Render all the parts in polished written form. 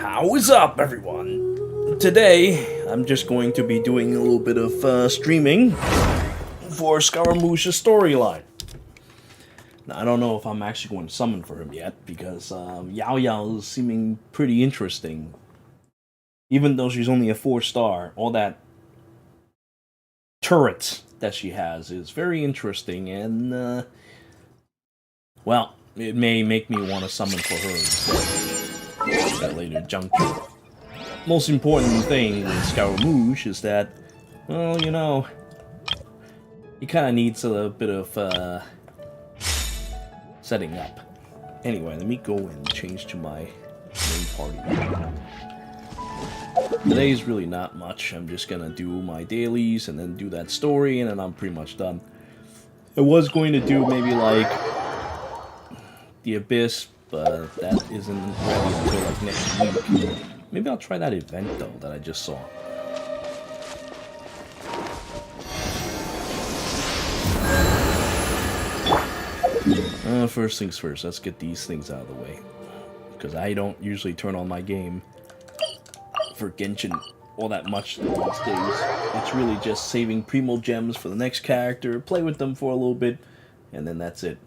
How is up, everyone? Today, I'm just going to be doing a little bit of streaming for Scaramouche's storyline. Now, I don't know if I'm actually going to summon for him yet, because Yao Yao is seeming pretty interesting. Even though she's only a 4-star, all that turrets that she has is very interesting, and, well, it may make me want to summon for her instead. At that later juncture. Most important thing with Scaramouche is that, well, you know, he kind of needs a bit of setting up. Anyway, let me go and change to my main party. Today's really not much. I'm just gonna do my dailies and then do that story, and then I'm pretty much done. I was going to do maybe like the Abyss, but that isn't ready until like next week. Maybe I'll try that event though that I just saw. First things first, let's get these things out of the way. Because I don't usually turn on my game for Genshin all that much these days. It's really just saving Primo Gems for the next character, play with them for a little bit, and then that's it.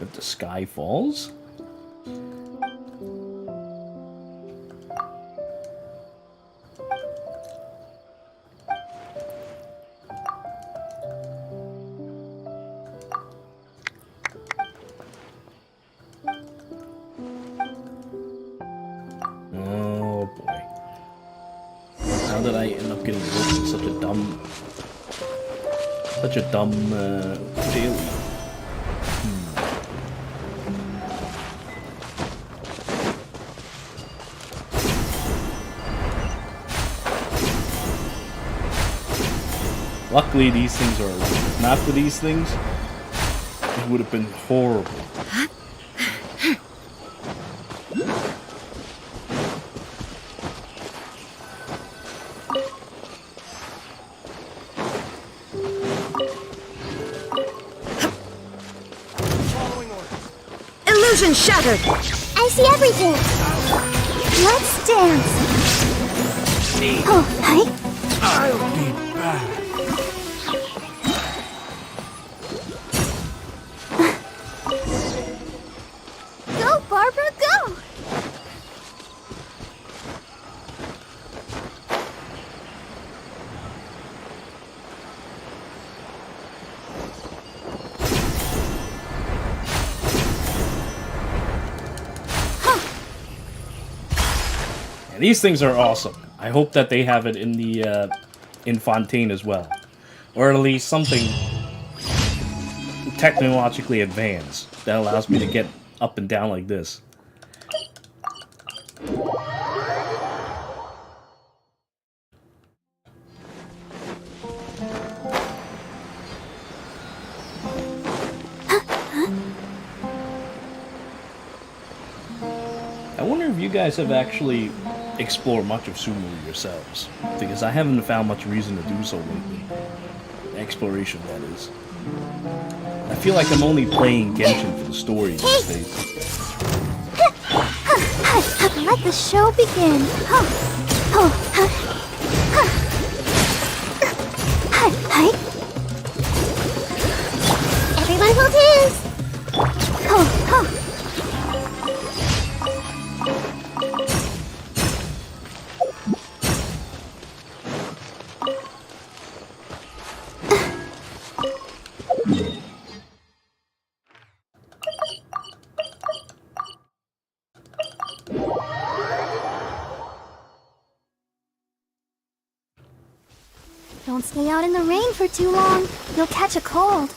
If the sky falls? Oh boy. How did I end up getting roped in such a dumb daily? Luckily, these things are alive. If not for these things, it would have been horrible. Illusion shattered! I see everything! Let's dance! Oh, hi! I'll be back. Go, Barbara, go! And these things are awesome. I hope that they have it in the in Fontaine as well, or at least something technologically advanced that allows me to get up and down like this. I wonder if you guys have actually explored much of Sumu yourselves, because I haven't found much reason to do so lately. Exploration, that is. I feel like I'm only playing Genshin for the story these days. Let the show begin! Hi! Everyone hold hands! Don't stay out in the rain for too long. You'll catch a cold.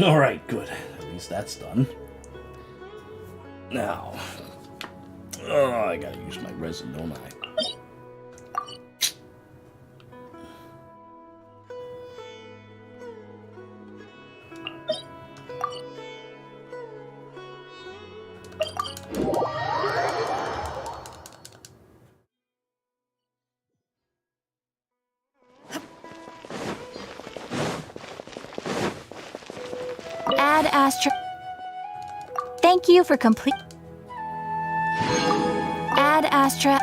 Alright, good. At least that's done. Now, I gotta use my resin, don't I? Add Astra. Thank you for complete. Add Astra.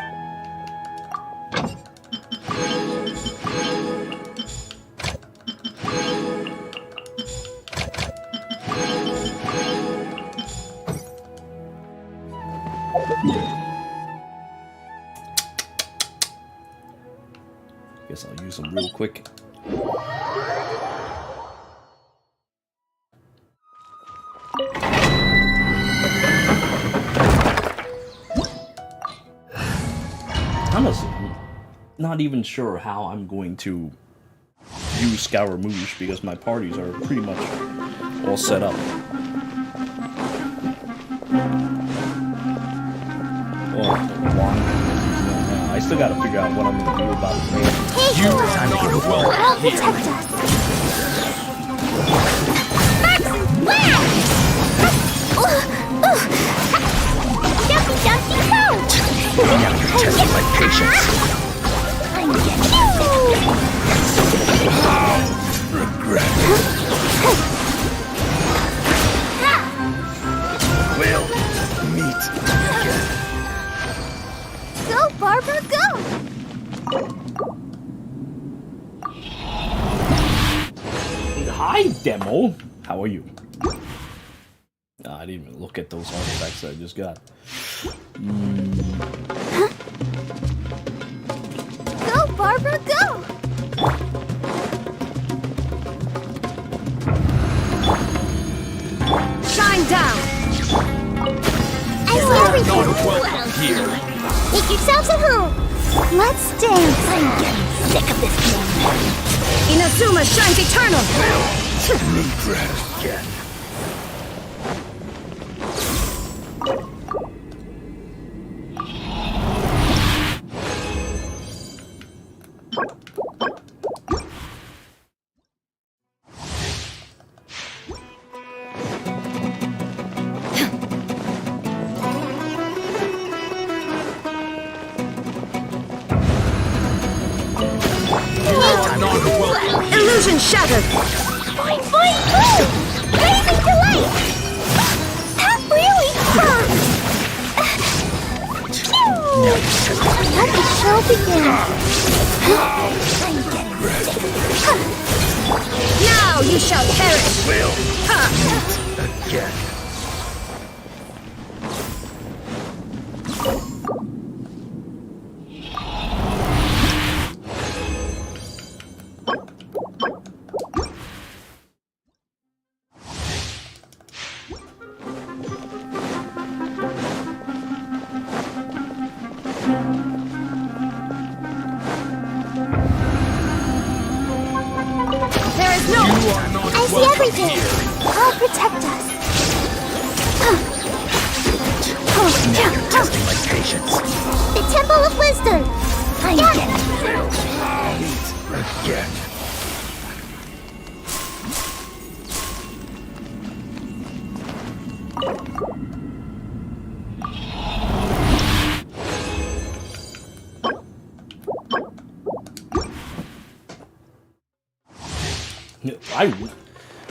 Guess I'll use them real quick. Honestly, I'm not even sure how I'm going to use Scaramouche because my parties are pretty much all set up. Oh, I still gotta figure out what I'm gonna do about it. Hey, I'll protect us. Jumpy, jumpy, go! Now you're testing my patience. I'm getting sick. Regret. We'll meet again. Go, Barbara, go! Hi, Demo. How are you? I didn't even look at those artifacts that I just got. Go, Barbara, go! Shine down! I see everything! Here. Make yourselves at home! Let's dance! I'm getting sick of this game! Inazuma shines eternal! Meet again. Illusion shattered! Boing, boing, boom! Blazing delight! That really hurt! Let the show begin! I'm getting sick. Now you shall perish! We'll meet again. There is no... I see everything! I'll protect us! Now you're testing my patience. The Temple of Wisdom! I'm getting We'll meet again.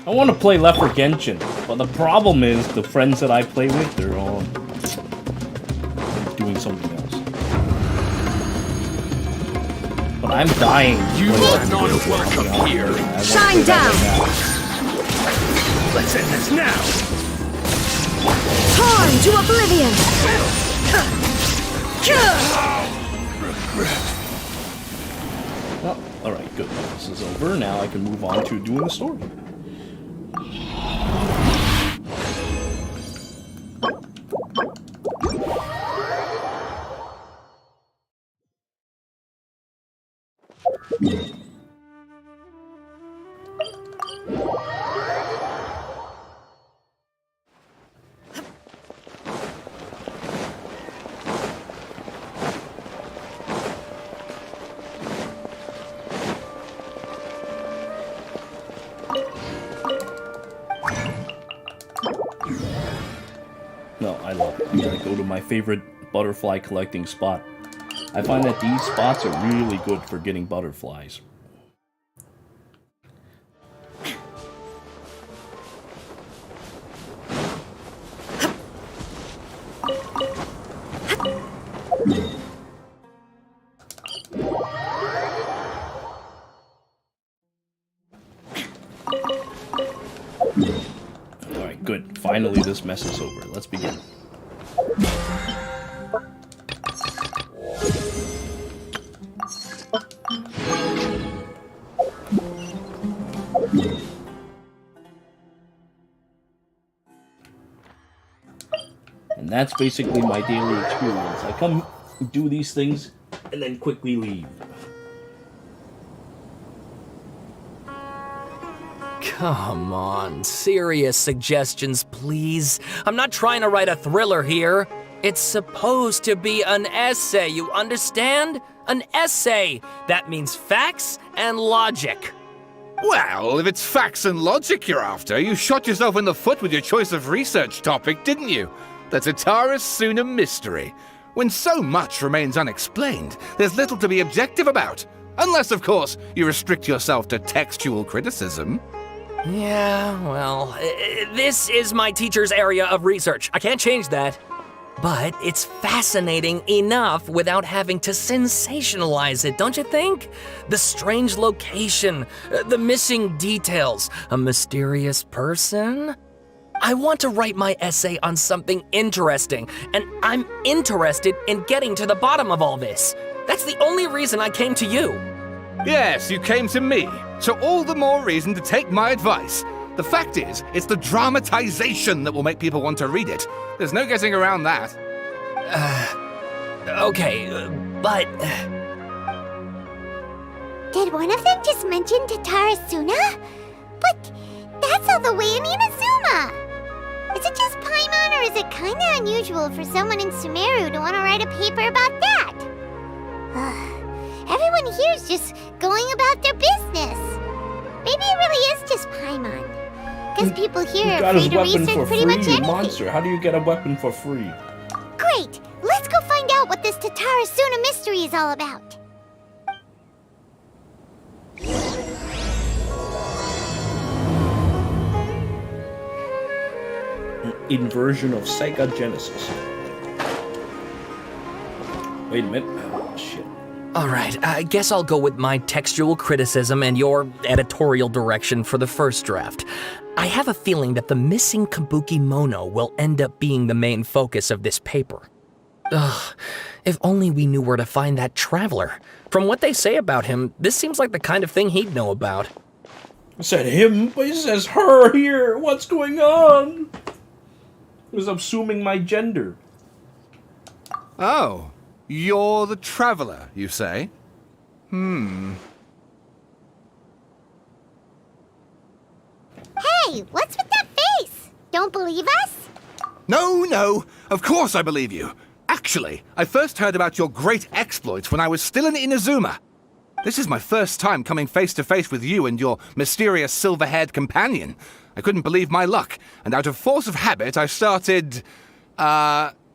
I want to play Left 4 Genshin, but the problem is the friends that I play with, they're all doing something else. But I'm dying. You are not welcome here. Shine down! Let's end this now. Torn to oblivion! Regret. Well, alright, good. This is over. Now I can move on to doing the story. go to my favorite butterfly collecting spot. I find that these spots are really good for getting butterflies. Alright, good. Finally this mess is over. Let's begin. And that's basically my daily experience. I come do these things and then quickly leave. Come on, serious suggestions, please. I'm not trying to write a thriller here. It's supposed to be an essay, you understand? An essay. That means facts and logic. Well, if it's facts and logic you're after, you shot yourself in the foot with your choice of research topic, didn't you? The Tatara Suna mystery. When so much remains unexplained, there's little to be objective about. Unless, of course, you restrict yourself to textual criticism. Yeah, well, this is my teacher's area of research. I can't change that. But it's fascinating enough without having to sensationalize it, don't you think? The strange location, the missing details, a mysterious person. I want to write my essay on something interesting, and I'm interested in getting to the bottom of all this. That's the only reason I came to you. Yes, you came to me, so all the more reason to take my advice. The fact is, it's the dramatization that will make people want to read it. There's no getting around that. Okay, but... Did one of them just mention Tatara Suna? But that's all the way in Inazuma! Is it just Paimon, or is it kinda unusual for someone in Sumeru to want to write a paper about that? Everyone here's just going about their business. Maybe it really is just Paimon. Because people here are free to research pretty much anything. Monster, how do you get a weapon for free? Great! Let's go find out what this Tatara Suna mystery is all about. Inversion of Sega Genesis. Wait a minute. Oh, shit. All right, I guess I'll go with my textual criticism and your editorial direction for the first draft. I have a feeling that the missing Kabuki Mono will end up being the main focus of this paper. Ugh, if only we knew where to find that traveler. From what they say about him, this seems like the kind of thing he'd know about. I said him, but it says her here. What's going on? It was assuming my gender. Oh, you're the traveler, you say? Hey, what's with that face? Don't believe us? No, of course I believe you. Actually, I first heard about your great exploits when I was still in Inazuma. This is my first time coming face to face with you and your mysterious silver-haired companion. I couldn't believe my luck, and out of force of habit, I started,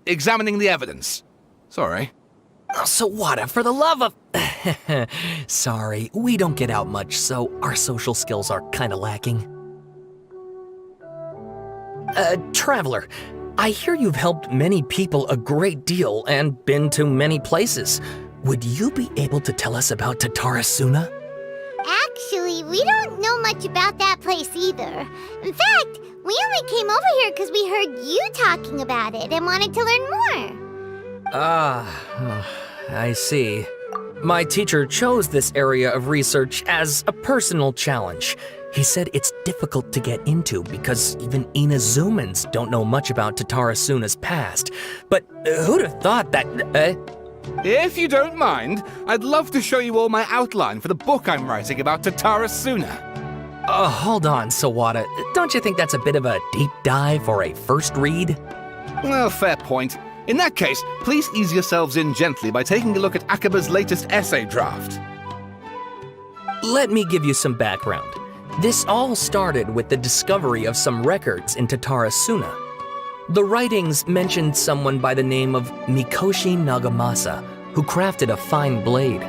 examining the evidence. Sorry. Oh, Sawada, for the love of... Sorry, we don't get out much, so our social skills are kinda lacking. Traveler, I hear you've helped many people a great deal and been to many places. Would you be able to tell us about Tatara Suna? Actually, we don't know much about that place either. In fact, we only came over here because we heard you talking about it and wanted to learn more. I see. My teacher chose this area of research as a personal challenge. He said it's difficult to get into because even Inazumans don't know much about Tatara Suna's past. But who'd have thought that... If you don't mind, I'd love to show you all my outline for the book I'm writing about Tatara Suna. Hold on, Sawada. Don't you think that's a bit of a deep dive or a first read? Well, fair point. In that case, please ease yourselves in gently by taking a look at Akaba's latest essay draft. Let me give you some background. This all started with the discovery of some records in Tatara Suna. The writings mentioned someone by the name of Mikoshi Nagamasa, who crafted a fine blade.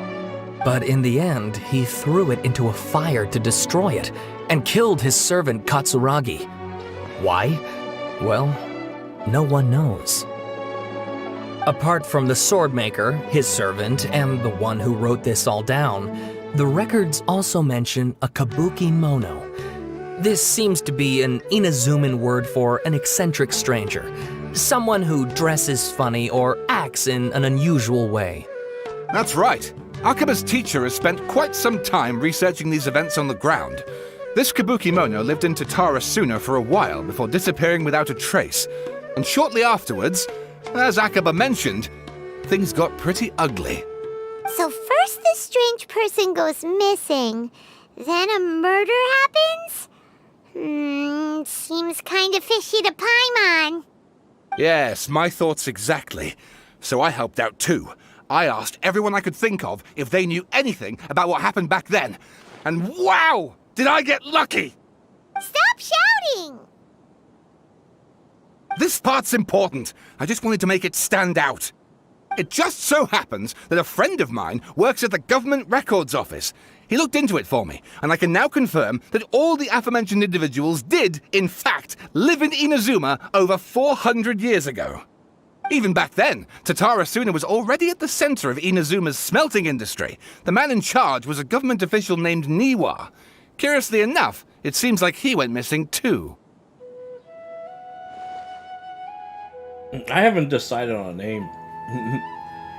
But in the end, he threw it into a fire to destroy it and killed his servant Katsuragi. Why? Well, no one knows. Apart from the swordmaker, his servant, and the one who wrote this all down, the records also mention a kabuki mono. This seems to be an Inazuman word for an eccentric stranger, someone who dresses funny or acts in an unusual way. That's right. Akaba's teacher has spent quite some time researching these events on the ground. This Kabukimono lived in Tatarasuna for a while before disappearing without a trace. And shortly afterwards, as Akaba mentioned, things got pretty ugly. So first this strange person goes missing, then a murder happens? Seems kind of fishy to Paimon. Yes, my thoughts exactly. So I helped out too. I asked everyone I could think of if they knew anything about what happened back then. And wow! Did I get lucky! Stop shouting! This part's important. I just wanted to make it stand out. It just so happens that a friend of mine works at the Government Records Office. He looked into it for me, and I can now confirm that all the aforementioned individuals did, in fact, live in Inazuma over 400 years ago. Even back then, Tatarasuna was already at the center of Inazuma's smelting industry. The man in charge was a government official named Niwa. Curiously enough, it seems like he went missing too. I haven't decided on a name.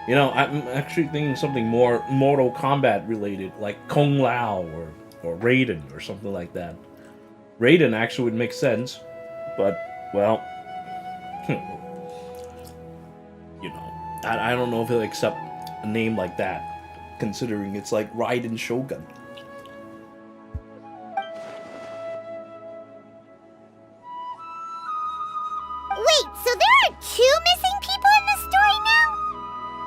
You know, I'm actually thinking something more Mortal Kombat related, like Kung Lao or Raiden or something like that. Raiden actually would make sense, but, well, you know, I don't know if he'll accept a name like that, considering it's like Raiden Shogun. Wait, so there are two missing people in the story now?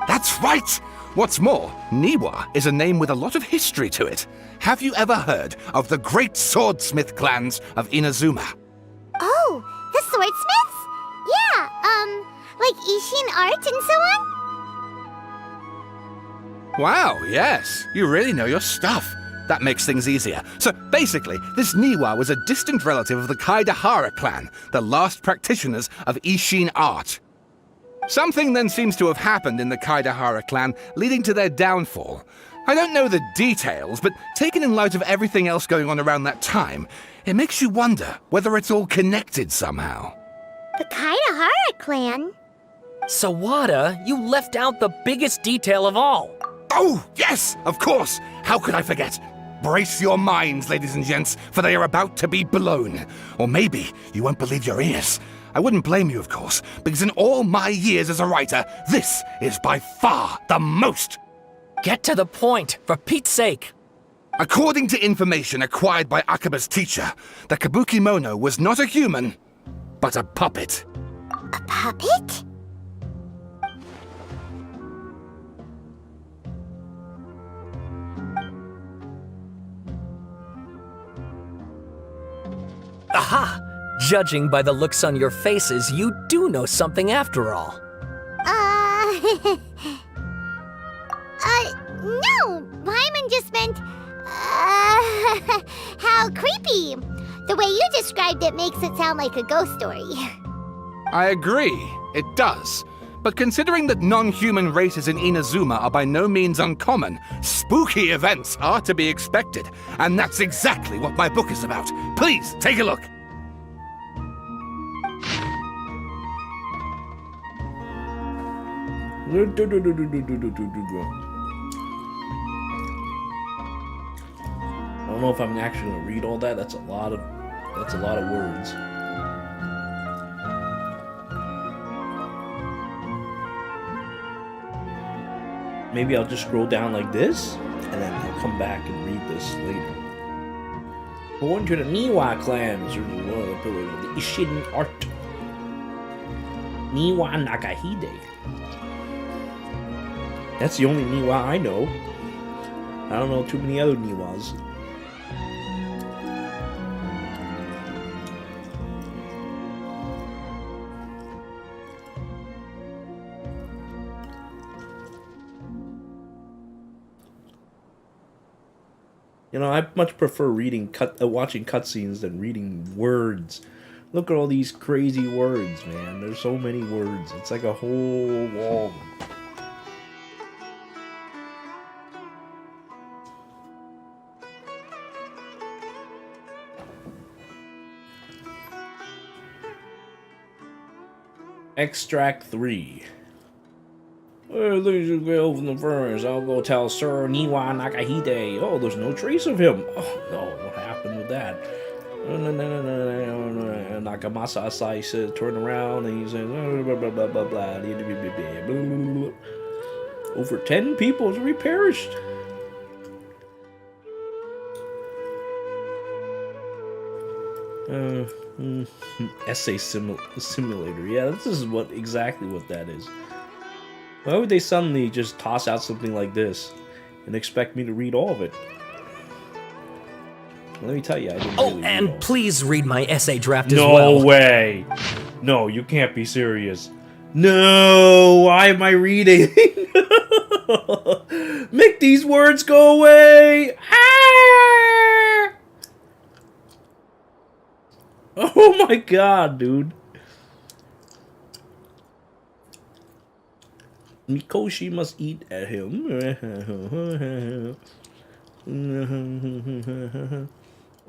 That's right! What's more, Niwa is a name with a lot of history to it. Have you ever heard of the great swordsmith clans of Inazuma? Oh, the swordsmiths? Yeah, like Ishin art and so on? Wow, yes, you really know your stuff. That makes things easier. So basically, this Niwa was a distant relative of the Kaidahara clan, the last practitioners of Ishin art. Something then seems to have happened in the Kaidahara clan, leading to their downfall. I don't know the details, but taken in light of everything else going on around that time, it makes you wonder whether it's all connected somehow. The Kaidahara clan? Sawada, you left out the biggest detail of all. Oh, yes, of course. How could I forget? Brace your minds, ladies and gents, for they are about to be blown. Or maybe you won't believe your ears. I wouldn't blame you, of course, because in all my years as a writer, this is by far the most. Get to the point, for Pete's sake. According to information acquired by Akaba's teacher, the Kabukimono was not a human, but a puppet. A puppet? Aha! Judging by the looks on your faces, you do know something after all. No! Paimon just meant, how creepy. The way you described it makes it sound like a ghost story. I agree, it does. But considering that non-human races in Inazuma are by no means uncommon, spooky events are to be expected. And that's exactly what my book is about. Please, take a look. I don't know if I'm actually gonna read all that. That's a lot of words. Maybe I'll just scroll down like this, and then I'll come back and read this later. Born to the Niwa clan, serves as one of the pillars of the Ishin art. Niwa Nakahide. That's the only Niwa I know. I don't know too many other Niwas. You know, I much prefer watching cutscenes than reading words. Look at all these crazy words, man. There's so many words. It's like a whole wall. Extract 3. Well, things will go from the furnace. I'll go tell Sir Niwa Nakahide. Oh, there's no trace of him. Oh, no, what happened with that? Nakamasa Asai says, turn around, and he says, blah, blah, blah, blah, blah. Over 10 people have already perished. Essay simulator. Yeah, this is exactly what that is. Why would they suddenly just toss out something like this and expect me to read all of it? Let me tell you, I didn't really and read please read my essay draft as well. No way! No, you can't be serious. No! Why am I reading? Make these words go away! Ah! Oh my god, dude. Mikoshi must eat at him.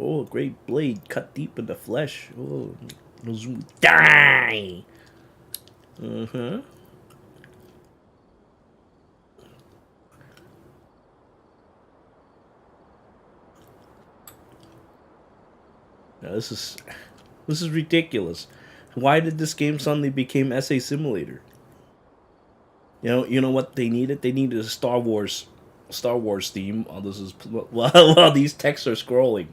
Oh, a great blade cut deep in the flesh. Oh, die! Now this is ridiculous. Why did this game suddenly become Essay Simulator? You know what they needed? They needed a Star Wars theme. While these texts are scrolling.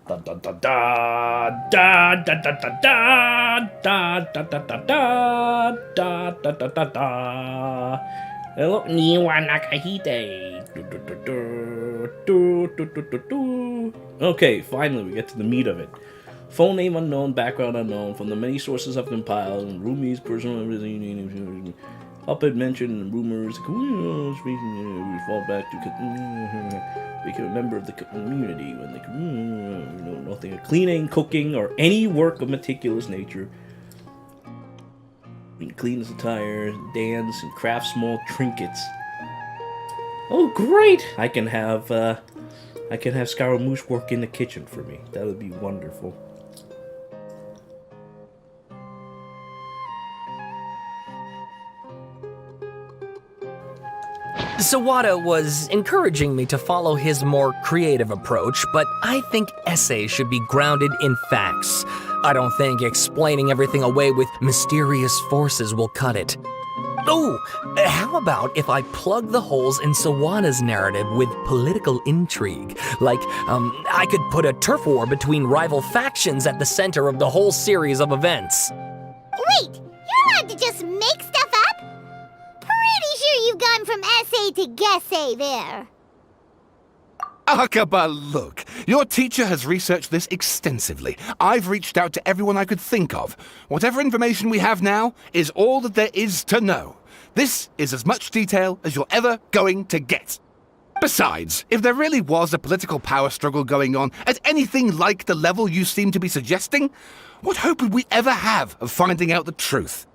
Da da da da da da da da da da da da da da da da da da. Hello, Niwa Nakahide. Okay, finally we get to the meat of it. Phone name unknown, background unknown. From the many sources I've compiled, Rumi's personal puppet mentioned in rumors. We fall back to become a member of the community when they know nothing of cleaning, cooking, or any work of meticulous nature. We clean his attire, dance, and craft small trinkets. Oh, great! I can have Scaramouche work in the kitchen for me. That would be wonderful. Sawada was encouraging me to follow his more creative approach, but I think essays should be grounded in facts. I don't think explaining everything away with mysterious forces will cut it. Oh, how about if I plug the holes in Sawada's narrative with political intrigue? Like, I could put a turf war between rival factions at the center of the whole series of events. Wait, you're allowed to just make stuff up? Pretty sure you've gone from essay to guessay there. Akaba, look. Your teacher has researched this extensively. I've reached out to everyone I could think of. Whatever information we have now is all that there is to know. This is as much detail as you're ever going to get. Besides, if there really was a political power struggle going on at anything like the level you seem to be suggesting, what hope would we ever have of finding out the truth?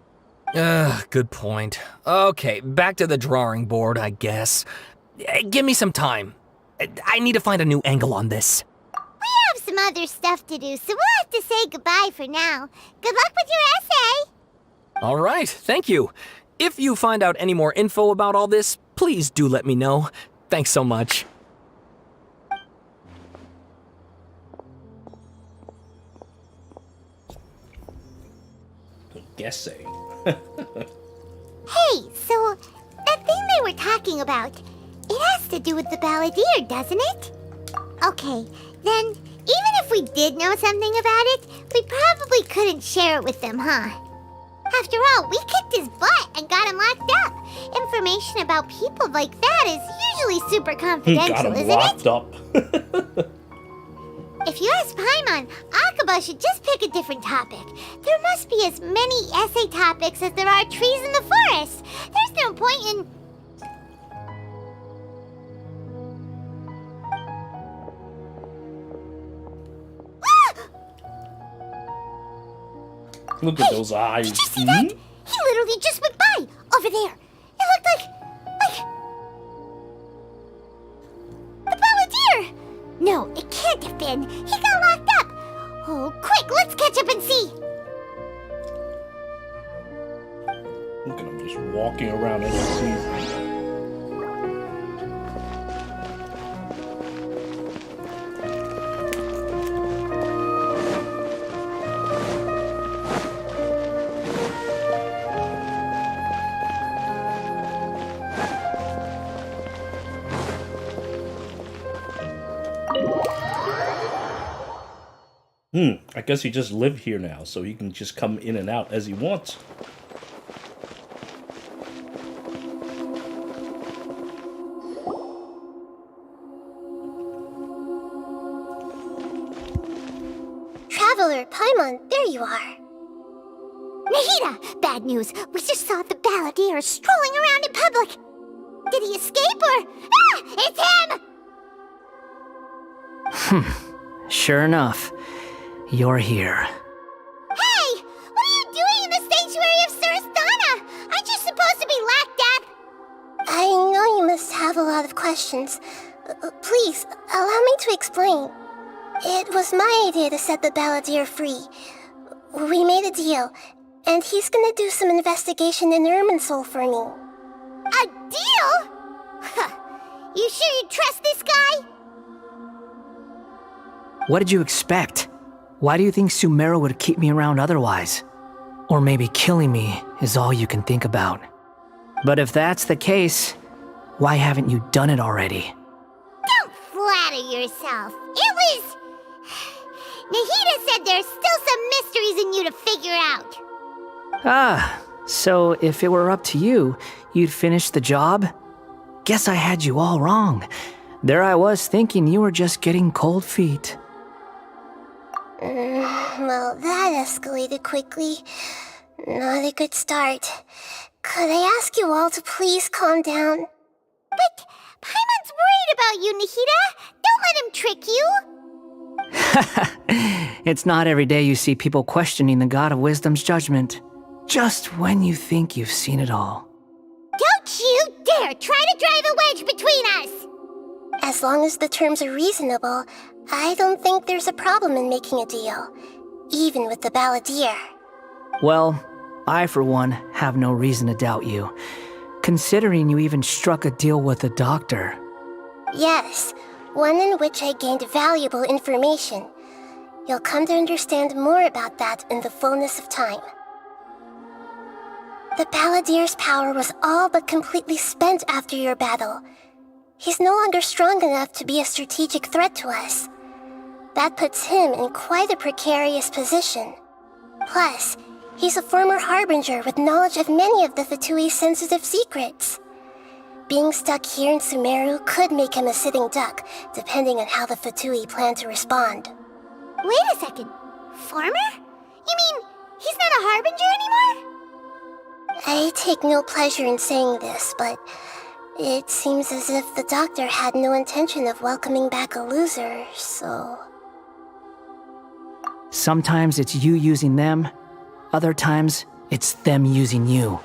Good point. Okay, back to the drawing board, I guess. Give me some time. I need to find a new angle on this. We have some other stuff to do, so we'll have to say goodbye for now. Good luck with your essay! All right, thank you. If you find out any more info about all this, please do let me know. Thanks so much. Guessing. Hey, so that thing they were talking about, it has to do with the balladeer, doesn't it? Okay, then even if we did know something about it, we probably couldn't share it with them, huh? After all, we kicked his butt and got him locked up. Information about people like that is usually super confidential, Got him isn't locked it? up. If you ask Paimon, Akaba should just pick a different topic. There must be as many essay topics as there are trees in the forest. There's no point in... Look at those eyes. Did you see that? He literally just went by over there. It looked like the Balladeer. No, it can't have been. He got locked up. Oh, quick, let's catch up and see. Look at him just walking around in the sea. I guess he just lived here now, so he can just come in and out as he wants. Traveler, Paimon, there you are. Nahida, bad news. We just saw the Balladeer strolling around in public. Did he escape or... Ah! It's him! Sure enough, you're here. Hey! What are you doing in the sanctuary of Surasthana? Aren't you supposed to be locked up? I know you must have a lot of questions. Please, allow me to explain. It was my idea to set the Balladeer free. We made a deal, and he's gonna do some investigation in Irminsul for me. A deal? Huh. You sure you trust this guy? What did you expect? Why do you think Sumeru would keep me around otherwise? Or maybe killing me is all you can think about. But if that's the case, why haven't you done it already? Don't flatter yourself. It was... Nahida said there's still some mysteries in you to figure out. Ah, so if it were up to you, you'd finish the job? Guess I had you all wrong. There I was thinking you were just getting cold feet. Well, that escalated quickly. Not a good start. Could I ask you all to please calm down? But Paimon's worried about you, Nahida. Don't let him trick you. It's not every day you see people questioning the God of Wisdom's judgment. Just when you think you've seen it all. Don't you dare try to drive a wedge between us! As long as the terms are reasonable, I don't think there's a problem in making a deal. Even with the Balladeer. Well, I for one have no reason to doubt you, considering you even struck a deal with the doctor. Yes, one in which I gained valuable information. You'll come to understand more about that in the fullness of time. The Balladeer's power was all but completely spent after your battle. He's no longer strong enough to be a strategic threat to us. That puts him in quite a precarious position. Plus, he's a former Harbinger with knowledge of many of the Fatui's sensitive secrets. Being stuck here in Sumeru could make him a sitting duck, depending on how the Fatui plan to respond. Wait a second. Former? You mean he's not a Harbinger anymore? I take no pleasure in saying this, but it seems as if the doctor had no intention of welcoming back a loser, so... Sometimes it's you using them, other times it's them using you.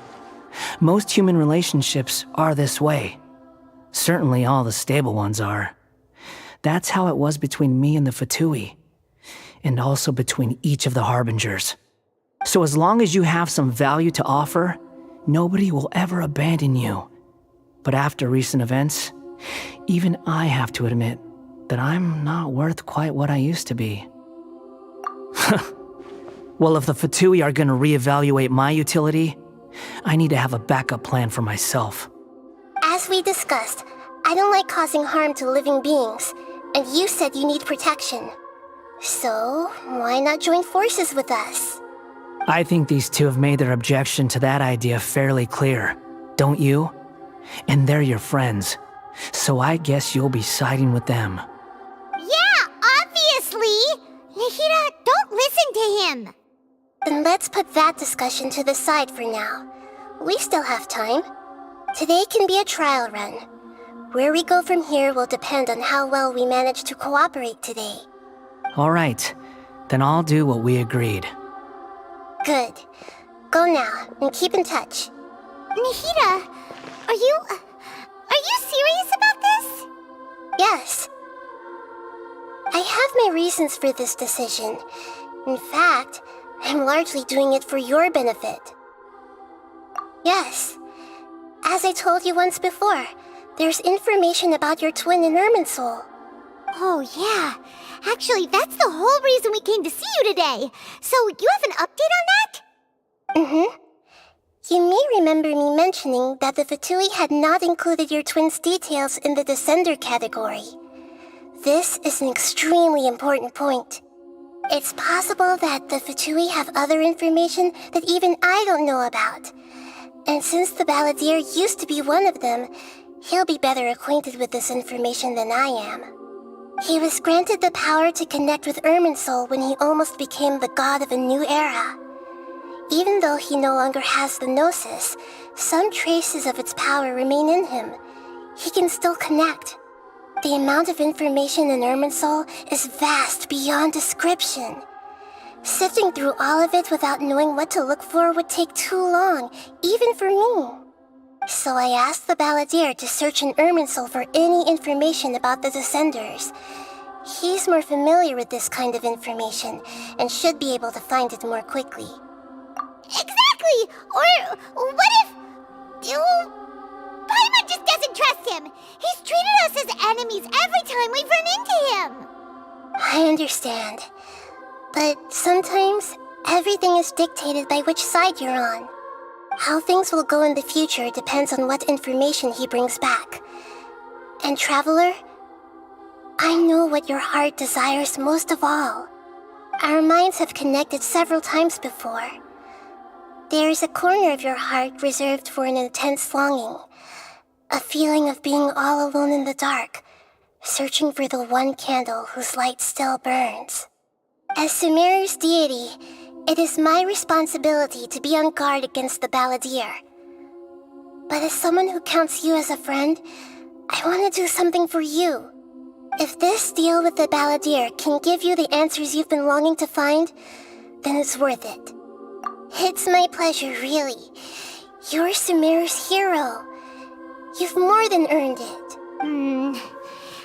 Most human relationships are this way. Certainly all the stable ones are. That's how it was between me and the Fatui, and also between each of the Harbingers. So as long as you have some value to offer, nobody will ever abandon you. But after recent events, even I have to admit that I'm not worth quite what I used to be. Well, if the Fatui are gonna reevaluate my utility, I need to have a backup plan for myself. As we discussed, I don't like causing harm to living beings, and you said you need protection. So, why not join forces with us? I think these two have made their objection to that idea fairly clear, don't you? And they're your friends, so I guess you'll be siding with them. Yeah, obviously! Nahida, don't listen to him! Then let's put that discussion to the side for now. We still have time. Today can be a trial run. Where we go from here will depend on how well we manage to cooperate today. All right, then I'll do what we agreed. Good. Go now, and keep in touch. Nahida, are you serious about this? Yes. I have my reasons for this decision. In fact, I'm largely doing it for your benefit. Yes. As I told you once before, there's information about your twin in Irminsul. Oh, yeah. Actually, that's the whole reason we came to see you today. So, you have an update on that? Mm-hmm. You may remember me mentioning that the Fatui had not included your twin's details in the Descender category. This is an extremely important point. It's possible that the Fatui have other information that even I don't know about. And since the Balladeer used to be one of them, he'll be better acquainted with this information than I am. He was granted the power to connect with Irminsul when he almost became the god of a new era. Even though he no longer has the Gnosis, some traces of its power remain in him. He can still connect. The amount of information in Irminsul is vast beyond description. Sifting through all of it without knowing what to look for would take too long, even for me. So I asked the Balladeer to search in Irminsul for any information about the Descenders. He's more familiar with this kind of information, and should be able to find it more quickly. Exactly! Or what if... Paimon just doesn't trust him! He's treated us as enemies every time we've run into him! I understand. But sometimes, everything is dictated by which side you're on. How things will go in the future depends on what information he brings back. And Traveler, I know what your heart desires most of all. Our minds have connected several times before. There is a corner of your heart reserved for an intense longing. A feeling of being all alone in the dark, searching for the one candle whose light still burns. As Sumeru's deity, it is my responsibility to be on guard against the Balladeer. But as someone who counts you as a friend, I want to do something for you. If this deal with the Balladeer can give you the answers you've been longing to find, then it's worth it. It's my pleasure, really. You're Sumeru's hero. You've more than earned it.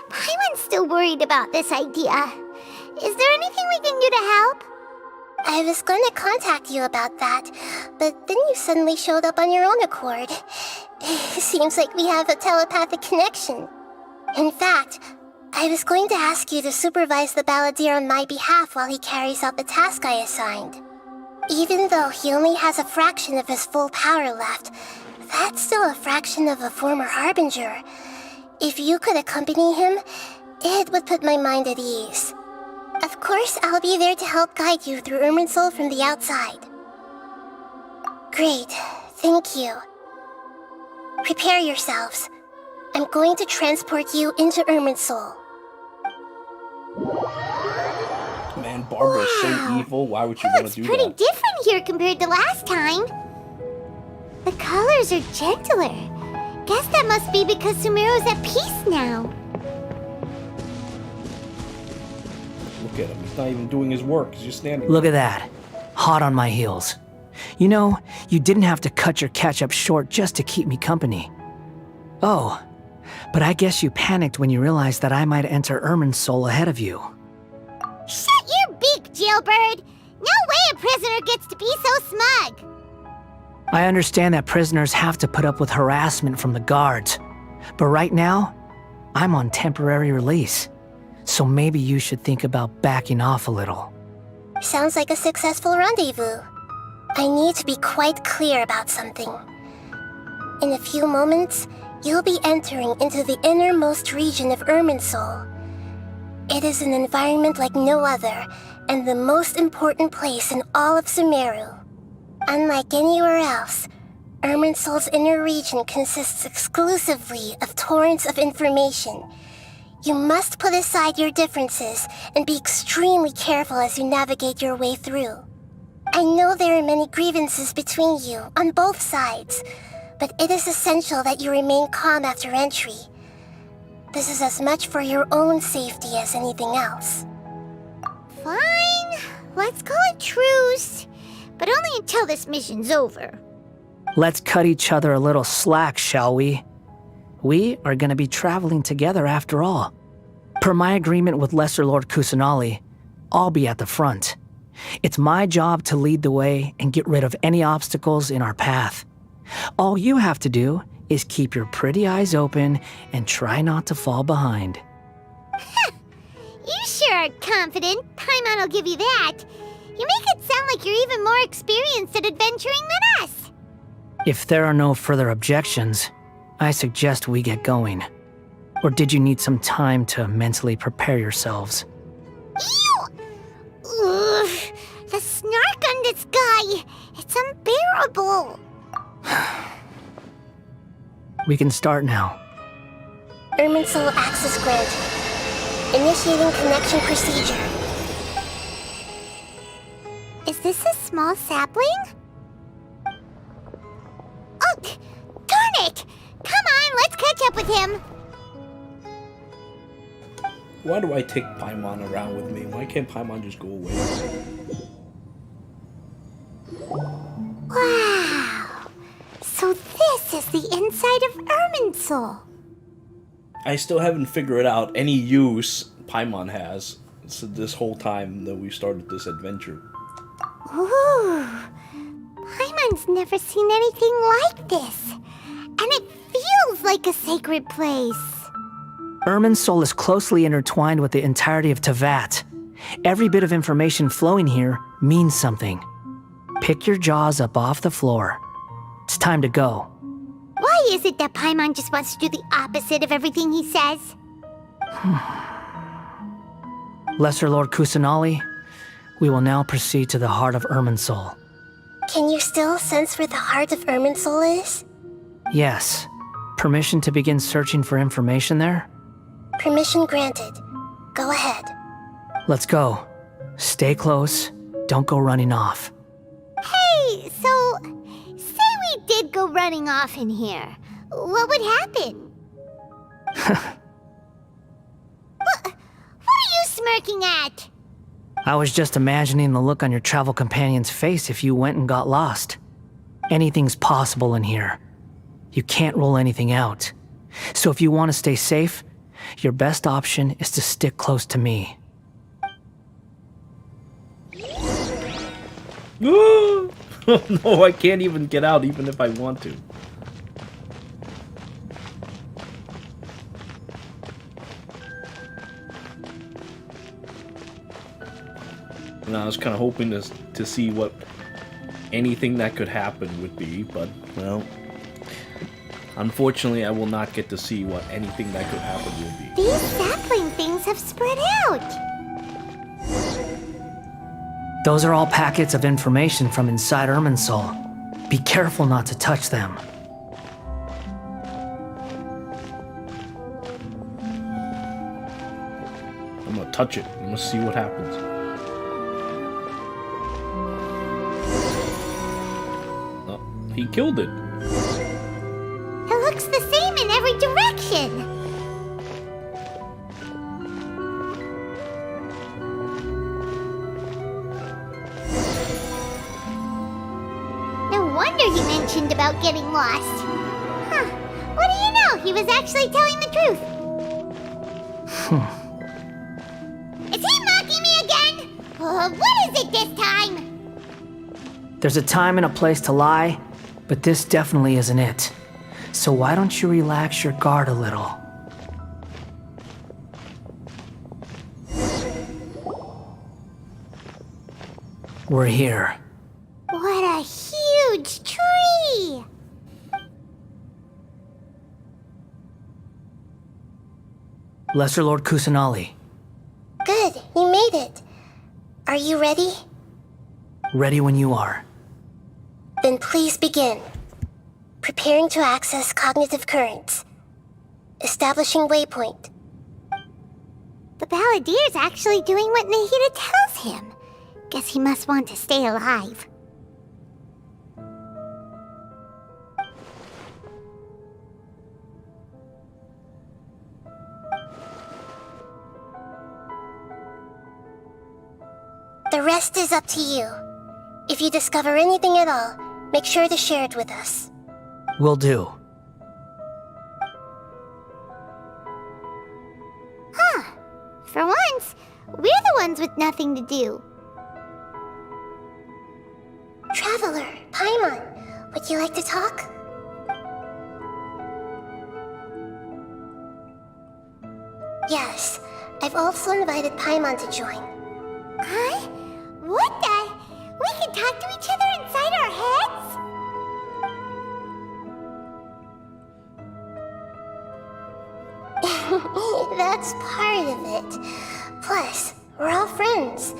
Paimon's still worried about this idea. Is there anything we can do to help? I was going to contact you about that, but then you suddenly showed up on your own accord. Seems like we have a telepathic connection. In fact, I was going to ask you to supervise the Balladeer on my behalf while he carries out the task I assigned. Even though he only has a fraction of his full power left, that's still a fraction of a former Harbinger. If you could accompany him, it would put my mind at ease. Of course, I'll be there to help guide you through Irminsul from the outside. Great, thank you. Prepare yourselves. I'm going to transport you into Irminsul. Man, Barbara's so evil. Why would you want to do It's pretty that? different here compared to last time. The colors are gentler. Guess that must be because Sumeru's at peace now. Look at him. He's not even doing his work. He's just standing Look at that. Hot on my heels. You know, you didn't have to cut your catch-up short just to keep me company. Oh, but I guess you panicked when you realized that I might enter Irminsul ahead of you. Shut your beak, jailbird! No way a prisoner gets to be so smug! I understand that prisoners have to put up with harassment from the guards, but right now, I'm on temporary release. So maybe you should think about backing off a little. Sounds like a successful rendezvous. I need to be quite clear about something. In a few moments, you'll be entering into the innermost region of Irminsul. It is an environment like no other, and the most important place in all of Sumeru. Unlike anywhere else, Irminsul's inner region consists exclusively of torrents of information. You must put aside your differences and be extremely careful as you navigate your way through. I know there are many grievances between you on both sides, but it is essential that you remain calm after entry. This is as much for your own safety as anything else. Fine. Let's call it truce. but only until this mission's over. Let's cut each other a little slack, shall we? We are going to be traveling together after all. Per my agreement with Lesser Lord Kusanali, I'll be at the front. It's my job to lead the way and get rid of any obstacles in our path. All you have to do is keep your pretty eyes open and try not to fall behind. You sure are confident. Paimon will give you that. You make it sound like you're even more experienced at adventuring than us. If there are no further objections, I suggest we get going. Or did you need some time to mentally prepare yourselves? Ew! Ugh, the snark on this guy. It's unbearable. We can start now. Irminsul access granted. Initiating connection procedure. Is this a small sapling? Oh, darn it! Come on, let's catch up with him. Why do I take Paimon around with me? Why can't Paimon just go away? Wow. So this is the inside of Irminsul. I still haven't figured out any use Paimon has this whole time that we started this adventure. Ooh. Paimon's never seen anything like this. And it feels like a sacred place. Irminsul is closely intertwined with the entirety of Teyvat. Every bit of information flowing here means something. Pick your jaws up off the floor. It's time to go. Why is it that Paimon just wants to do the opposite of everything he says? Lesser Lord Kusanali, we will now proceed to the heart of Irminsul. Can you still sense where the heart of Irminsul is? Yes. Permission to begin searching for information there? Permission granted. Go ahead. Let's go. Stay close. Don't go running off. Hey, so say we did go running off in here. What would happen? What are you smirking at? I was just imagining the look on your travel companion's face if you went and got lost. Anything's possible in here. You can't rule anything out. So if you want to stay safe, your best option is to stick close to me. Oh no, I can't even get out even if I want to. And I was kind of hoping to see what anything that could happen would be, but, well, unfortunately I will not get to see what anything that could happen will be. These sapling things have spread out. Those are all packets of information from inside Irminsul. Be careful not to touch them. I'm gonna touch it. I'm gonna see what happens. Oh, he killed it. It looks the same in every direction. No wonder he mentioned about getting lost. Huh. What do you know? He was actually telling the truth. Is he mocking me again? What is it this time? There's a time and a place to lie, but this definitely isn't it. So why don't you relax your guard a little? We're here. What a huge tree! Lesser Lord Kusanali, Good, you made it. Are you ready? ready when you are. Then please begin. Preparing to access cognitive currents. Establishing waypoint. The Balladier's actually doing what Nahida tells him. Guess he must want to stay alive. The rest is up to you. If you discover anything at all, make sure to share it with us. Will do. For once, we're the ones with nothing to do. Traveler, Paimon, would you like to talk? Yes, I've also invited Paimon to join. Huh? What the? We can talk to each other inside our heads? That's part of it. Plus, we're all friends.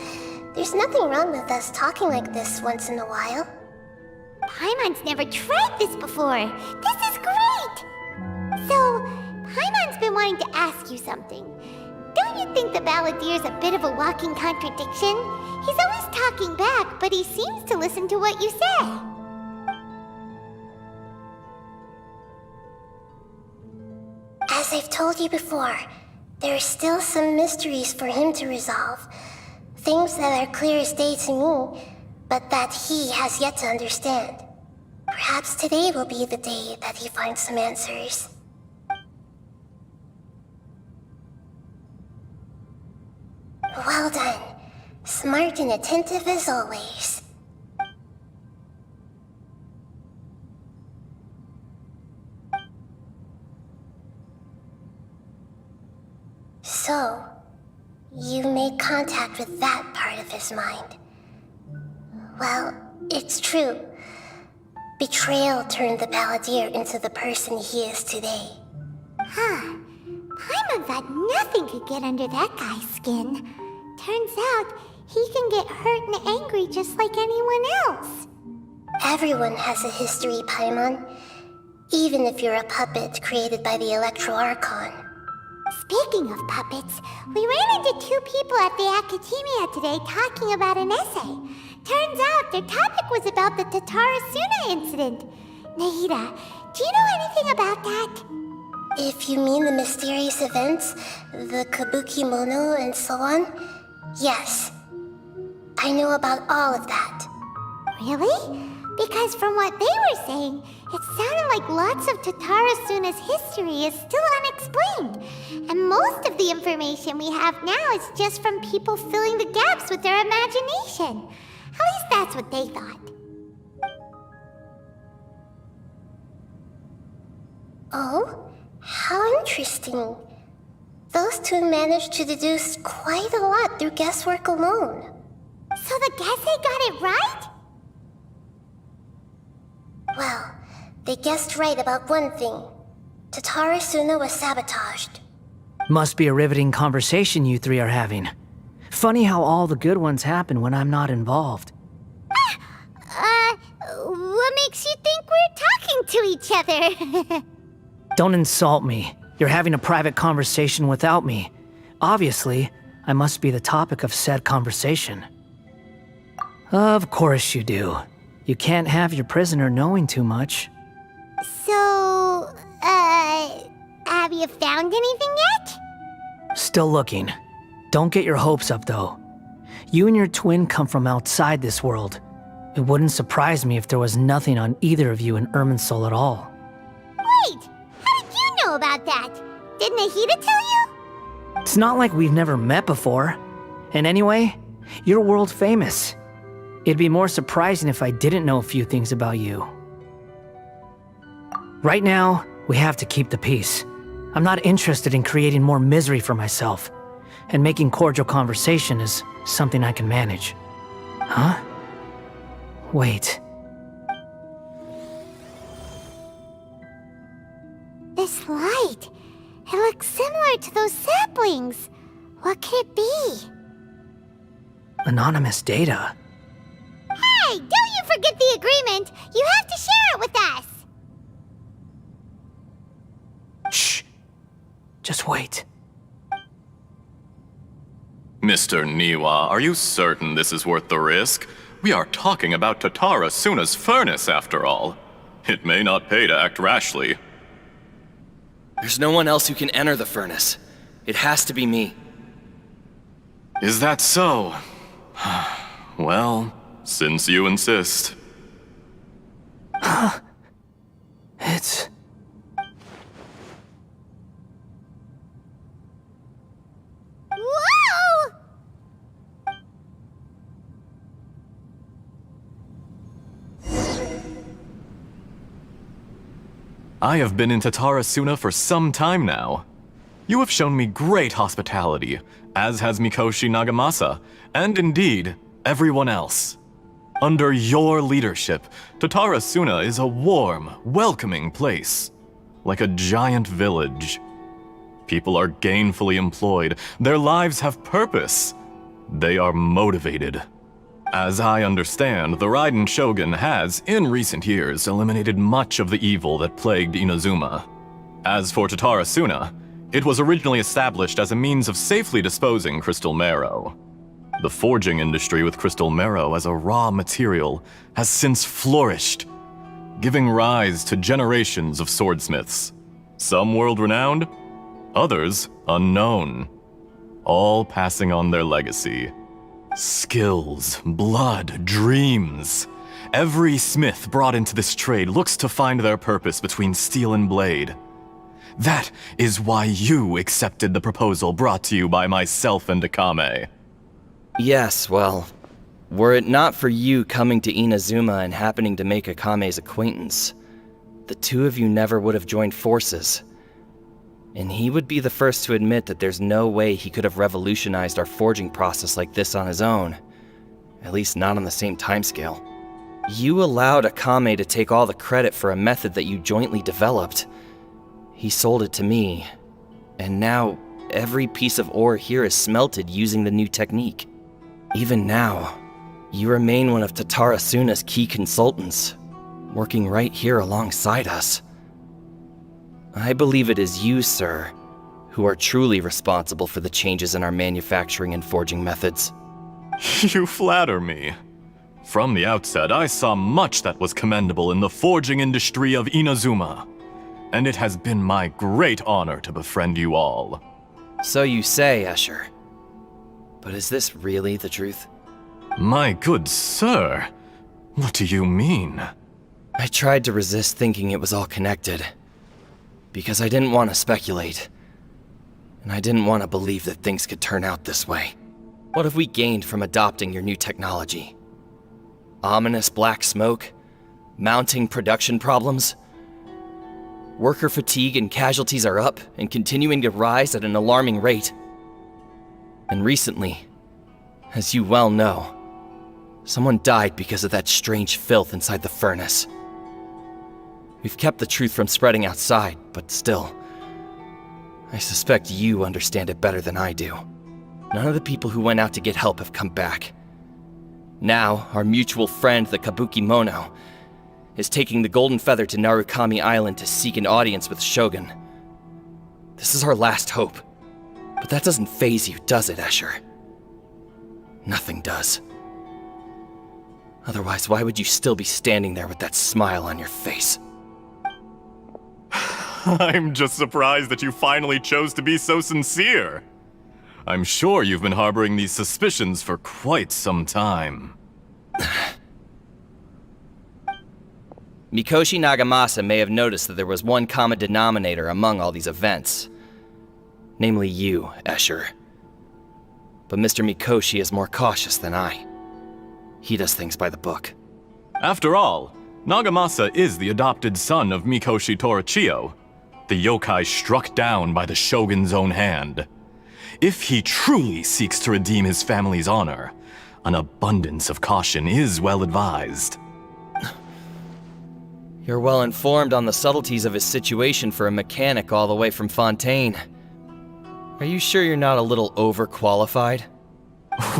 There's nothing wrong with us talking like this once in a while. Paimon's never tried this before. This is great! So, Paimon's been wanting to ask you something. Don't you think the Balladier's a bit of a walking contradiction? He's always talking back, but he seems to listen to what you say. As I've told you before, there are still some mysteries for him to resolve. Things that are clear as day to me, but that he has yet to understand. Perhaps today will be the day that he finds some answers. Well done. Smart and attentive as always. So, you made contact with that part of his mind. Well, it's true. Betrayal turned the Balladeer into the person he is today. Huh. Paimon thought nothing could get under that guy's skin. Turns out, he can get hurt and angry just like anyone else. Everyone has a history, Paimon. Even if you're a puppet created by the Electro Archon. Speaking of puppets, we ran into two people at the Academia today talking about an essay. Turns out their topic was about the Tatarasuna incident. Nahida, do you know anything about that? If you mean the mysterious events, the Kabuki Mono and so on, yes. I know about all of that. Really? Because from what they were saying, it sounded like lots of Tatarasuna's history is still unexplained. And most of the information we have now is just from people filling the gaps with their imagination. At least that's what they thought. Oh? How interesting. Those two managed to deduce quite a lot through guesswork alone. So the Gesse got it right? Well, they guessed right about one thing. Tatarasuna was sabotaged. Must be a riveting conversation you three are having. Funny how all the good ones happen when I'm not involved. What makes you think we're talking to each other? Don't insult me. You're having a private conversation without me. Obviously, I must be the topic of said conversation. Of course you do. You can't have your prisoner knowing too much. So, have you found anything yet? Still looking. Don't get your hopes up, though. You and your twin come from outside this world. It wouldn't surprise me if there was nothing on either of you in Irminsul at all. Wait! How did you know about that? Did Nahida tell you? It's not like we've never met before. And anyway, you're world famous. It'd be more surprising if I didn't know a few things about you. Right now, we have to keep the peace. I'm not interested in creating more misery for myself. And making cordial conversation is something I can manage. Huh? Wait. This light. It looks similar to those saplings. What could it be? Anonymous data. Hey, don't you forget the agreement! You have to share it with us! Shh. Just wait. Mr. Niwa, are you certain this is worth the risk? We are talking about Tatarasuna's furnace, after all. It may not pay to act rashly. There's no one else who can enter the furnace. It has to be me. Is that so? Well, since you insist. It's... Whoa! I have been in Tatarasuna for some time now. You have shown me great hospitality, as has Mikoshi Nagamasa, and indeed, everyone else. Under your leadership, Tatarasuna is a warm, welcoming place, like a giant village. People are gainfully employed, their lives have purpose. They are motivated. As I understand, the Raiden Shogun has, in recent years, eliminated much of the evil that plagued Inazuma. As for Tatarasuna, it was originally established as a means of safely disposing crystal marrow. The forging industry with crystal marrow as a raw material has since flourished, giving rise to generations of swordsmiths. Some world-renowned, others unknown, all passing on their legacy. Skills, blood, dreams. Every smith brought into this trade looks to find their purpose between steel and blade. That is why you accepted the proposal brought to you by myself and Akame. Yes, well, were it not for you coming to Inazuma and happening to make Akame's acquaintance, the two of you never would have joined forces. And he would be the first to admit that there's no way he could have revolutionized our forging process like this on his own. At least not on the same timescale. You allowed Akame to take all the credit for a method that you jointly developed. He sold it to me, and now every piece of ore here is smelted using the new technique. Even now, you remain one of Tatarasuna's key consultants, working right here alongside us. I believe it is you, sir, who are truly responsible for the changes in our manufacturing and forging methods. You flatter me. From the outset, I saw much that was commendable in the forging industry of Inazuma, and it has been my great honor to befriend you all. So you say, Escher. But is this really the truth? My good sir, what do you mean? I tried to resist thinking it was all connected, because I didn't want to speculate, and I didn't want to believe that things could turn out this way. What have we gained from adopting your new technology? Ominous black smoke? Mounting production problems? Worker fatigue and casualties are up and continuing to rise at an alarming rate. And recently, as you well know, someone died because of that strange filth inside the furnace. We've kept the truth from spreading outside, but still, I suspect you understand it better than I do. None of the people who went out to get help have come back. Now, our mutual friend, the Kabuki Mono, is taking the Golden Feather to Narukami Island to seek an audience with Shogun. This is our last hope. But that doesn't faze you, does it, Escher? Nothing does. Otherwise, why would you still be standing there with that smile on your face? I'm just surprised that you finally chose to be so sincere. I'm sure you've been harboring these suspicions for quite some time. Mikoshi Nagamasa may have noticed that there was one common denominator among all these events. Namely you, Escher. But Mr. Mikoshi is more cautious than I. He does things by the book. After all, Nagamasa is the adopted son of Mikoshi Torachiyo, the yokai struck down by the Shogun's own hand. If he truly seeks to redeem his family's honor, an abundance of caution is well advised. You're well informed on the subtleties of his situation for a mechanic all the way from Fontaine. Are you sure you're not a little overqualified?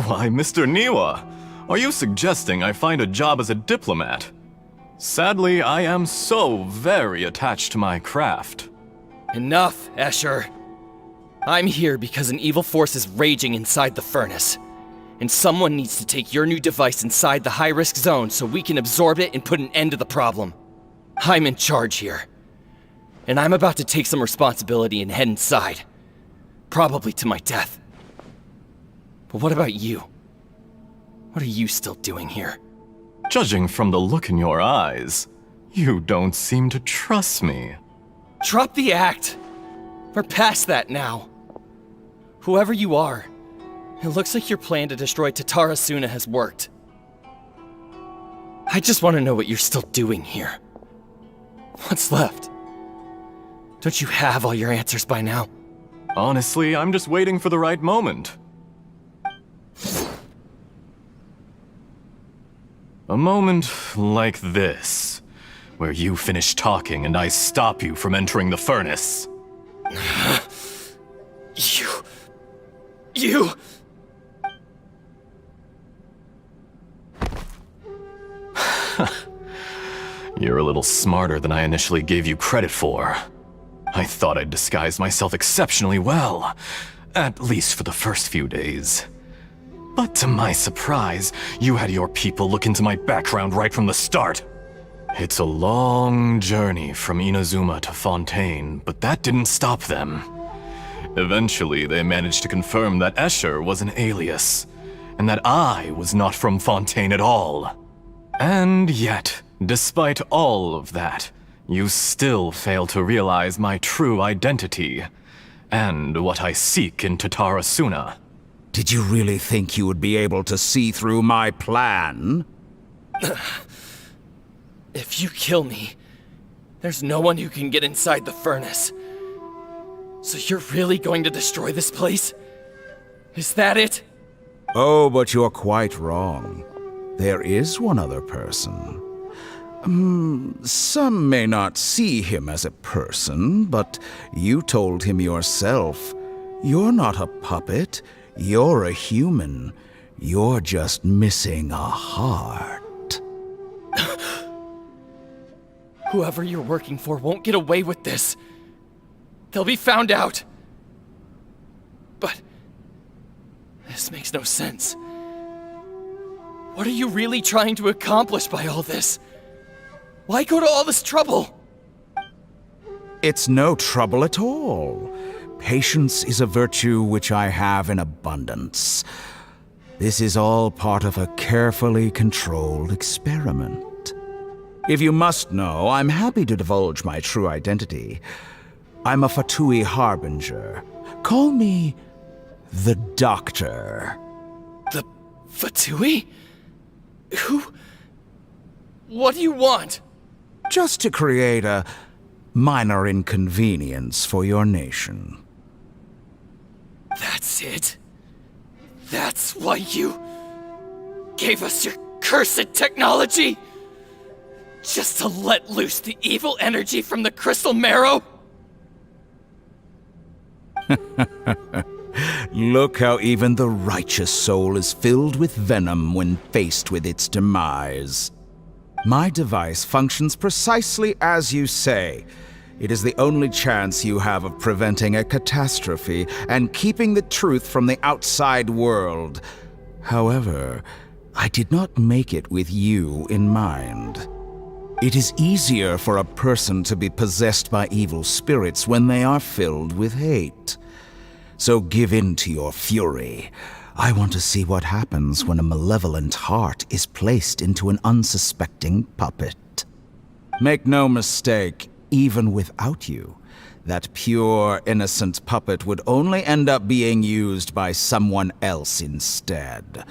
Why, Mr. Niwa, are you suggesting I find a job as a diplomat? Sadly, I am so very attached to my craft. Enough, Escher. I'm here because an evil force is raging inside the furnace. And someone needs to take your new device inside the high-risk zone so we can absorb it and put an end to the problem. I'm in charge here. And I'm about to take some responsibility and head inside. Probably to my death. But what about you? What are you still doing here? Judging from the look in your eyes, you don't seem to trust me. Drop the act! We're past that now. Whoever you are, it looks like your plan to destroy Tatara Suna has worked. I just want to know what you're still doing here. What's left? Don't you have all your answers by now? Honestly, I'm just waiting for the right moment. A moment like this, where you finish talking and I stop you from entering the furnace. You... You're a little smarter than I initially gave you credit for. I thought I'd disguised myself exceptionally well, at least for the first few days. But to my surprise, you had your people look into my background right from the start. It's a long journey from Inazuma to Fontaine, but that didn't stop them. Eventually, they managed to confirm that Escher was an alias, and that I was not from Fontaine at all. And yet, despite all of that, you still fail to realize my true identity, and what I seek in Tatara Suna. Did you really think you would be able to see through my plan? If you kill me, there's no one who can get inside the furnace. So you're really going to destroy this place? Is that it? Oh, but you're quite wrong. There is one other person. Some may not see him as a person, but you told him yourself. You're not a puppet. You're a human. You're just missing a heart. Whoever you're working for won't get away with this. They'll be found out. But this makes no sense. What are you really trying to accomplish by all this? Why go to all this trouble? It's no trouble at all. Patience is a virtue which I have in abundance. This is all part of a carefully controlled experiment. If you must know, I'm happy to divulge my true identity. I'm a Fatui Harbinger. Call me the Doctor. The Fatui? Who? What do you want? Just to create a minor inconvenience for your nation. That's it? That's why you gave us your cursed technology? Just to let loose the evil energy from the crystal marrow? Look how even the righteous soul is filled with venom when faced with its demise. My device functions precisely as you say. It is the only chance you have of preventing a catastrophe and keeping the truth from the outside world. However, I did not make it with you in mind. It is easier for a person to be possessed by evil spirits when they are filled with hate. So give in to your fury. I want to see what happens when a malevolent heart is placed into an unsuspecting puppet. Make no mistake, even without you, that pure, innocent puppet would only end up being used by someone else instead.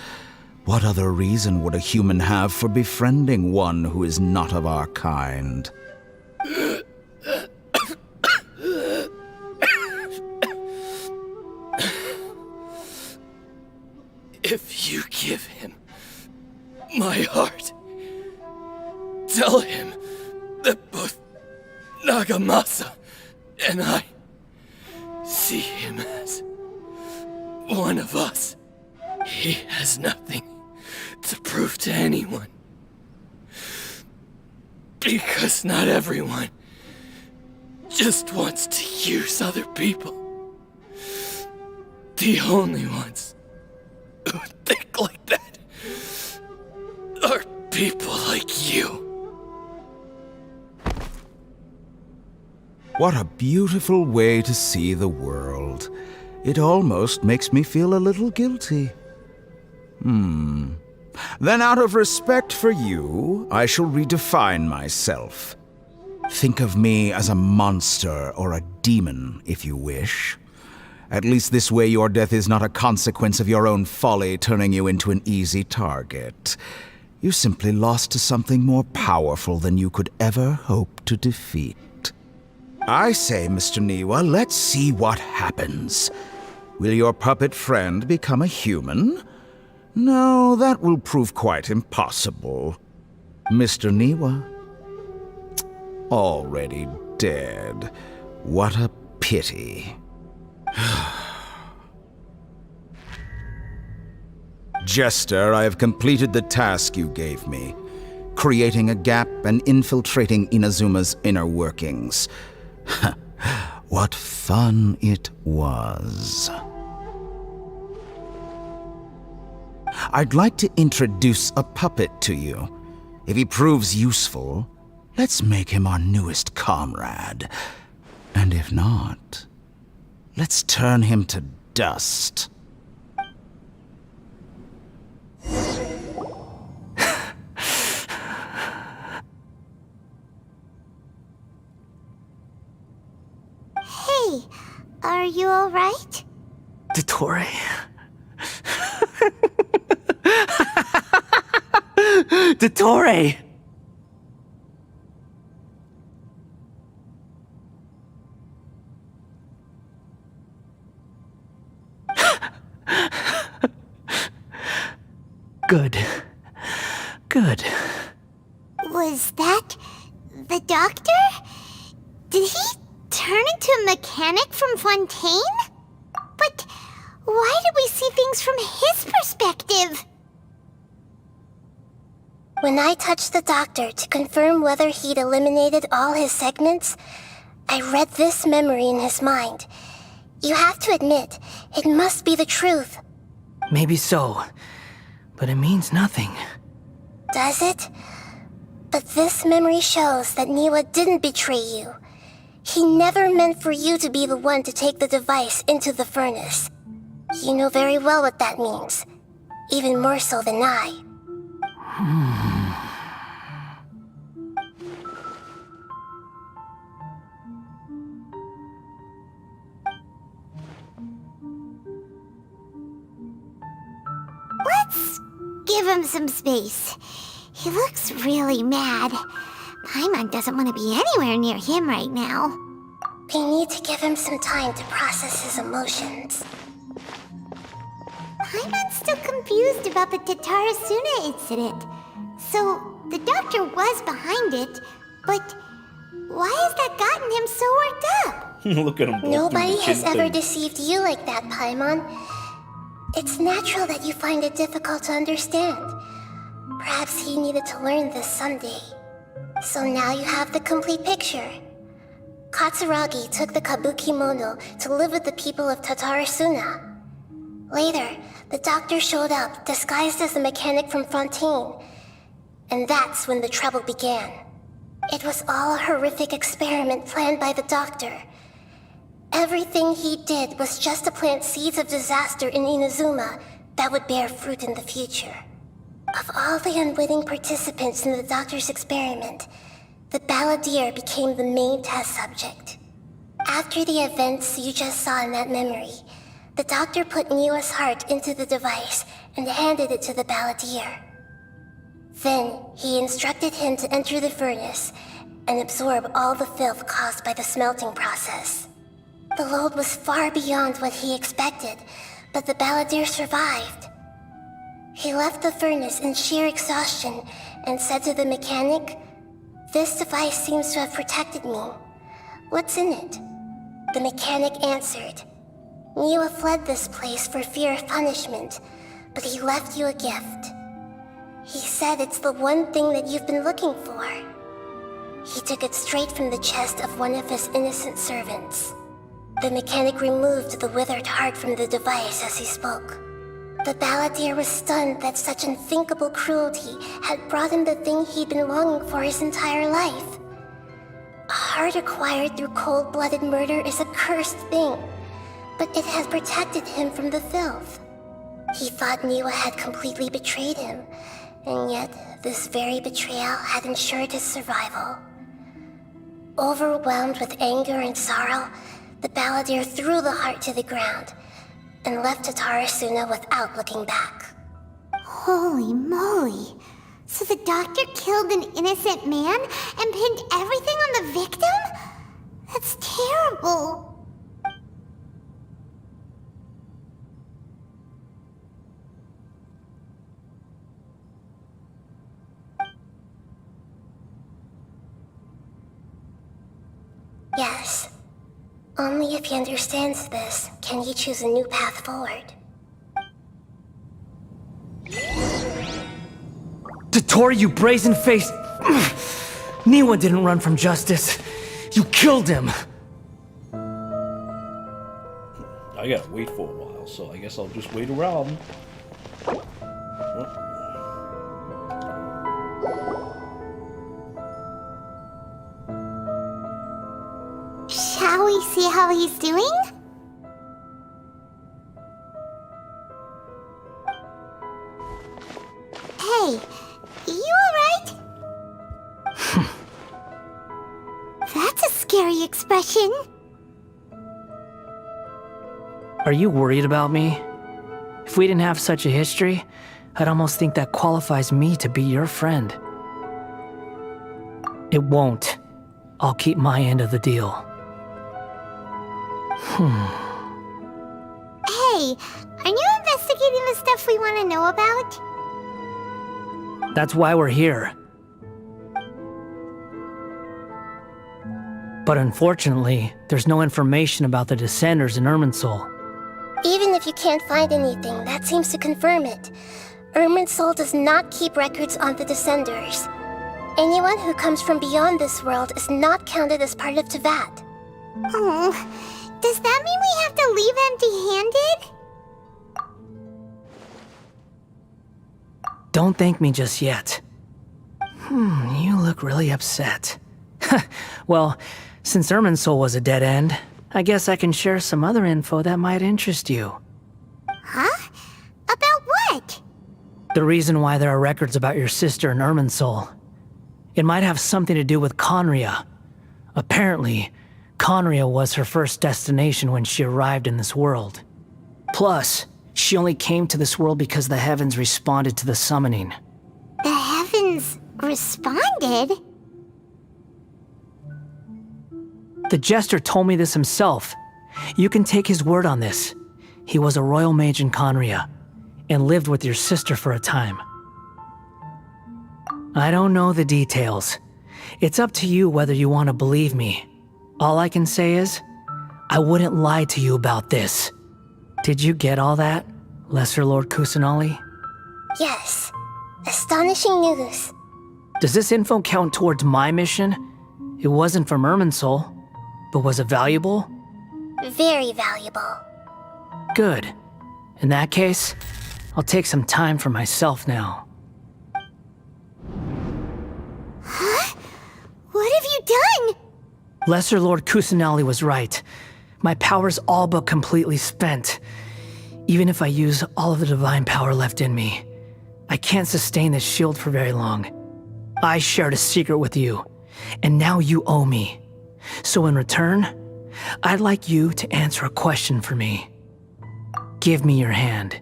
What other reason would a human have for befriending one who is not of our kind? If you give him my heart, tell him that both Nagamasa and I see him as one of us. He has nothing to prove to anyone. Because not everyone just wants to use other people. The only ones who think like that are people like you. What a beautiful way to see the world. It almost makes me feel a little guilty. Then out of respect for you, I shall redefine myself. Think of me as a monster or a demon, if you wish. At least this way your death is not a consequence of your own folly turning you into an easy target. You simply lost to something more powerful than you could ever hope to defeat. I say, Mr. Niwa, let's see what happens. Will your puppet friend become a human? No, that will prove quite impossible. Mr. Niwa? Already dead. What a pity. Jester, I have completed the task you gave me, creating a gap and infiltrating Inazuma's inner workings. What fun it was. I'd like to introduce a puppet to you. If he proves useful, let's make him our newest comrade. And if not, let's turn him to dust. Hey, are you alright? Dottore? Dottore! Good. Good. Was that the doctor? Did he turn into a mechanic from Fontaine? But why did we see things from his perspective? When I touched the doctor to confirm whether he'd eliminated all his segments, I read this memory in his mind. You have to admit, it must be the truth. Maybe so, but it means nothing. Does it? But this memory shows that Niwa didn't betray you. He never meant for you to be the one to take the device into the furnace. You know very well what that means. Even more so than I. Let's give him some space. He looks really mad. Paimon doesn't want to be anywhere near him right now. We need to give him some time to process his emotions. Paimon's still confused about the Tatarasuna incident. So, the doctor was behind it, but why has that gotten him so worked up? Look at him. both Nobody doing the has chin ever thing. deceived you like that, Paimon. It's natural that you find it difficult to understand. Perhaps he needed to learn this someday. So now you have the complete picture. Katsuragi took the kabuki mono to live with the people of Tatarasuna. Later, the doctor showed up, disguised as a mechanic from Fontaine. And that's when the trouble began. It was all a horrific experiment planned by the doctor. Everything he did was just to plant seeds of disaster in Inazuma that would bear fruit in the future. Of all the unwitting participants in the doctor's experiment, the balladeer became the main test subject. After the events you just saw in that memory, the doctor put Niwa's heart into the device and handed it to the balladeer. Then, he instructed him to enter the furnace and absorb all the filth caused by the smelting process. The load was far beyond what he expected, but the balladeer survived. He left the furnace in sheer exhaustion and said to the mechanic, "This device seems to have protected me. What's in it?" The mechanic answered, "Niwa fled this place for fear of punishment, but he left you a gift. He said it's the one thing that you've been looking for." He took it straight from the chest of one of his innocent servants. The mechanic removed the withered heart from the device as he spoke. The balladeer was stunned that such unthinkable cruelty had brought him the thing he'd been longing for his entire life. A heart acquired through cold-blooded murder is a cursed thing, but it has protected him from the filth. He thought Niwa had completely betrayed him, and yet this very betrayal had ensured his survival. Overwhelmed with anger and sorrow, the balladeer threw the heart to the ground and left Tatarasuna without looking back. Holy moly. So the doctor killed an innocent man and pinned everything on the victim? That's terrible. Yes. Only if he understands this can he choose a new path forward. Dottore, you brazen-faced... Niwa didn't run from justice. You killed him. I gotta wait for a while, so I guess I'll just wait around. Shall we see how he's doing? Hey, you alright? That's a scary expression. Are you worried about me? If we didn't have such a history, I'd almost think that qualifies me to be your friend. It won't. I'll keep my end of the deal. Hey, aren't you investigating the stuff we want to know about? That's why we're here. But unfortunately, there's no information about the Descenders in Irminsul. Even if you can't find anything, that seems to confirm it. Irminsul does not keep records on the Descenders. Anyone who comes from beyond this world is not counted as part of Teyvat. Oh, does that mean we have to leave empty-handed? Don't thank me just yet. You look really upset. Well, since Irminsul was a dead end, I guess I can share some other info that might interest you. Huh? About what? The reason why there are records about your sister in Irminsul. It might have something to do with Conria. Apparently, Conria was her first destination when she arrived in this world. Plus, she only came to this world because the heavens responded to the summoning. The heavens responded? The Jester told me this himself. You can take his word on this. He was a royal mage in Conria, and lived with your sister for a time. I don't know the details. It's up to you whether you want to believe me. All I can say is, I wouldn't lie to you about this. Did you get all that, Lesser Lord Kusanali? Yes. Astonishing news. Does this info count towards my mission? It wasn't from Irminsul, but was it valuable? Very valuable. Good. In that case, I'll take some time for myself now. Huh? What have you done? Lesser Lord Kusanali was right. My power's all but completely spent. Even if I use all of the divine power left in me, I can't sustain this shield for very long. I shared a secret with you, and now you owe me. So in return, I'd like you to answer a question for me. Give me your hand.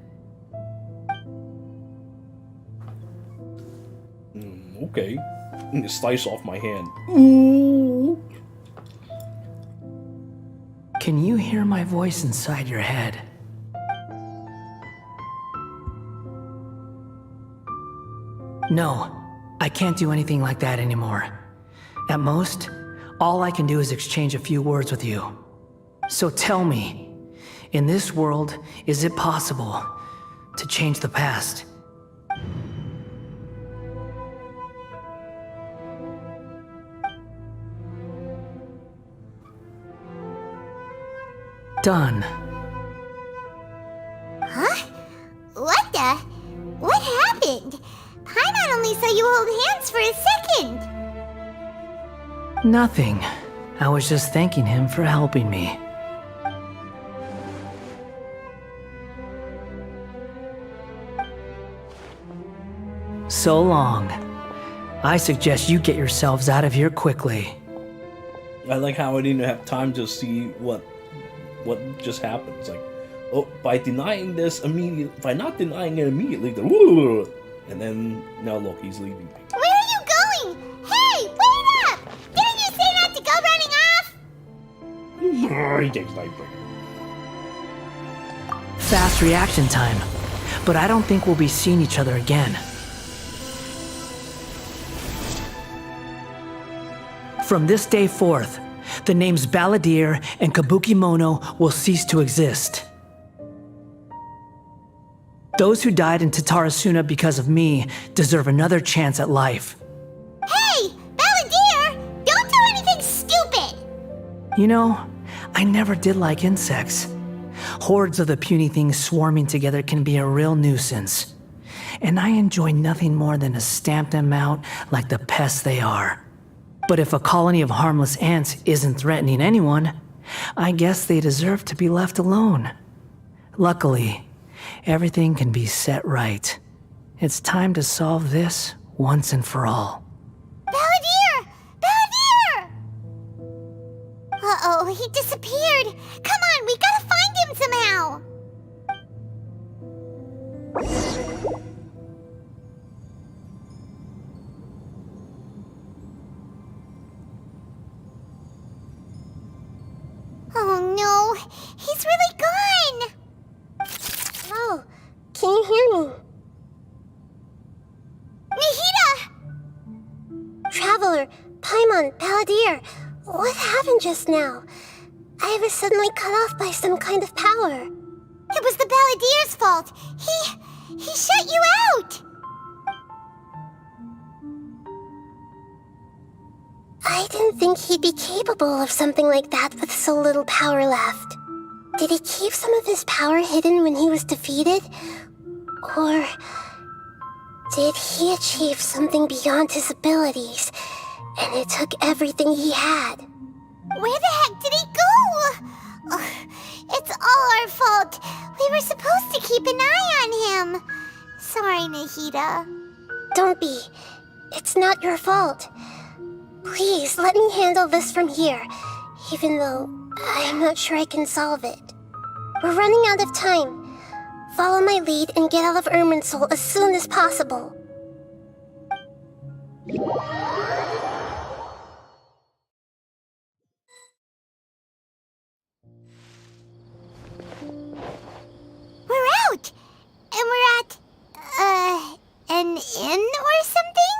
Okay. Slice off my hand. Ooh. Can you hear my voice inside your head? No, I can't do anything like that anymore. At most, all I can do is exchange a few words with you. So tell me, in this world, is it possible to change the past? Done. Huh? What the? What happened? Paimon only saw you hold hands for a second. Nothing. I was just thanking him for helping me. So long. I suggest you get yourselves out of here quickly. I like how I didn't have time to see what just happened. It's like, oh, by denying this by not denying it immediately, and then now look, he's leaving. Where are you going? Hey, wait up! Didn't you say not to go running off? He takes light break. Fast reaction time. But I don't think we'll be seeing each other again. From this day forth, the names Balladeer and Kabukimono will cease to exist. Those who died in Tatarasuna because of me deserve another chance at life. Hey, Balladeer! Don't do anything stupid! You know, I never did like insects. Hordes of the puny things swarming together can be a real nuisance. And I enjoy nothing more than to stamp them out like the pests they are. But if a colony of harmless ants isn't threatening anyone, I guess they deserve to be left alone. Luckily, everything can be set right. It's time to solve this once and for all. Balladeer! Balladeer! Uh-oh, he disappeared. Come on, we gotta find him somehow. Oh no, he's really gone. Oh, can you hear me? Nahida! Traveler, Paimon, Balladeer, what happened just now? I was suddenly cut off by some kind of power. It was the Balladeer's fault. He shut you out. I didn't think he'd be capable of something like that with so little power left. Did he keep some of his power hidden when he was defeated? Or did he achieve something beyond his abilities, and it took everything he had? Where the heck did he go? Ugh, it's all our fault. We were supposed to keep an eye on him. Sorry, Nahida. Don't be. It's not your fault. Please, let me handle this from here, even though I'm not sure I can solve it. We're running out of time. Follow my lead and get out of Irminsul as soon as possible. We're out! And we're at, an inn or something?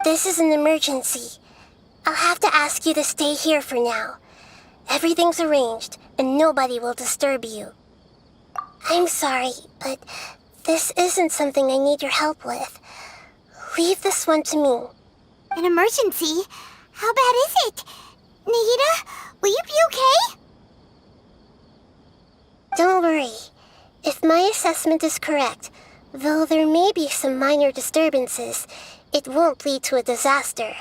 This is an emergency. I'll have to ask you to stay here for now. Everything's arranged, and nobody will disturb you. I'm sorry, but this isn't something I need your help with. Leave this one to me. An emergency? How bad is it? Nahida, will you be okay? Don't worry. If my assessment is correct, though there may be some minor disturbances, it won't lead to a disaster.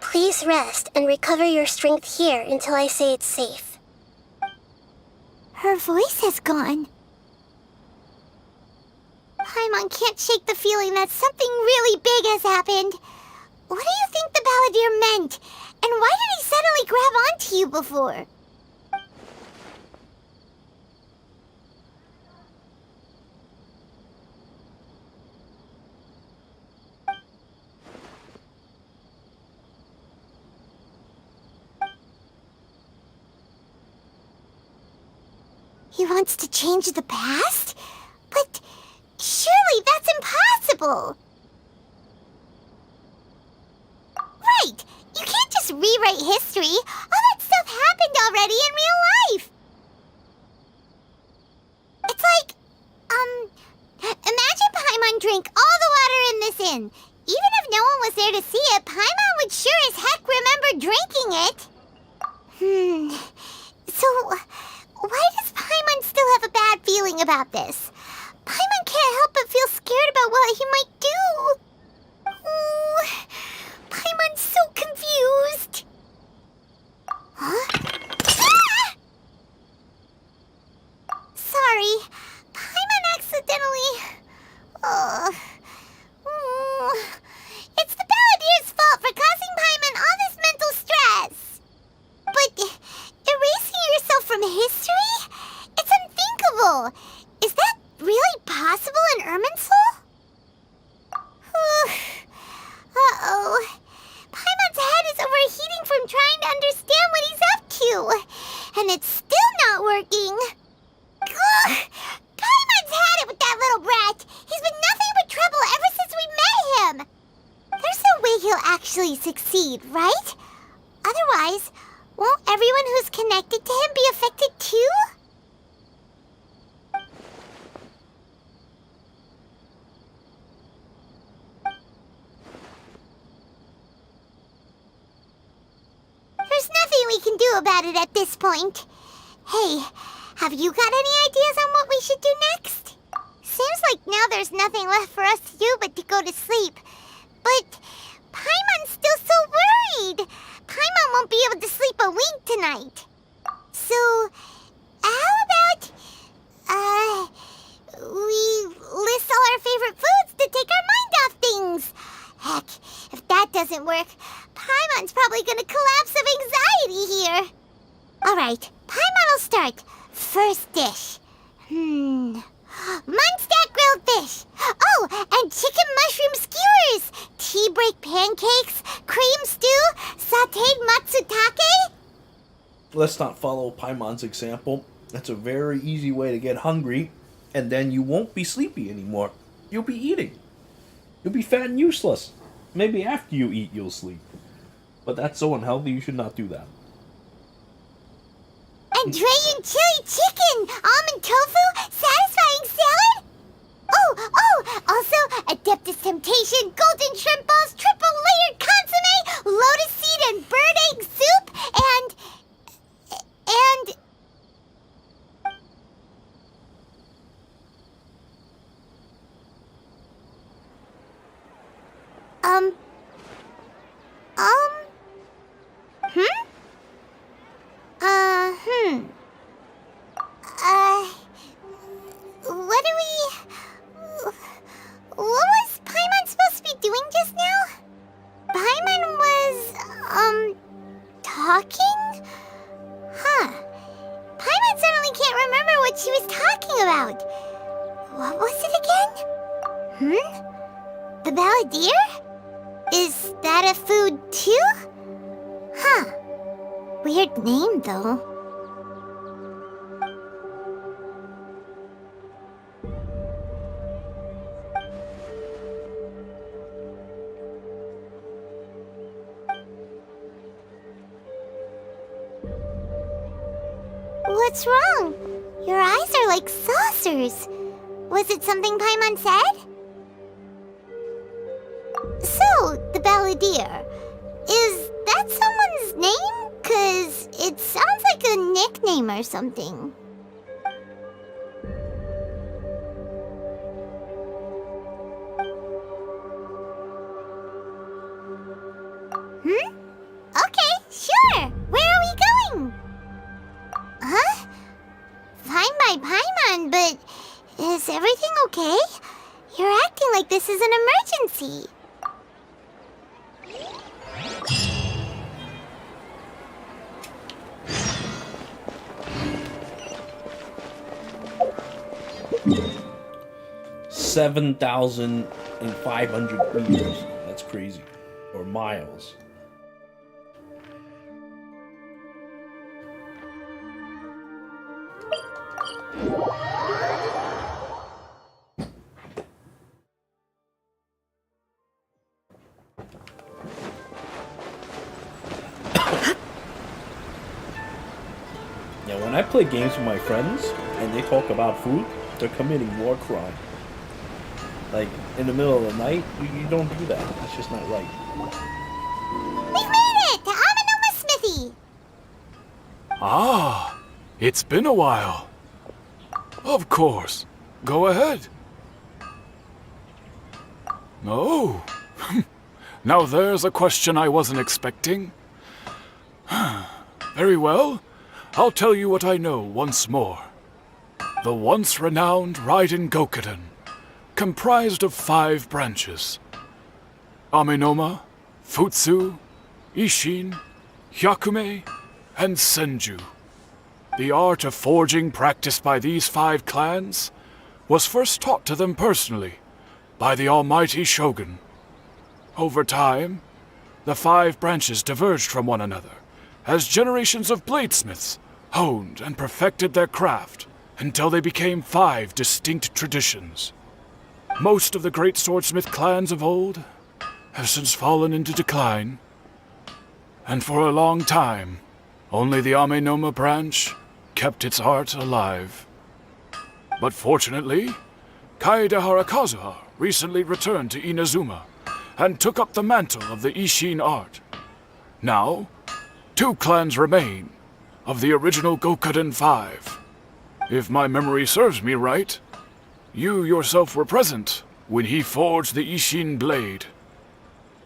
Please rest and recover your strength here until I say it's safe. Her voice has gone. Paimon can't shake the feeling that something really big has happened. What do you think the Balladeer meant? And why did he suddenly grab onto you before? He wants to change the past? But surely that's impossible! Right! You can't just rewrite history! All that stuff happened already in real life! It's like, imagine Paimon drank all the water in this inn. Even if no one was there to see it, Paimon would sure as heck remember drinking it. So, why does Paimon still have a bad feeling about this? Paimon can't help but feel scared about what he might do. Ooh, Paimon's so confused. Huh? Ah! Sorry, Paimon accidentally... possible in Irminsul? Uh-oh. Paimon's head is overheating from trying to understand what he's up to. And it's still not working. Ugh! Paimon's had it with that little brat. He's been nothing but trouble ever since we met him. There's no way he'll actually succeed, right? Otherwise, won't everyone who's connected to him be affected too? There's nothing we can do about it at this point. Hey, have you got any ideas on what we should do next? Seems like now there's nothing left for us to do but to go to sleep. But Paimon's still so worried. Paimon won't be able to sleep a wink tonight. So, how about, we list all our favorite foods to take our mind off things? Heck, if that doesn't work, Paimon's probably gonna collapse of anxiety here. Alright, Paimon will start. First dish. Munstack grilled fish. Oh, and chicken mushroom skewers. Tea break pancakes. Cream stew. Sauteed matsutake. Let's not follow Paimon's example. That's a very easy way to get hungry, and then you won't be sleepy anymore. You'll be eating. You'll be fat and useless. Maybe after you eat, you'll sleep. But that's so unhealthy, you should not do that. Andrean chili chicken, almond tofu, satisfying salad? Oh, also Adeptus Temptation, golden shrimp balls, triple layered consomme, lotus seed and bird egg soup, and... What was Paimon supposed to be doing just now? Paimon was, talking? Huh. Paimon suddenly can't remember what she was talking about. What was it again? The balladeer? Is that a food too? Huh. Weird name, though. What's wrong? Your eyes are like saucers. Was it something Paimon said? So, the balladeer. Is that someone's name? 'Cause it sounds like a nickname or something. Okay, sure. Where are we going? Huh? Fine by Paimon, but is everything okay? You're acting like this is an emergency. $7,500 meters. That's crazy. Or miles. Yeah, when I play games with my friends and they talk about food, they're committing war crime. Like, in the middle of the night, you don't do that. That's just not right. We've made it to Amanuma Smithy! Ah, it's been a while. Of course. Go ahead. Oh. Now there's a question I wasn't expecting. Very well. I'll tell you what I know once more. The once renowned Raiden Gokuden, comprised of 5 branches. Amenoma, Futsu, Ishin, Hyakume, and Senju. The art of forging practiced by these 5 clans was first taught to them personally by the almighty Shogun. Over time, the 5 branches diverged from one another as generations of bladesmiths honed and perfected their craft until they became 5 distinct traditions. Most of the great swordsmith clans of old have since fallen into decline, and for a long time, only the Amenoma branch kept its art alive. But fortunately, Kaedehara Kazuha recently returned to Inazuma and took up the mantle of the Ishin art. Now, 2 clans remain of the original Gokuden 5. If my memory serves me right, you yourself were present when he forged the Ishin blade.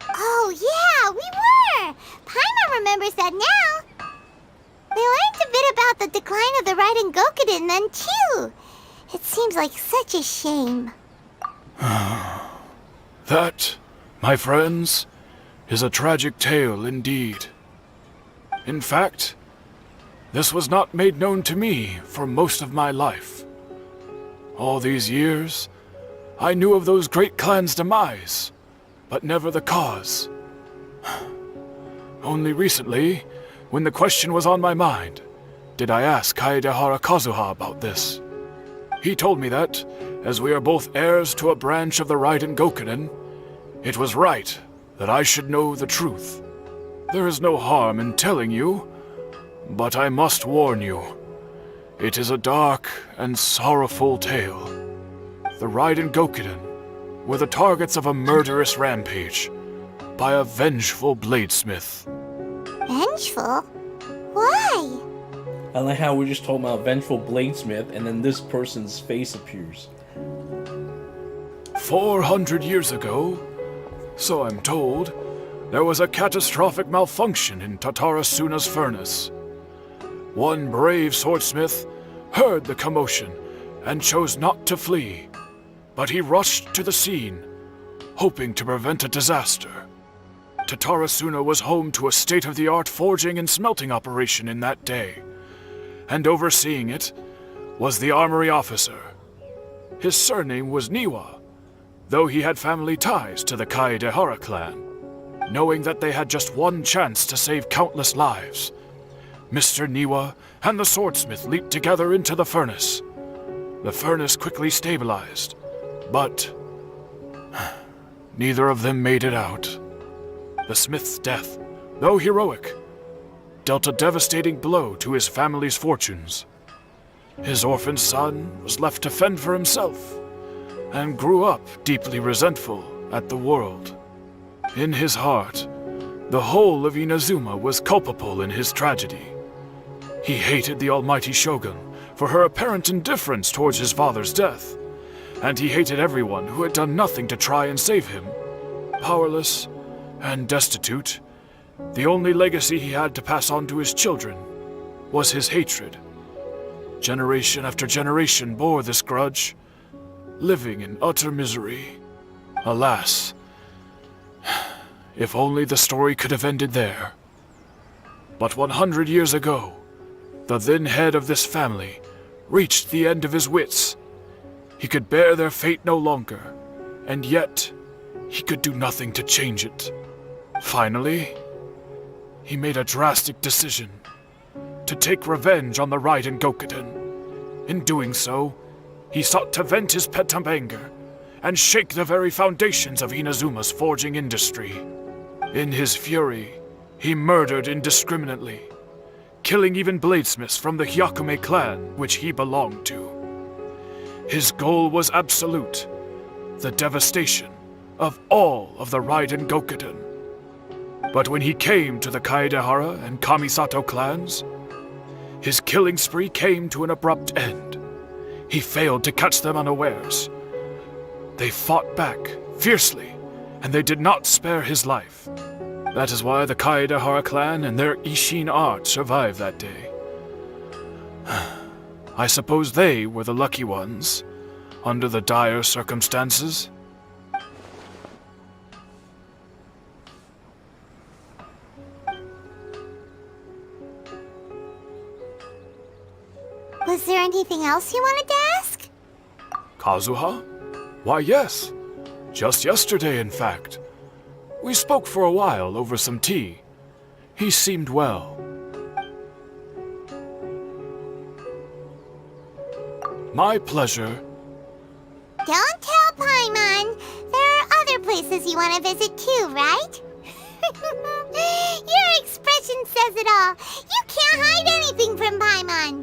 Oh, yeah, we were! Paimon remembers that now. We learned a bit about the decline of the Raiden Gokuden then, too. It seems like such a shame. That, my friends, is a tragic tale indeed. In fact, this was not made known to me for most of my life. All these years, I knew of those great clans' demise, but never the cause. Only recently, when the question was on my mind, did I ask Kaedehara Kazuha about this. He told me that, as we are both heirs to a branch of the Raiden Gokuden, it was right that I should know the truth. There is no harm in telling you, but I must warn you. It is a dark and sorrowful tale. The Raiden Gokuden were the targets of a murderous rampage by a vengeful bladesmith. Vengeful? Why? I like how we're just talking about vengeful bladesmith, and then this person's face appears. 400 years ago, so I'm told, there was a catastrophic malfunction in Tatarasuna's furnace. One brave swordsmith heard the commotion and chose not to flee, but he rushed to the scene, hoping to prevent a disaster. Tatarasuna was home to a state-of-the-art forging and smelting operation in that day, and overseeing it was the armory officer. His surname was Niwa, though he had family ties to the Kaedehara clan. Knowing that they had just one chance to save countless lives, Mr. Niwa and the swordsmith leaped together into the furnace. The furnace quickly stabilized, but neither of them made it out. The smith's death, though heroic, dealt a devastating blow to his family's fortunes. His orphan son was left to fend for himself, and grew up deeply resentful at the world. In his heart, the whole of Inazuma was culpable in his tragedy. He hated the almighty Shogun for her apparent indifference towards his father's death, and he hated everyone who had done nothing to try and save him. Powerless and destitute, the only legacy he had to pass on to his children was his hatred. Generation after generation bore this grudge, living in utter misery. Alas, if only the story could have ended there. But 100 years ago, the then head of this family reached the end of his wits. He could bear their fate no longer, and yet he could do nothing to change it. Finally, he made a drastic decision to take revenge on the Raiden Gokuden. In doing so, he sought to vent his pent up anger and shake the very foundations of Inazuma's forging industry. In his fury, he murdered indiscriminately, killing even bladesmiths from the Hyakume clan which he belonged to. His goal was absolute, the devastation of all of the Raiden Gokuden. But when he came to the Kaedehara and Kamisato clans, his killing spree came to an abrupt end. He failed to catch them unawares. They fought back fiercely, and they did not spare his life. That is why the Kaedehara clan and their Ishin art survived that day. I suppose they were the lucky ones, under the dire circumstances. Was there anything else you wanted to ask? Kazuha? Why, yes. Just yesterday, in fact. We spoke for a while over some tea. He seemed well. My pleasure. Don't tell Paimon. There are other places you want to visit too, right? Your expression says it all. You can't hide anything from Paimon.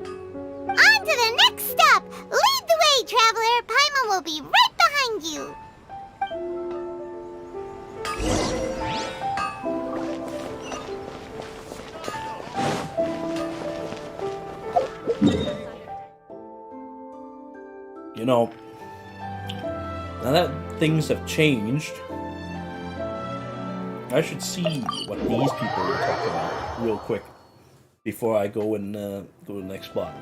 On to the next stop. Lead the way, traveler. Paimon will be right behind you. You know, now that things have changed, I should see what these people are talking about real quick before I go and go to the next spot.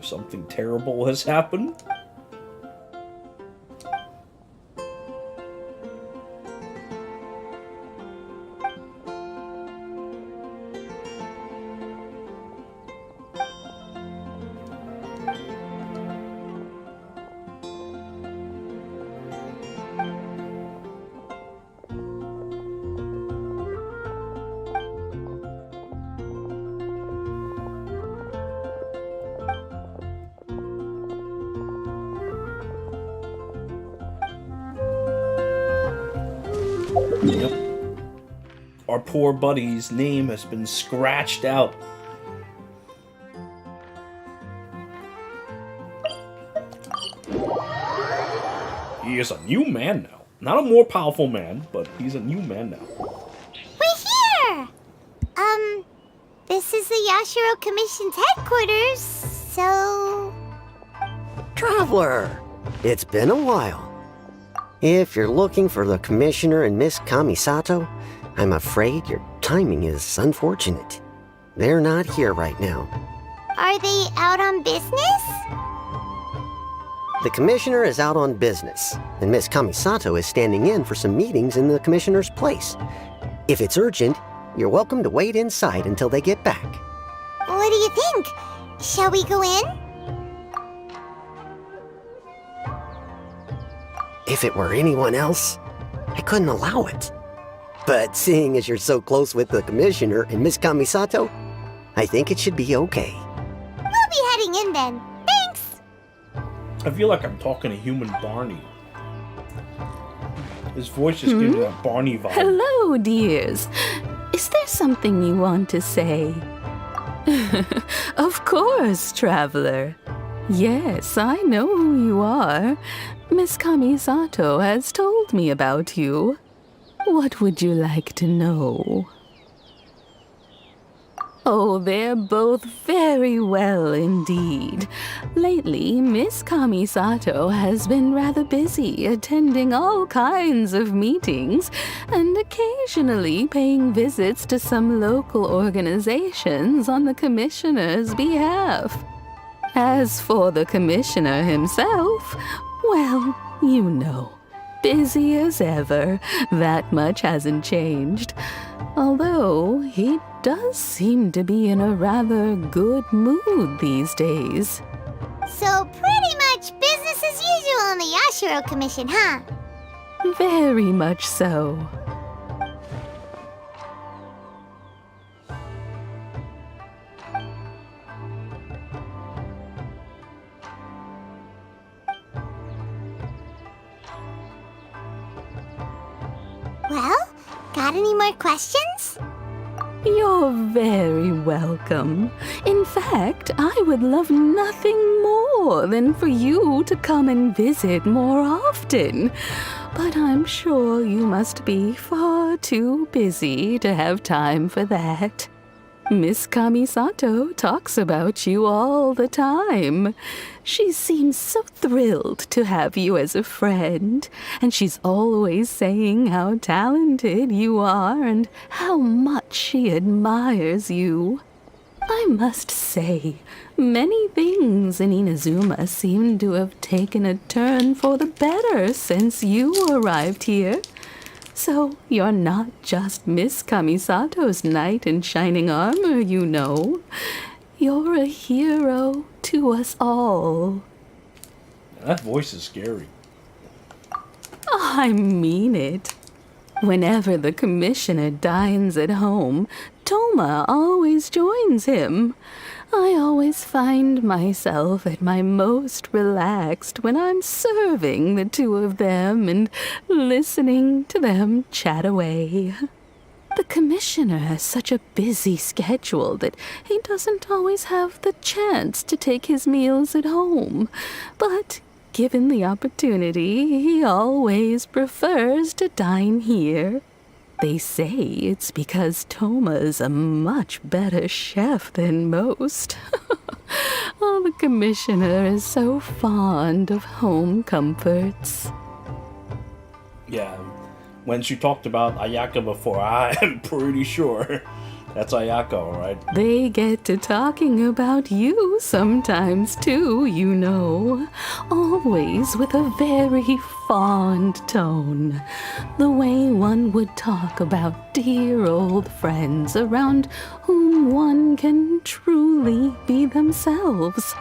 Something terrible has happened. Yep. Our poor buddy's name has been scratched out. He is a new man now. Not a more powerful man, but he's a new man now. We're here! This is the Yashiro Commission's headquarters, so... Traveler! It's been a while. If you're looking for the Commissioner and Miss Kamisato, I'm afraid your timing is unfortunate. They're not here right now. Are they out on business? The Commissioner is out on business, and Miss Kamisato is standing in for some meetings in the Commissioner's place. If it's urgent, you're welcome to wait inside until they get back. What do you think? Shall we go in? If it were anyone else, I couldn't allow it. But seeing as you're so close with the Commissioner and Miss Kamisato, I think it should be okay. We'll be heading in then. Thanks! I feel like I'm talking to human Barney. His voice just gives me that Barney vibe. Hello, dears. Is there something you want to say? Of course, traveler. Yes, I know who you are. Miss Kamisato has told me about you. What would you like to know? Oh, they're both very well indeed. Lately, Miss Kamisato has been rather busy attending all kinds of meetings and occasionally paying visits to some local organizations on the Commissioner's behalf. As for the Commissioner himself, well, you know, busy as ever. That much hasn't changed. Although he does seem to be in a rather good mood these days. So pretty much business as usual on the Yashiro Commission, huh? Very much so. Well, got any more questions? You're very welcome. In fact, I would love nothing more than for you to come and visit more often. But I'm sure you must be far too busy to have time for that. Miss Kamisato talks about you all the time. She seems so thrilled to have you as a friend, and she's always saying how talented you are and how much she admires you. I must say, Many things in Inazuma seem to have taken a turn for the better since you arrived here. So you're not just Miss Kamisato's knight in shining armor, you know. You're a hero to us all. That voice is scary. I mean it. Whenever the commissioner dines at home, Toma always joins him. I always find myself at my most relaxed when I'm serving the two of them and listening to them chat away. The commissioner has such a busy schedule that he doesn't always have the chance to take his meals at home, but given the opportunity, he always prefers to dine here. They say it's because Toma's a much better chef than most. Oh, the commissioner is so fond of home comforts. Yeah, when she talked about Ayaka before, I am pretty sure that's Ayaka, alright? They get to talking about you sometimes too, you know. Always with a very fond tone. The way one would talk about dear old friends around whom one can truly be themselves.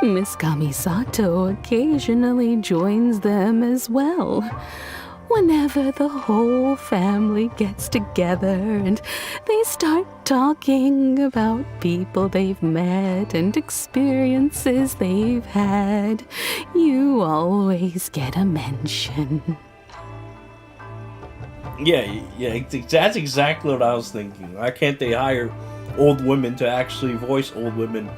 Miss Kamisato occasionally joins them as well. Whenever the whole family gets together and they start talking about people they've met and experiences they've had, you always get a mention. Yeah, that's exactly what I was thinking. Why can't they hire old women to actually voice old women?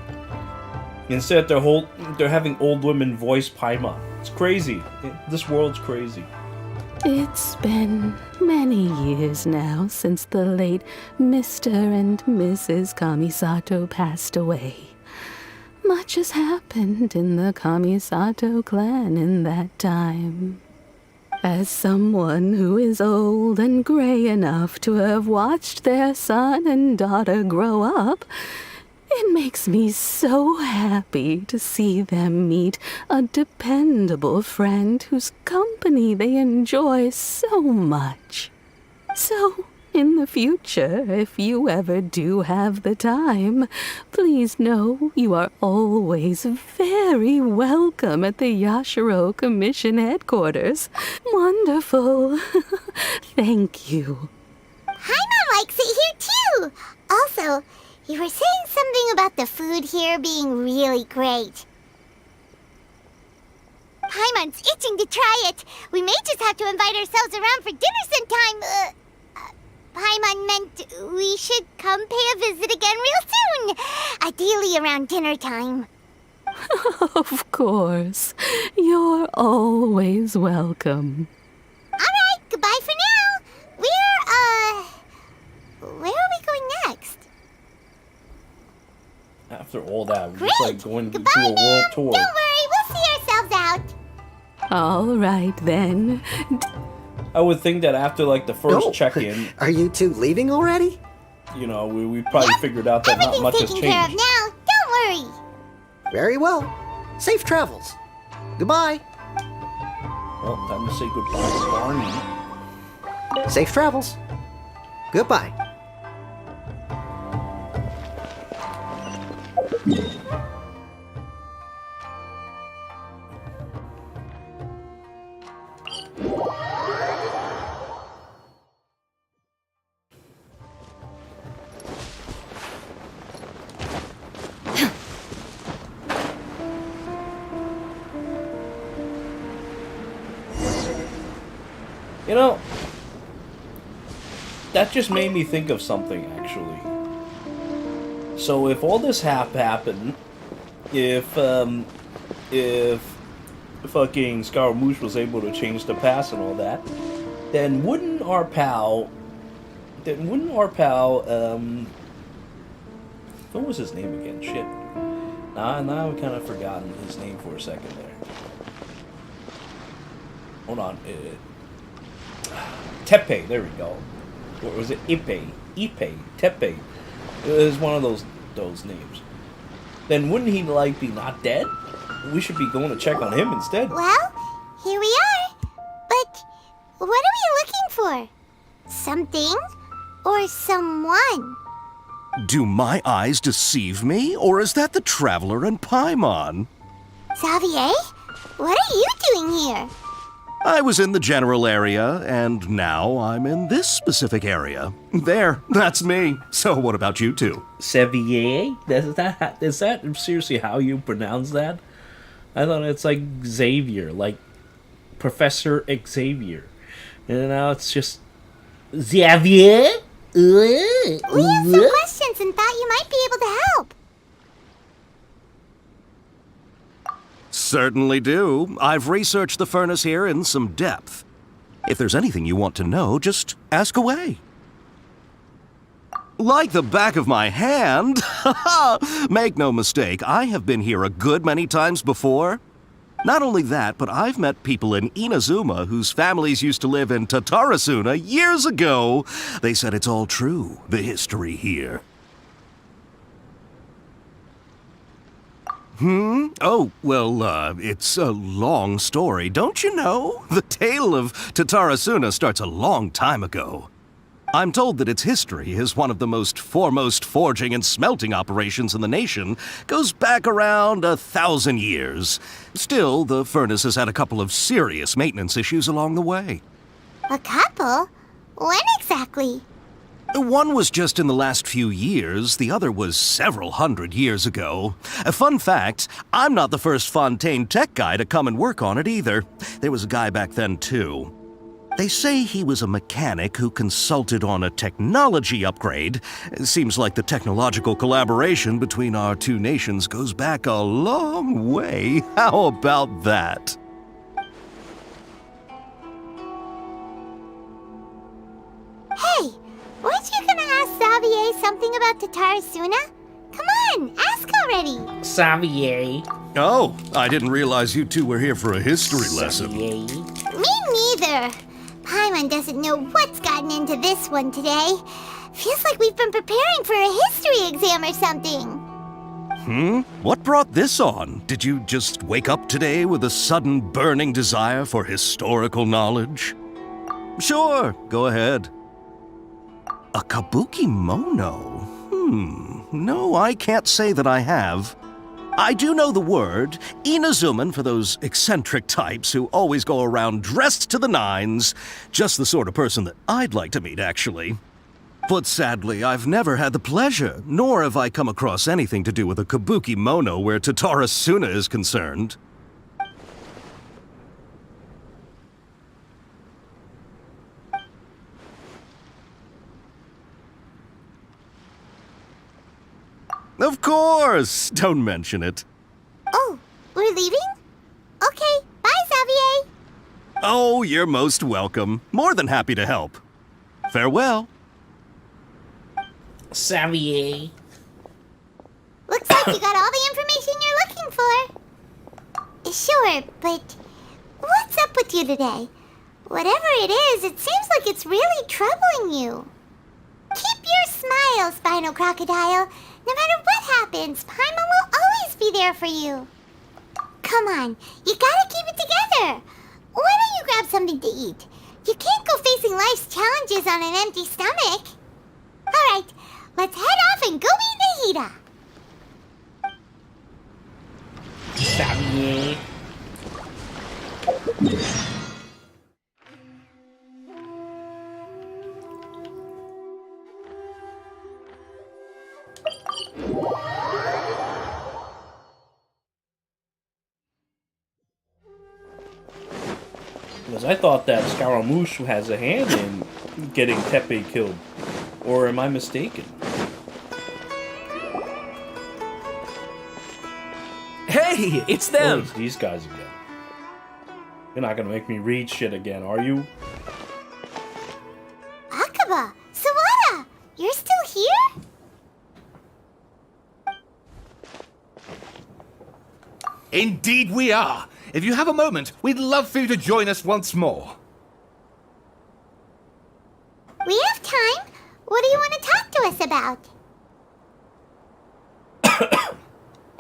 Instead, they're having old women voice Paimon. It's crazy. This world's crazy. It's been many years now since the late Mr. and Mrs. Kamisato passed away. Much has happened in the Kamisato clan in that time. As someone who is old and gray enough to have watched their son and daughter grow up, it makes me so happy to see them meet a dependable friend whose company they enjoy so much. So, in the future, if you ever do have the time, please know you are always very welcome at the Yashiro Commission headquarters. Wonderful. Thank you. Paimon likes it here too. Also, you were saying something about the food here being really great. Paimon's itching to try it. We may just have to invite ourselves around for dinner sometime. Paimon meant we should come pay a visit again real soon. Ideally around dinner time. Of course. You're always welcome. Alright, goodbye for now. Where are we going next? After all that, we're Great. just like going to do Goodbye, a world ma'am. tour. Don't worry, we'll see ourselves out. All right, then. I would think that after like the first No. check-in, Are you two leaving already? you know, we probably figured out that not much has Everything's taken care of changed. now. Don't worry. Very well. Safe travels. Goodbye. Well, time to say goodbye to Barney. Safe travels. Goodbye. You know, that just made me think of something, actually. So if all this happened, if fucking Scaramouche was able to change the past and all that, then wouldn't our pal, what was his name again? Shit. Now I've kind of forgotten his name for a second there. Hold on. Tepe, there we go. Or was it Ipe? Tepe. It was one of those names. then wouldn't he, like, be not dead? We should be going to check on him instead. Well, here we are. But what are we looking for? Something or someone? Do my eyes deceive me, or is that the Traveler and Paimon? Xavier, what are you doing here? I was in the general area, and now I'm in this specific area. There, that's me. So what about you two? Xavier? Is that seriously how you pronounce that? I thought it's like Xavier, like Professor Xavier. And now it's just Xavier? We have some questions and thought you might be able to help. Certainly do. I've researched the furnace here in some depth. If there's anything you want to know, just ask away. Like the back of my hand. Make no mistake, I have been here a good many times before. Not only that, but I've met people in Inazuma whose families used to live in Tatarasuna years ago. They said it's all true, the history here. Oh, well, it's a long story, don't you know? The tale of Tatarasuna starts a long time ago. I'm told that its history is one of the most foremost forging and smelting operations in the nation, goes back around 1,000 years. Still, the furnace has had a couple of serious maintenance issues along the way. A couple? When exactly? One was just in the last few years, the other was several hundred years ago. A fun fact, I'm not the first Fontaine tech guy to come and work on it either. There was a guy back then too. They say he was a mechanic who consulted on a technology upgrade. It seems like the technological collaboration between our two nations goes back a long way. How about that? Hey, weren't you gonna ask Xavier something about Tatarasuna? Come on, ask already. Xavier. Oh, I didn't realize you two were here for a history lesson. Me neither. Paimon doesn't know what's gotten into this one today. Feels like we've been preparing for a history exam or something. What brought this on? Did you just wake up today with a sudden burning desire for historical knowledge? Sure, go ahead. A kabuki mono? No, I can't say that I have. I do know the word, Inazuman for those eccentric types who always go around dressed to the nines. Just the sort of person that I'd like to meet, actually. But sadly, I've never had the pleasure, nor have I come across anything to do with a kabuki mono where Tatarasuna is concerned. Of course! Don't mention it. Oh, we're leaving? Okay, bye, Xavier. Oh, you're most welcome. More than happy to help. Farewell. Xavier. Looks like you got all the information you're looking for. Sure, but what's up with you today? Whatever it is, it seems like it's really troubling you. Keep your smile, Spinal Crocodile. No matter what happens, Paimon will always be there for you. Come on, you gotta keep it together. Why don't you grab something to eat? You can't go facing life's challenges on an empty stomach. All right, let's head off and go meet Nahida. Xavier. Because I thought that Scaramouche has a hand in getting Tepe killed. Or am I mistaken? Hey, it's Oh, them! it's these guys again. You're not gonna make me read shit again, are you? Akaba, Sawada, you're still here? Indeed we are. If you have a moment, we'd love for you to join us once more. We have time. What do you want to talk to us about?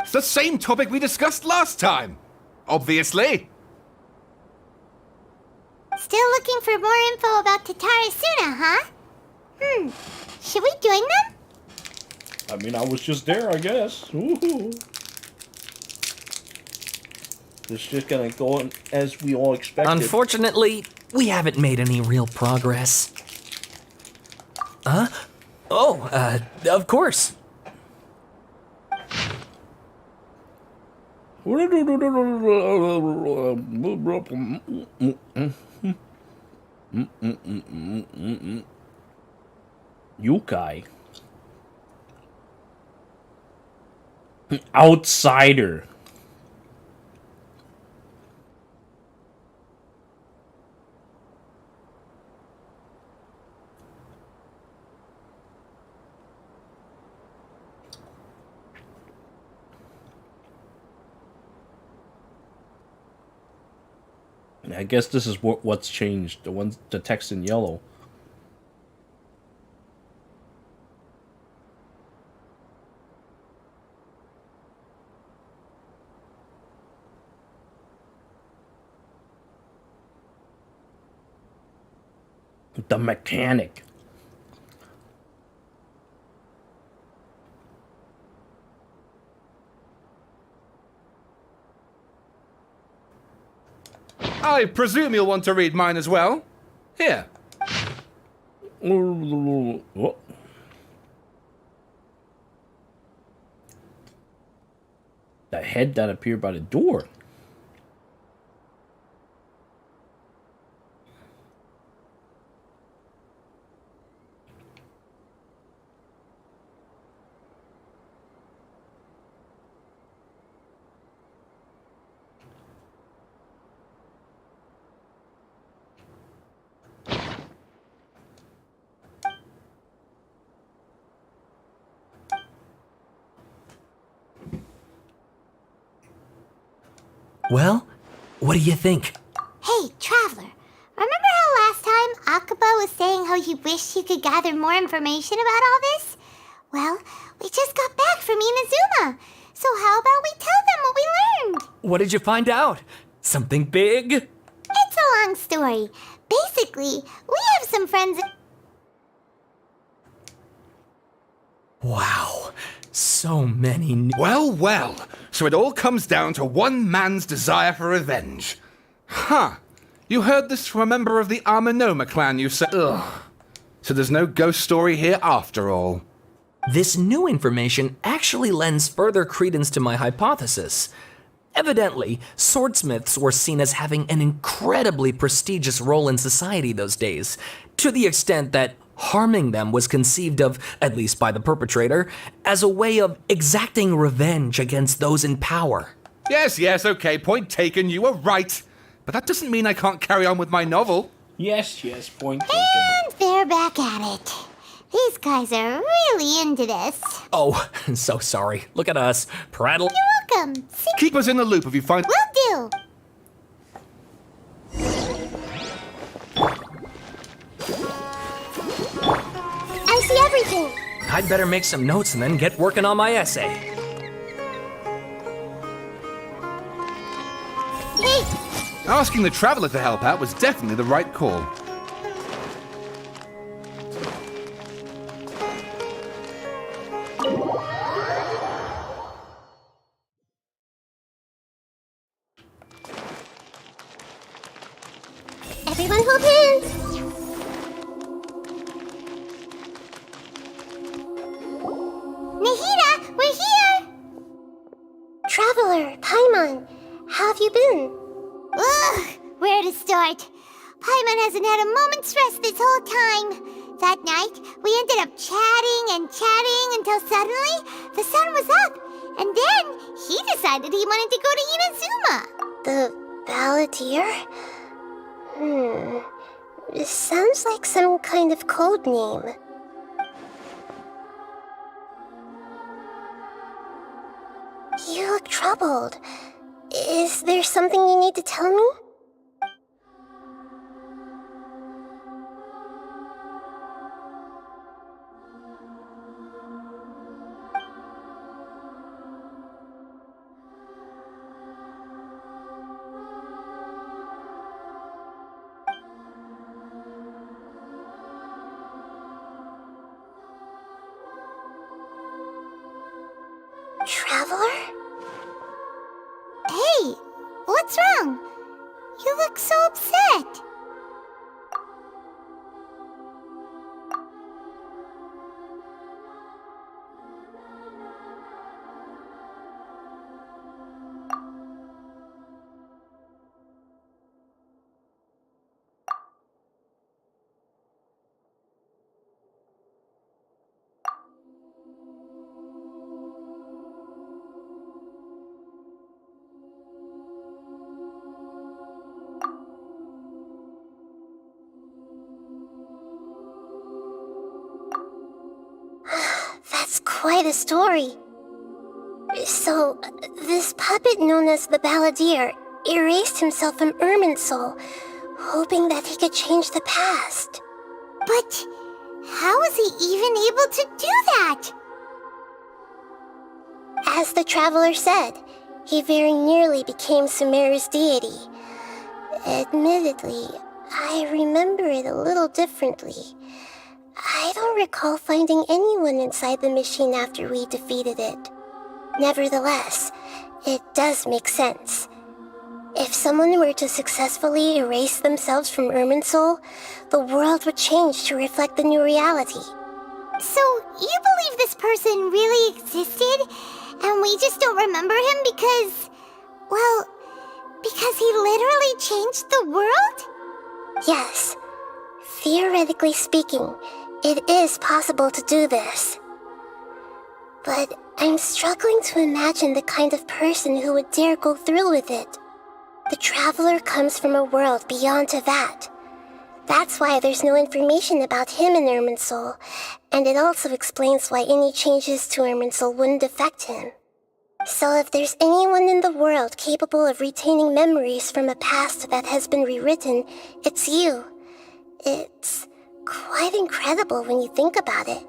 It's the same topic we discussed last time. Obviously. Still looking for more info about Tatarasuna, huh? Should we join them? I mean, I was just there, I guess. Woohoo. It's just gonna go on as we all expected. Unfortunately, we haven't made any real progress. Huh? Oh, of course. Yukai. Outsider. I guess this is what's changed. The text in yellow. The mechanic. I presume you'll want to read mine as well. Here. What? The head that appeared by the door. Well, what do you think? Hey, Traveler. Remember how last time Akaba was saying how he wished he could gather more information about all this? Well, we just got back from Inazuma. So how about we tell them what we learned? What did you find out? Something big? It's a long story. Basically, we have some friends. Wow, so many. Well, well. So it all comes down to one man's desire for revenge. Huh. You heard this from a member of the Amanoma clan, you said. Ugh. So there's no ghost story here after all. This new information actually lends further credence to my hypothesis. Evidently, swordsmiths were seen as having an incredibly prestigious role in society those days, to the extent that harming them was conceived of, at least by the perpetrator, as a way of exacting revenge against those in power. Yes, okay, point taken, you were right. But that doesn't mean I can't carry on with my novel. Yes, point taken. And they're back at it. These guys are really into this. Oh, so sorry. Look at us. Prattle. You're welcome. See, Keep us in the loop if you find... will do. I see everything. I'd better make some notes and then get working on my essay. Hey, Asking the Traveler to help out was definitely the right call. Everyone hold hands. Nahida, we're here. Traveler, Paimon, how have you been? Ugh, where to start? Paimon hasn't had a moment's rest this whole time. That night, we ended up chatting and chatting until suddenly the sun was up. And then he decided he wanted to go to Inazuma. The Balladeer? This sounds like some kind of code name. You look troubled. Is there something you need to tell me? Traveler? Hey, what's wrong? You look so upset. That's quite a story. So, this puppet known as the Balladeer erased himself from Irminsul, hoping that he could change the past. But how was he even able to do that? As the Traveler said, he very nearly became Sumeru's deity. Admittedly, I remember it a little differently. I don't recall finding anyone inside the machine after we defeated it. Nevertheless, it does make sense. If someone were to successfully erase themselves from Irminsul, the world would change to reflect the new reality. So, you believe this person really existed, and we just don't remember him because... well, because he literally changed the world? Yes. Theoretically speaking, it is possible to do this. But I'm struggling to imagine the kind of person who would dare go through with it. The Traveler comes from a world beyond to that. That's why there's no information about him in Irminsul, and it also explains why any changes to Irminsul wouldn't affect him. So if there's anyone in the world capable of retaining memories from a past that has been rewritten, it's you. It's quite incredible when you think about it.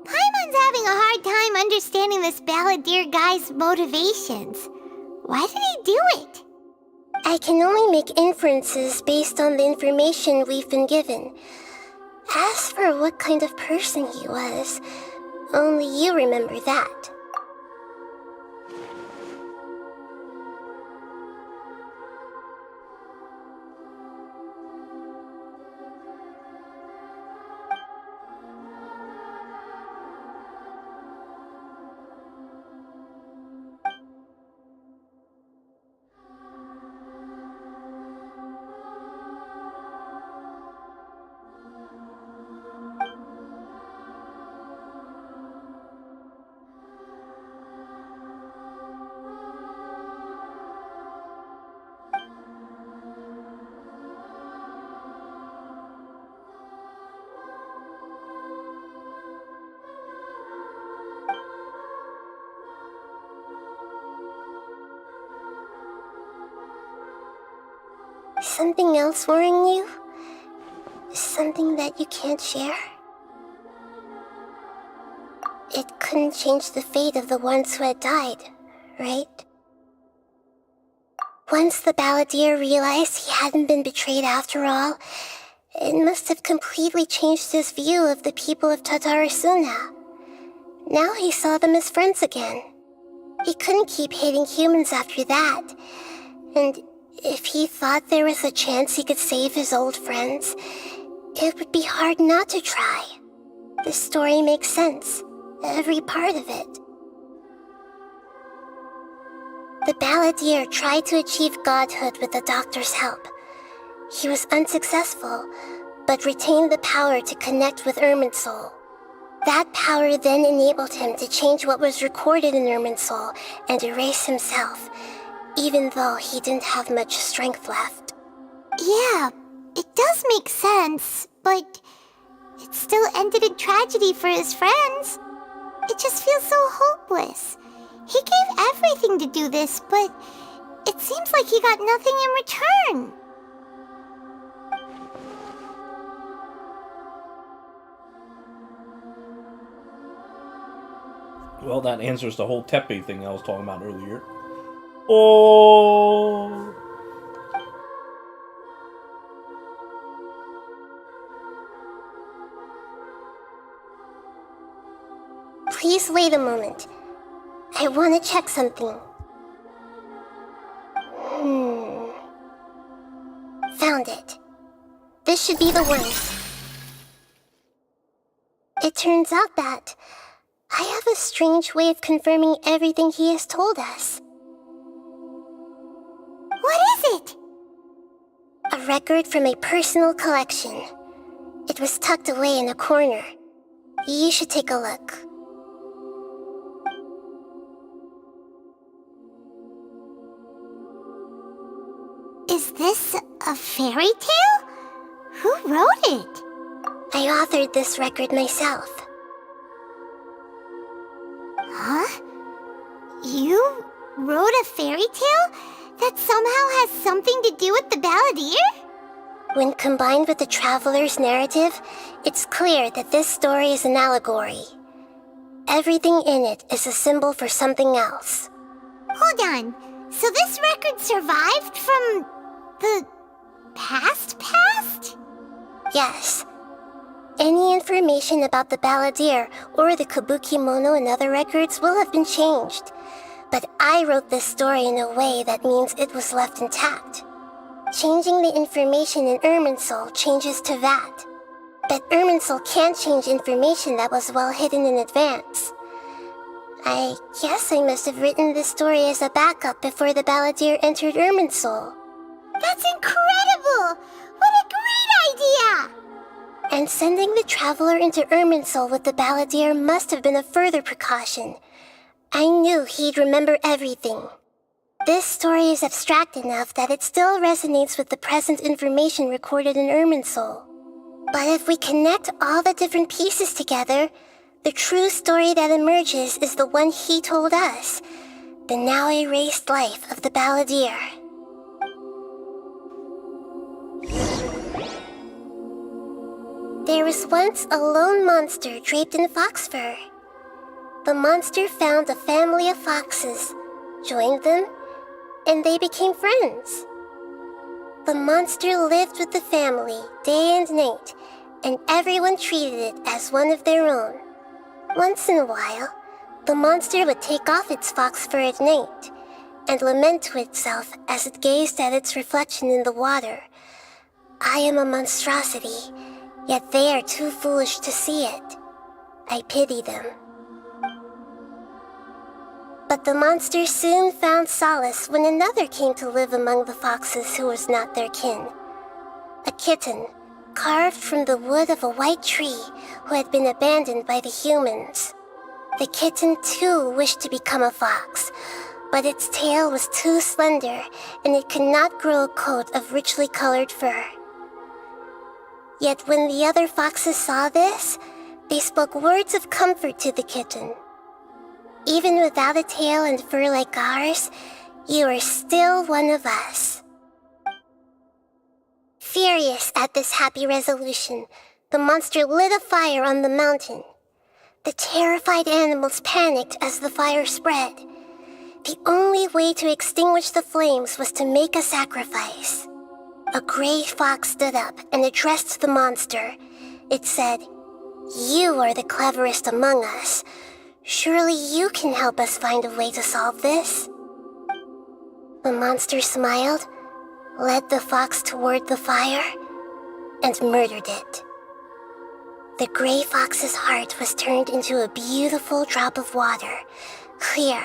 Paimon's having a hard time understanding this Balladeer guy's motivations. Why did he do it? I can only make inferences based on the information we've been given. As for what kind of person he was, only you remember that. Something else worrying you? Something that you can't share? It couldn't change the fate of the ones who had died, right? Once the Balladeer realized he hadn't been betrayed after all, it must have completely changed his view of the people of Tatarasuna. Now he saw them as friends again. He couldn't keep hating humans after that, and if he thought there was a chance he could save his old friends, it would be hard not to try. The story makes sense, every part of it. The Balladeer tried to achieve godhood with the doctor's help. He was unsuccessful, but retained the power to connect with Irminsul. That power then enabled him to change what was recorded in Irminsul and erase himself, even though he didn't have much strength left. Yeah, it does make sense, but it still ended in tragedy for his friends. It just feels so hopeless. He gave everything to do this, but it seems like he got nothing in return. Well, that answers the whole Tepe thing I was talking about earlier. Oh! Please wait a moment. I want to check something. Found it. This should be the one. It turns out that I have a strange way of confirming everything he has told us. What is it? A record from a personal collection. It was tucked away in a corner. You should take a look. Is this a fairy tale? Who wrote it? I authored this record myself. Huh? You wrote a fairy tale that somehow has something to do with the Balladeer? When combined with the Traveler's narrative, it's clear that this story is an allegory. Everything in it is a symbol for something else. Hold on. So this record survived from the past? Yes. Any information about the Balladeer or the Kabuki-mono in other records will have been changed. But I wrote this story in a way that means it was left intact. Changing the information in Irminsul changes to that. But Irminsul can't change information that was well hidden in advance. I guess I must have written this story as a backup before the Balladeer entered Irminsul. That's incredible! What a great idea! And sending the Traveler into Irminsul with the Balladeer must have been a further precaution. I knew he'd remember everything. This story is abstract enough that it still resonates with the present information recorded in Irminsul. But if we connect all the different pieces together, the true story that emerges is the one he told us, the now erased life of the Balladeer. There was once a lone monster draped in fox fur. The monster found a family of foxes, joined them, and they became friends. The monster lived with the family day and night, and everyone treated it as one of their own. Once in a while, the monster would take off its fox fur at night and lament to itself as it gazed at its reflection in the water. I am a monstrosity, yet they are too foolish to see it. I pity them. But the monster soon found solace when another came to live among the foxes who was not their kin. A kitten, carved from the wood of a white tree who had been abandoned by the humans. The kitten too wished to become a fox, but its tail was too slender and it could not grow a coat of richly colored fur. Yet when the other foxes saw this, they spoke words of comfort to the kitten. Even without a tail and fur like ours, you are still one of us. Furious at this happy resolution, the monster lit a fire on the mountain. The terrified animals panicked as the fire spread. The only way to extinguish the flames was to make a sacrifice. A gray fox stood up and addressed the monster. It said, "You are the cleverest among us. Surely you can help us find a way to solve this." The monster smiled, led the fox toward the fire, and murdered it. The gray fox's heart was turned into a beautiful drop of water, clear,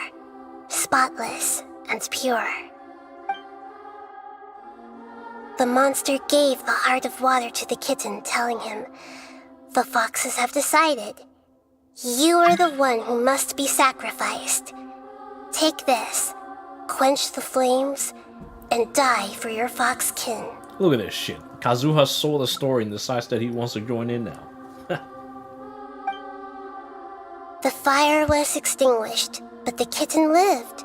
spotless, and pure. The monster gave the heart of water to the kitten, telling him, "The foxes have decided. You are the one who must be sacrificed. Take this, quench the flames, and die for your fox kin." Look at this shit. Kazuha saw the story and decides that he wants to join in now. The fire was extinguished, but the kitten lived.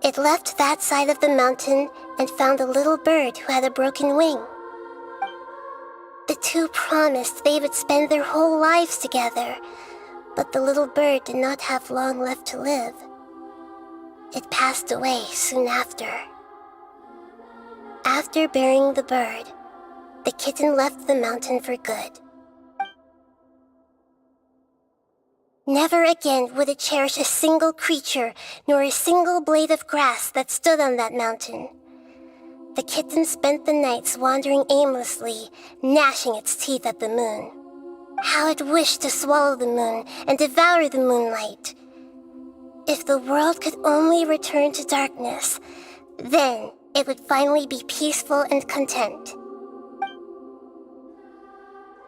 It left that side of the mountain and found a little bird who had a broken wing. The two promised they would spend their whole lives together, but the little bird did not have long left to live. It passed away soon after. After burying the bird, the kitten left the mountain for good. Never again would it cherish a single creature, nor a single blade of grass that stood on that mountain. The kitten spent the nights wandering aimlessly, gnashing its teeth at the moon. How it wished to swallow the moon and devour the moonlight. If the world could only return to darkness, then it would finally be peaceful and content.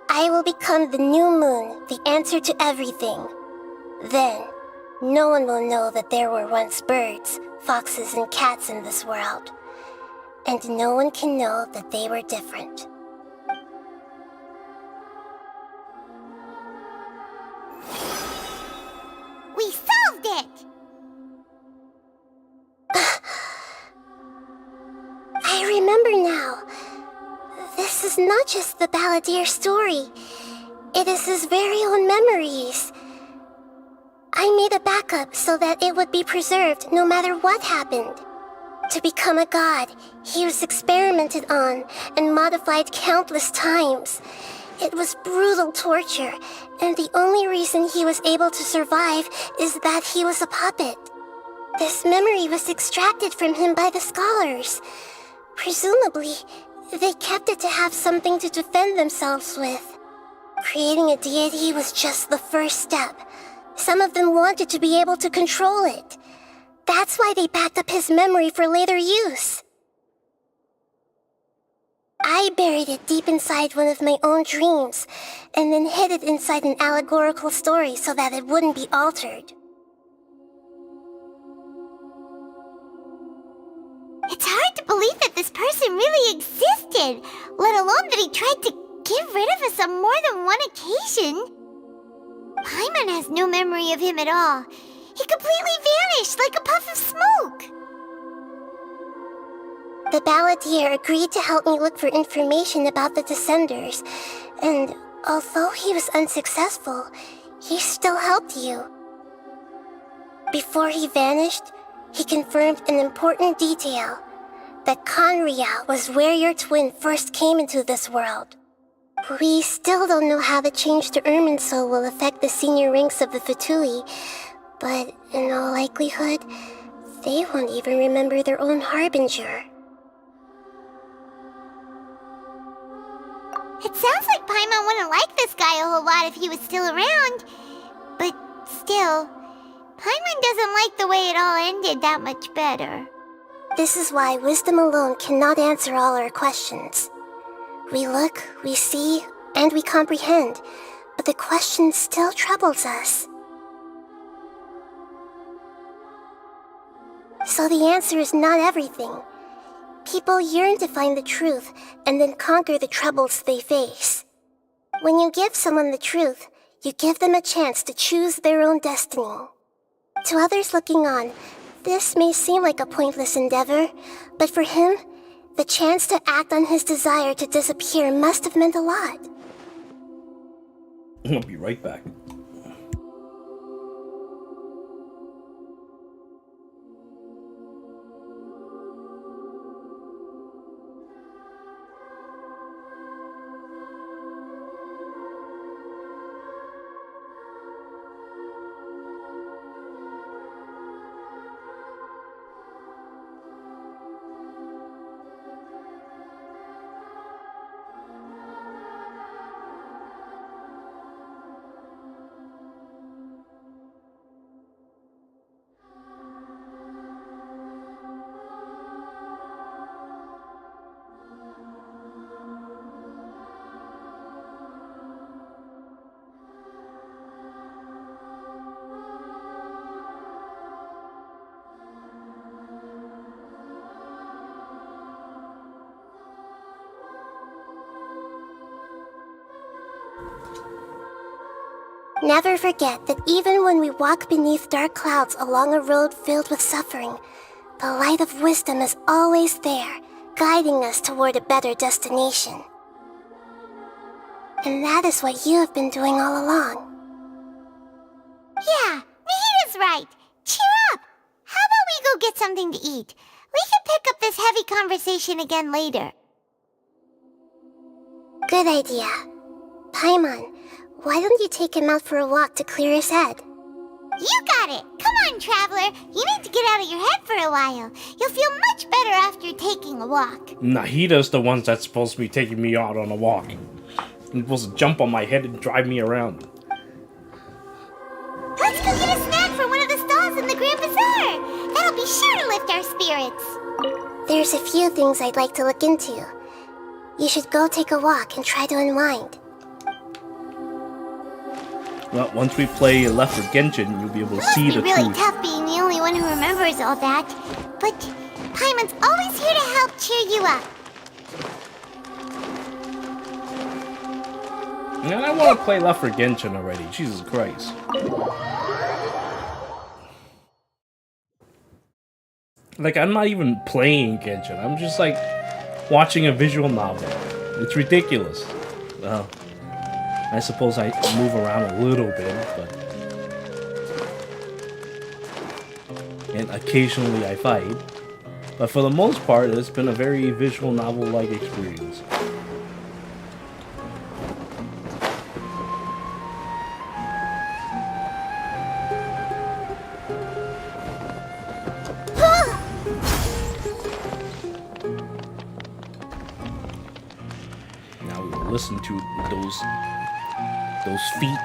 I will become the new moon, the answer to everything. Then, no one will know that there were once birds, foxes, and cats in this world. And no one can know that they were different. We solved it! I remember now. This is not just the balladeer story. It is his very own memories. I made a backup so that it would be preserved no matter what happened. To become a god, he was experimented on and modified countless times. It was brutal torture, and the only reason he was able to survive is that he was a puppet. This memory was extracted from him by the scholars. Presumably, they kept it to have something to defend themselves with. Creating a deity was just the first step. Some of them wanted to be able to control it. That's why they backed up his memory for later use. I buried it deep inside one of my own dreams, and then hid it inside an allegorical story so that it wouldn't be altered. It's hard to believe that this person really existed, let alone that he tried to get rid of us on more than one occasion. Paimon has no memory of him at all. He completely vanished like a puff of smoke. The balladeer agreed to help me look for information about the Descenders, and although he was unsuccessful, he still helped you. Before he vanished, he confirmed an important detail, that Conria was where your twin first came into this world. We still don't know how the change to Irminsul will affect the senior ranks of the Fatui, but in all likelihood, they won't even remember their own Harbinger. It sounds like Paimon wouldn't like this guy a whole lot if he was still around. But still, Paimon doesn't like the way it all ended that much better. This is why wisdom alone cannot answer all our questions. We look, we see, and we comprehend, but the question still troubles us. So the answer is not everything. People yearn to find the truth and then conquer the troubles they face. When you give someone the truth, you give them a chance to choose their own destiny. To others looking on, this may seem like a pointless endeavor, but for him, the chance to act on his desire to disappear must have meant a lot. I'll be right back. Never forget that even when we walk beneath dark clouds along a road filled with suffering, the light of wisdom is always there, guiding us toward a better destination. And that is what you have been doing all along. Yeah, Nahita's right. Cheer up! How about we go get something to eat? We can pick up this heavy conversation again later. Good idea. Paimon, why don't you take him out for a walk to clear his head? You got it! Come on, Traveler! You need to get out of your head for a while. You'll feel much better after taking a walk. Nahida's the ones that's supposed to be taking me out on a walk. He's supposed to jump on my head and drive me around. Let's go get a snack from one of the stalls in the Grand Bazaar! That'll be sure to lift our spirits. There's a few things I'd like to look into. You should go take a walk and try to unwind. Well, once we play Left 4 Genshin, you'll be able to see the It must be really truth. tough being the only one who remembers all that. But Paimon's always here to help cheer you up. Man, I want to play Left 4 Genshin already. Jesus Christ. Like, I'm not even playing Genshin. I'm just, like, watching a visual novel. It's ridiculous. Well, I suppose I move around a little bit, but... And occasionally I fight. But for the most part, it's been a very visual novel-like experience. Listen to those feet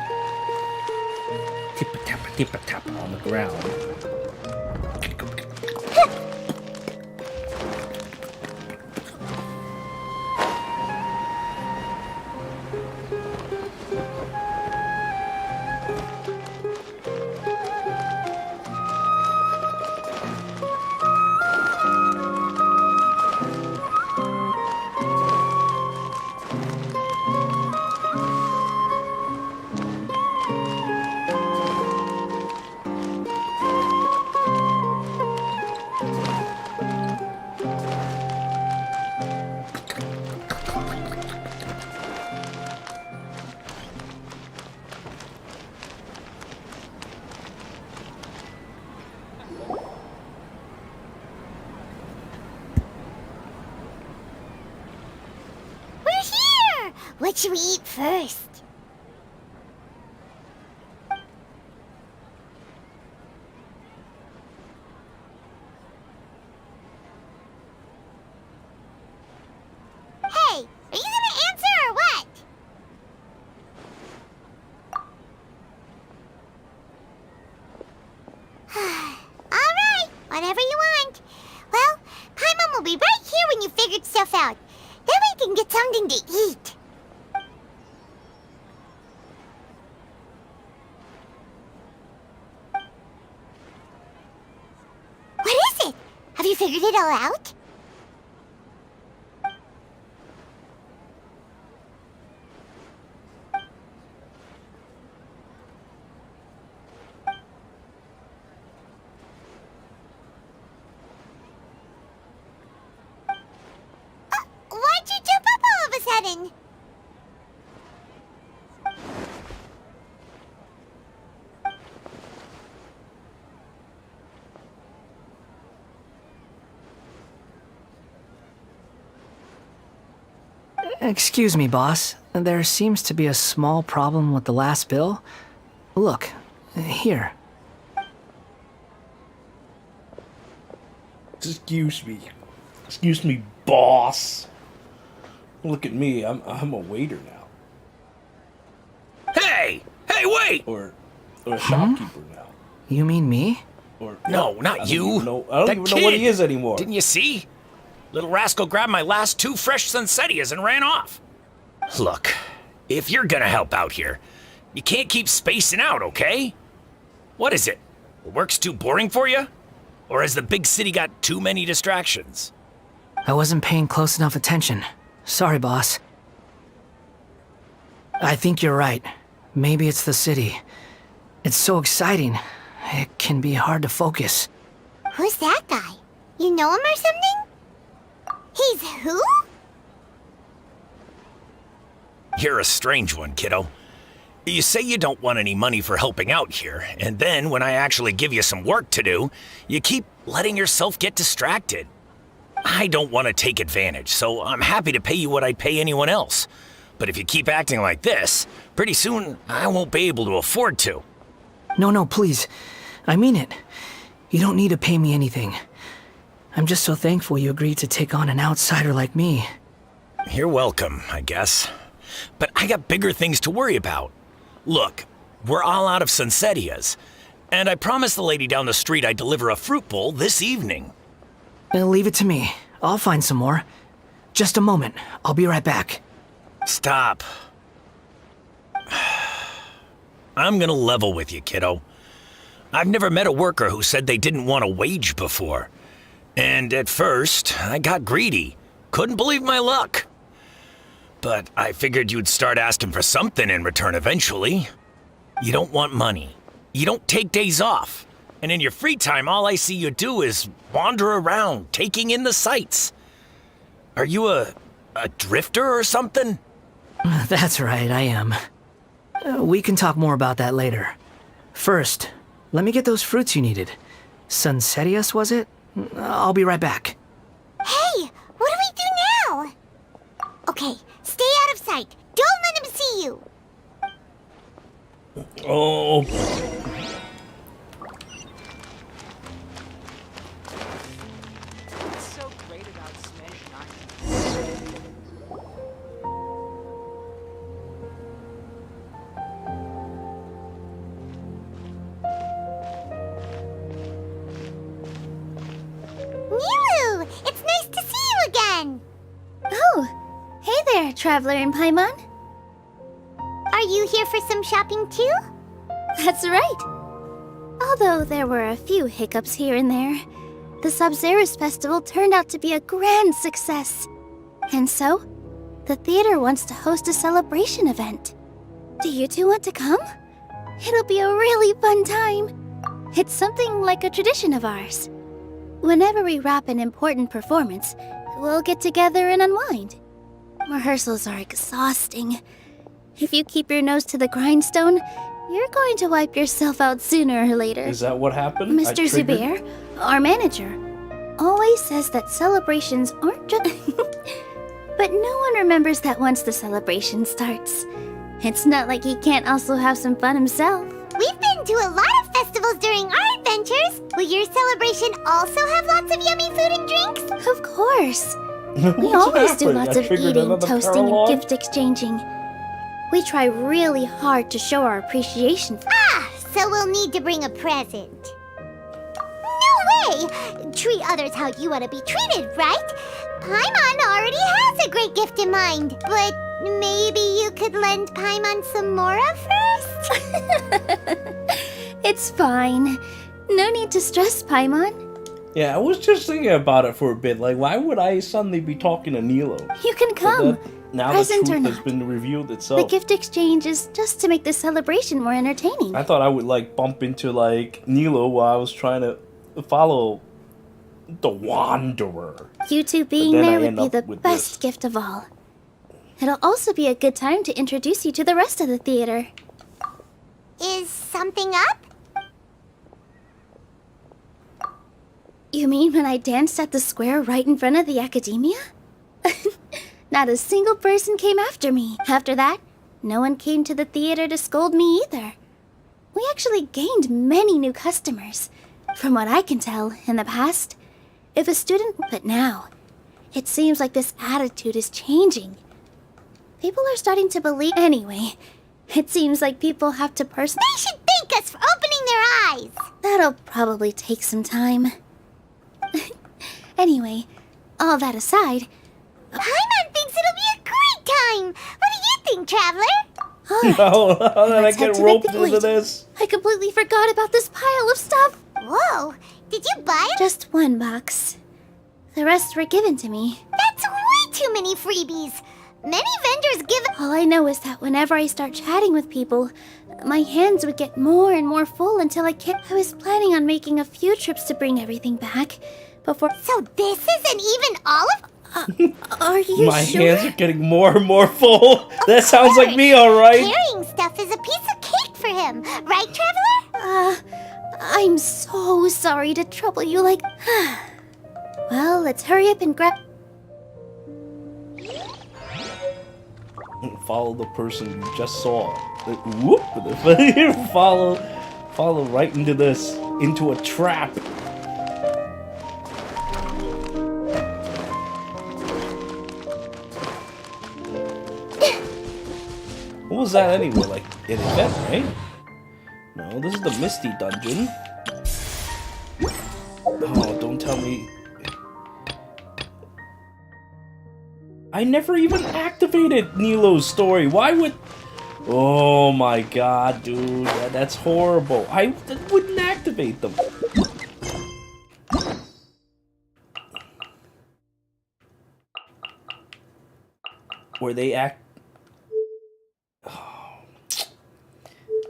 tip-a-tap on the ground. What should we eat first? Hey, are you gonna answer or what? Alright, whatever you want. Well, Paimon will be right here when you figured stuff out. Then we can get something to eat. What is it? Have you figured it all out? Why'd you jump up all of a sudden? Excuse me, boss. There seems to be a small problem with the last bill. Look, here. Excuse me. Excuse me, boss. Look at me. I'm a waiter now. Hey! Hey, wait! Or a shopkeeper now. You mean me? Or no, not you. I don't even know what he is anymore. Didn't you see? Little rascal grabbed my last 2 fresh Sunsettias and ran off. Look, if you're gonna help out here, you can't keep spacing out, okay? What is it? Work's too boring for you? Or has the big city got too many distractions? I wasn't paying close enough attention. Sorry, boss. I think you're right. Maybe it's the city. It's so exciting. It can be hard to focus. Who's that guy? You know him or something? He's who? You're a strange one, kiddo. You say you don't want any money for helping out here, and then when I actually give you some work to do, you keep letting yourself get distracted. I don't want to take advantage, so I'm happy to pay you what I'd pay anyone else. But if you keep acting like this, pretty soon I won't be able to afford to. No, please. I mean it. You don't need to pay me anything. I'm just so thankful you agreed to take on an outsider like me. You're welcome, I guess. But I got bigger things to worry about. Look, we're all out of Sunsetias, and I promised the lady down the street I'd deliver a fruit bowl this evening. Leave it to me. I'll find some more. Just a moment. I'll be right back. Stop. I'm gonna level with you, kiddo. I've never met a worker who said they didn't want a wage before. And at first, I got greedy. Couldn't believe my luck. But I figured you'd start asking for something in return eventually. You don't want money. You don't take days off. And in your free time, all I see you do is wander around, taking in the sights. Are you a drifter or something? That's right, I am. We can talk more about that later. First, let me get those fruits you needed. Sunsetias, was it? I'll be right back. Hey, what do we do now? Okay, stay out of sight. Don't let him see you. Oh. Nilu, it's nice to see you again. Oh, hey there, Traveler in Paimon. Are you here for some shopping too? That's right. Although there were a few hiccups here and there, the Sub-Zerus Festival turned out to be a grand success. And so, the theater wants to host a celebration event. Do you two want to come? It'll be a really fun time. It's something like a tradition of ours. Whenever we wrap an important performance, we'll get together and unwind. Rehearsals are exhausting. If you keep your nose to the grindstone, you're going to wipe yourself out sooner or later. Is that what happened? Mr. Zubair, our manager, always says that celebrations aren't just... But no one remembers that once the celebration starts. It's not like he can't also have some fun himself. We've been to a lot of festivals during our adventures. Will your celebration also have lots of yummy food and drinks? Of course. We always do lots of eating, toasting, and gift exchanging. We try really hard to show our appreciation. Ah, so we'll need to bring a present. No way! Treat others how you want to be treated, right? Paimon already has a great gift in mind, but maybe you could lend Paimon some more of hers? It's fine. No need to stress, Paimon. Yeah, I was just thinking about it for a bit. Like, why would I suddenly be talking to Nilo? You can come. Now Present the or truth has not. been revealed itself. The gift exchange is just to make the celebration more entertaining. I thought I would, like, bump into, like, Nilo while I was trying to follow the Wanderer. You two being then there I would end be up the with best gift of all. It'll also be a good time to introduce you to the rest of the theater. Is something up? You mean when I danced at the square right in front of the academia? Not a single person came after me. After that, no one came to the theater to scold me either. We actually gained many new customers. From what I can tell, in the past, if a student... But now, it seems like this attitude is changing. People are starting to believe... Anyway, it seems like people have to They should thank us for opening their eyes! That'll probably take some time. Anyway, all that aside... Paimon thinks it'll be a great time! What do you think, Traveler? No, how did I Let's head get to roped the- into this? I completely forgot about this pile of stuff. Whoa, did you buy it? Just one box. The rest were given to me. That's way too many freebies! Many vendors give... All I know is that whenever I start chatting with people, my hands would get more and more full until I can't... I was planning on making a few trips to bring everything back before... So this isn't even all of... Are you My sure? hands are getting more and more full. That sounds like me, alright? Carrying stuff is a piece of cake for him, right, Traveler? I'm so sorry to trouble you like... Well, let's hurry up and grab... Follow the person you just saw. Whoop! Follow right into this, into a trap. What was that anyway? Like an event, right? No, this is the Misty Dungeon. Oh, don't tell me. I never even activated Nilo's story. Why would... Oh my god, dude. That's horrible. I wouldn't activate them. Were they Oh.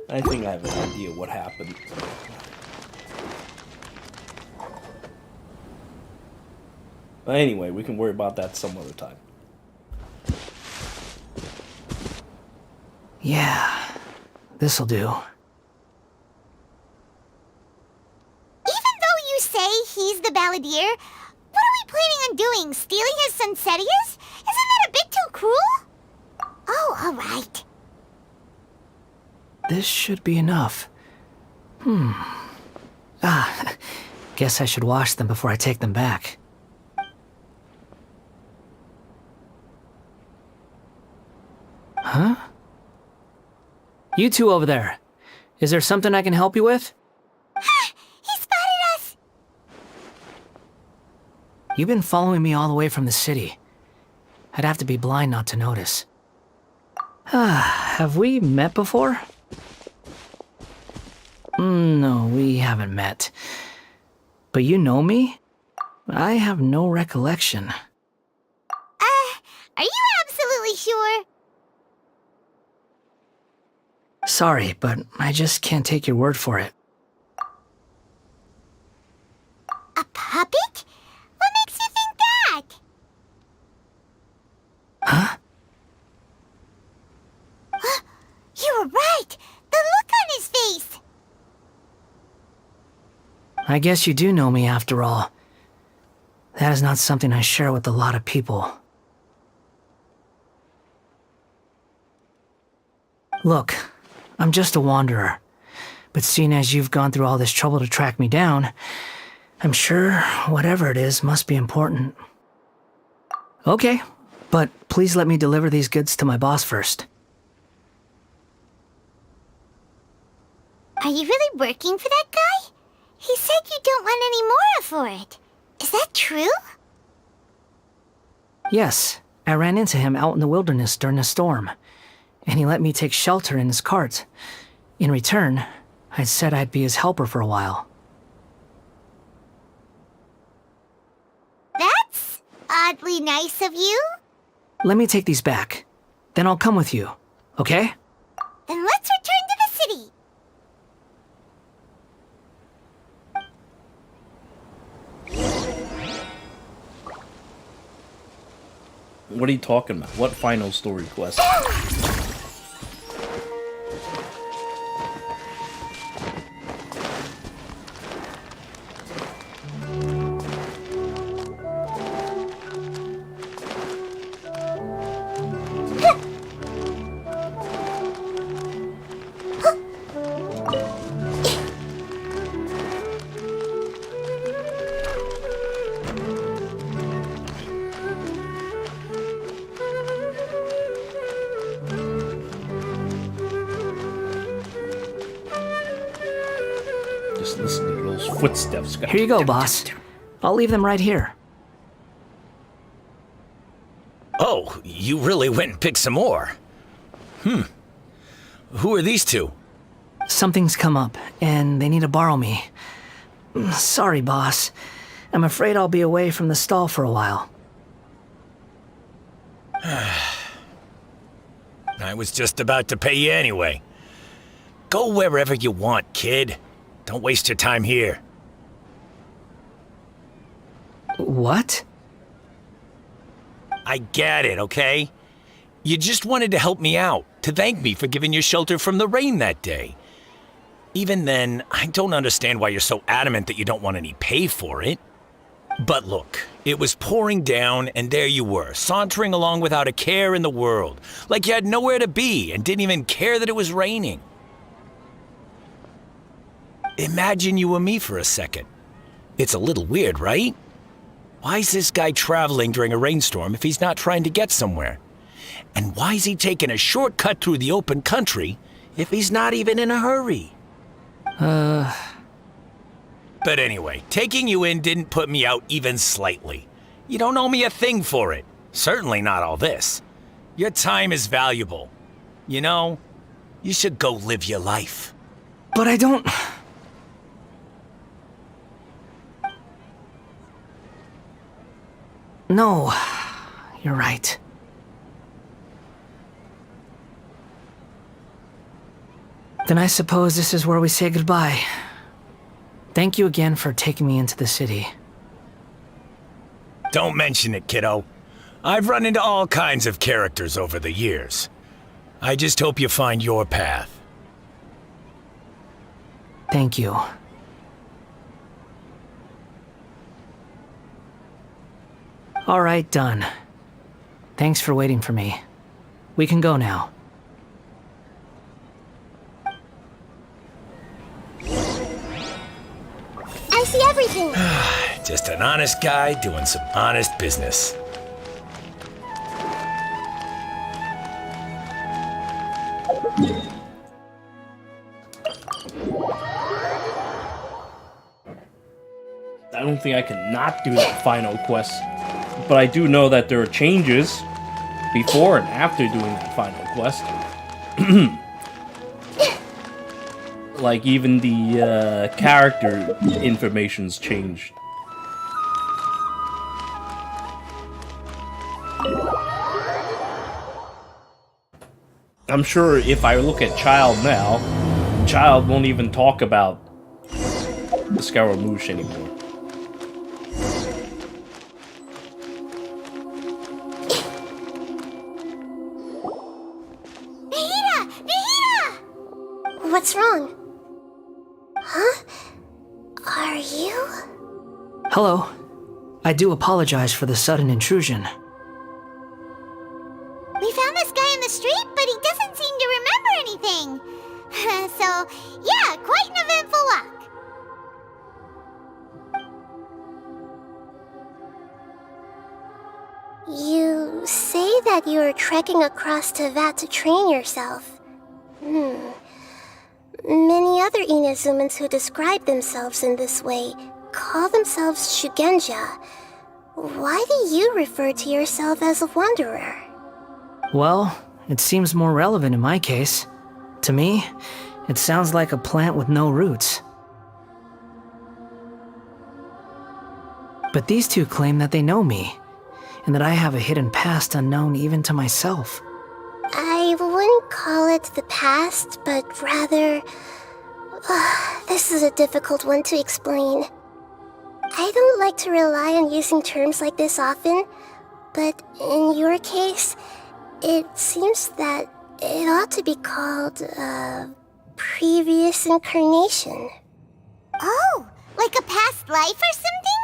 I think I have an idea what happened. But anyway, we can worry about that some other time. Yeah, this'll do. Even though you say he's the balladeer, what are we planning on doing? Stealing his Sunsetias? Isn't that a bit too cruel? Oh, alright. This should be enough. Guess I should wash them before I take them back. Huh? You two over there. Is there something I can help you with? He spotted us! You've been following me all the way from the city. I'd have to be blind not to notice. Have we met before? No, we haven't met. But you know me? I have no recollection. Are you absolutely sure? Sorry, but I just can't take your word for it. A puppet? What makes you think that? Huh? You were right! The look on his face! I guess you do know me after all. That is not something I share with a lot of people. Look, I'm just a wanderer. But seeing as you've gone through all this trouble to track me down, I'm sure whatever it is must be important. Okay, but please let me deliver these goods to my boss first. Are you really working for that guy? He said you don't want any more for it. Is that true? Yes, I ran into him out in the wilderness during a storm, and he let me take shelter in his cart. In return, I said I'd be his helper for a while. That's oddly nice of you. Let me take these back. Then I'll come with you, okay? Then let's return to the city. What are you talking about? What final story quest? Just listen to those footsteps. Here you go, boss. I'll leave them right here. Oh, you really went and picked some more. Who are these two? Something's come up, and they need to borrow me. Sorry, boss. I'm afraid I'll be away from the stall for a while. I was just about to pay you anyway. Go wherever you want, kid. Don't waste your time here. What? I get it, okay? You just wanted to help me out, to thank me for giving you shelter from the rain that day. Even then, I don't understand why you're so adamant that you don't want any pay for it. But look, it was pouring down, and there you were, sauntering along without a care in the world, like you had nowhere to be and didn't even care that it was raining. Imagine you and me for a second. It's a little weird, right? Why's this guy traveling during a rainstorm if he's not trying to get somewhere? And why's he taking a shortcut through the open country if he's not even in a hurry? But anyway, taking you in didn't put me out even slightly. You don't owe me a thing for it. Certainly not all this. Your time is valuable. You know, you should go live your life. But I don't... No, you're right. Then I suppose this is where we say goodbye. Thank you again for taking me into the city. Don't mention it, kiddo. I've run into all kinds of characters over the years. I just hope you find your path. Thank you. All right, done. Thanks for waiting for me. We can go now. I see everything. Just an honest guy doing some honest business. I don't think I can not do that final quest. But I do know that there are changes before and after doing that final quest. Like, even the character information's changed. I'm sure if I look at Child now, Child won't even talk about the Scaramouche anymore. What's wrong? Huh? Are you? Hello. I do apologize for the sudden intrusion. We found this guy in the street, but he doesn't seem to remember anything. So, yeah, quite an eventful walk. You say that you are trekking across Teyvat to train yourself. Many other Inazumans who describe themselves in this way call themselves Shugenja. Why do you refer to yourself as a wanderer? Well, it seems more relevant in my case. To me, it sounds like a plant with no roots. But these two claim that they know me, and that I have a hidden past unknown even to myself. I wouldn't call it the past, but rather... this is a difficult one to explain. I don't like to rely on using terms like this often, but in your case, it seems that it ought to be called previous incarnation. Oh, like a past life or something?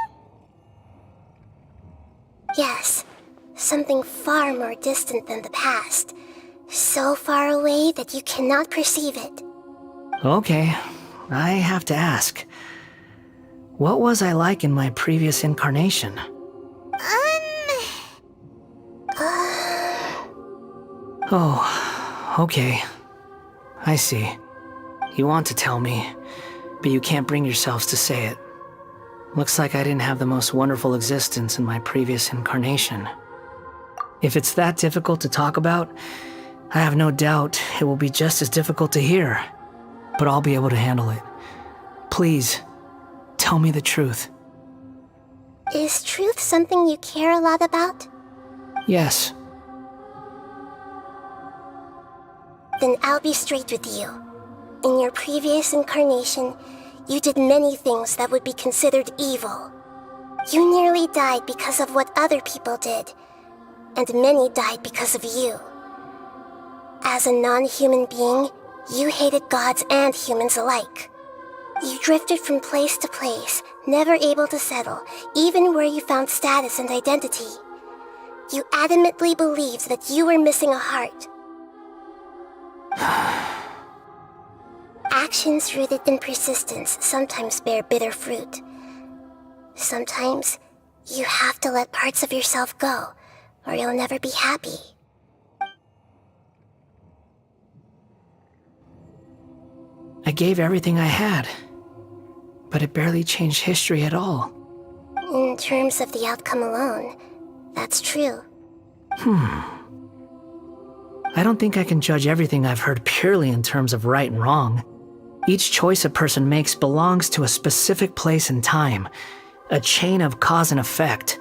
Yes, something far more distant than the past. So far away that you cannot perceive it. Okay, I have to ask. What was I like in my previous incarnation? Oh, okay. I see. You want to tell me, but you can't bring yourselves to say it. Looks like I didn't have the most wonderful existence in my previous incarnation. If it's that difficult to talk about, I have no doubt it will be just as difficult to hear. But I'll be able to handle it. Please, tell me the truth. Is truth something you care a lot about? Yes. Then I'll be straight with you. In your previous incarnation, you did many things that would be considered evil. You nearly died because of what other people did, and many died because of you. As a non-human being, you hated gods and humans alike. You drifted from place to place, never able to settle, even where you found status and identity. You adamantly believed that you were missing a heart. Actions rooted in persistence sometimes bear bitter fruit. Sometimes, you have to let parts of yourself go, or you'll never be happy. I gave everything I had, but it barely changed history at all. In terms of the outcome alone, that's true. I don't think I can judge everything I've heard purely in terms of right and wrong. Each choice a person makes belongs to a specific place and time, a chain of cause and effect,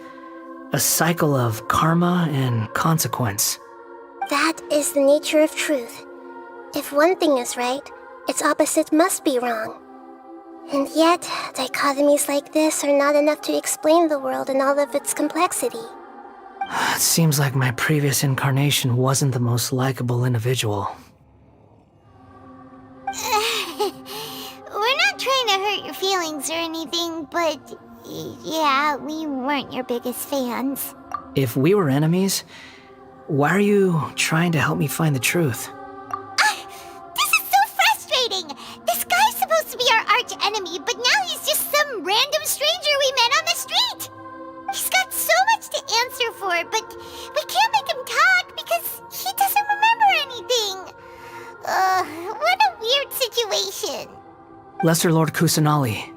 a cycle of karma and consequence. That is the nature of truth. If one thing is right, its opposite must be wrong. And yet, dichotomies like this are not enough to explain the world in all of its complexity. It seems like my previous incarnation wasn't the most likable individual. We're not trying to hurt your feelings or anything, but yeah, we weren't your biggest fans. If we were enemies, why are you trying to help me find the truth? This is so frustrating! This guy's supposed to be our arch enemy, but now he's just some random stranger we met on the street! He's got so much to answer for, but we can't make him talk because he doesn't remember anything. What a weird situation. Lesser Lord Kusanali,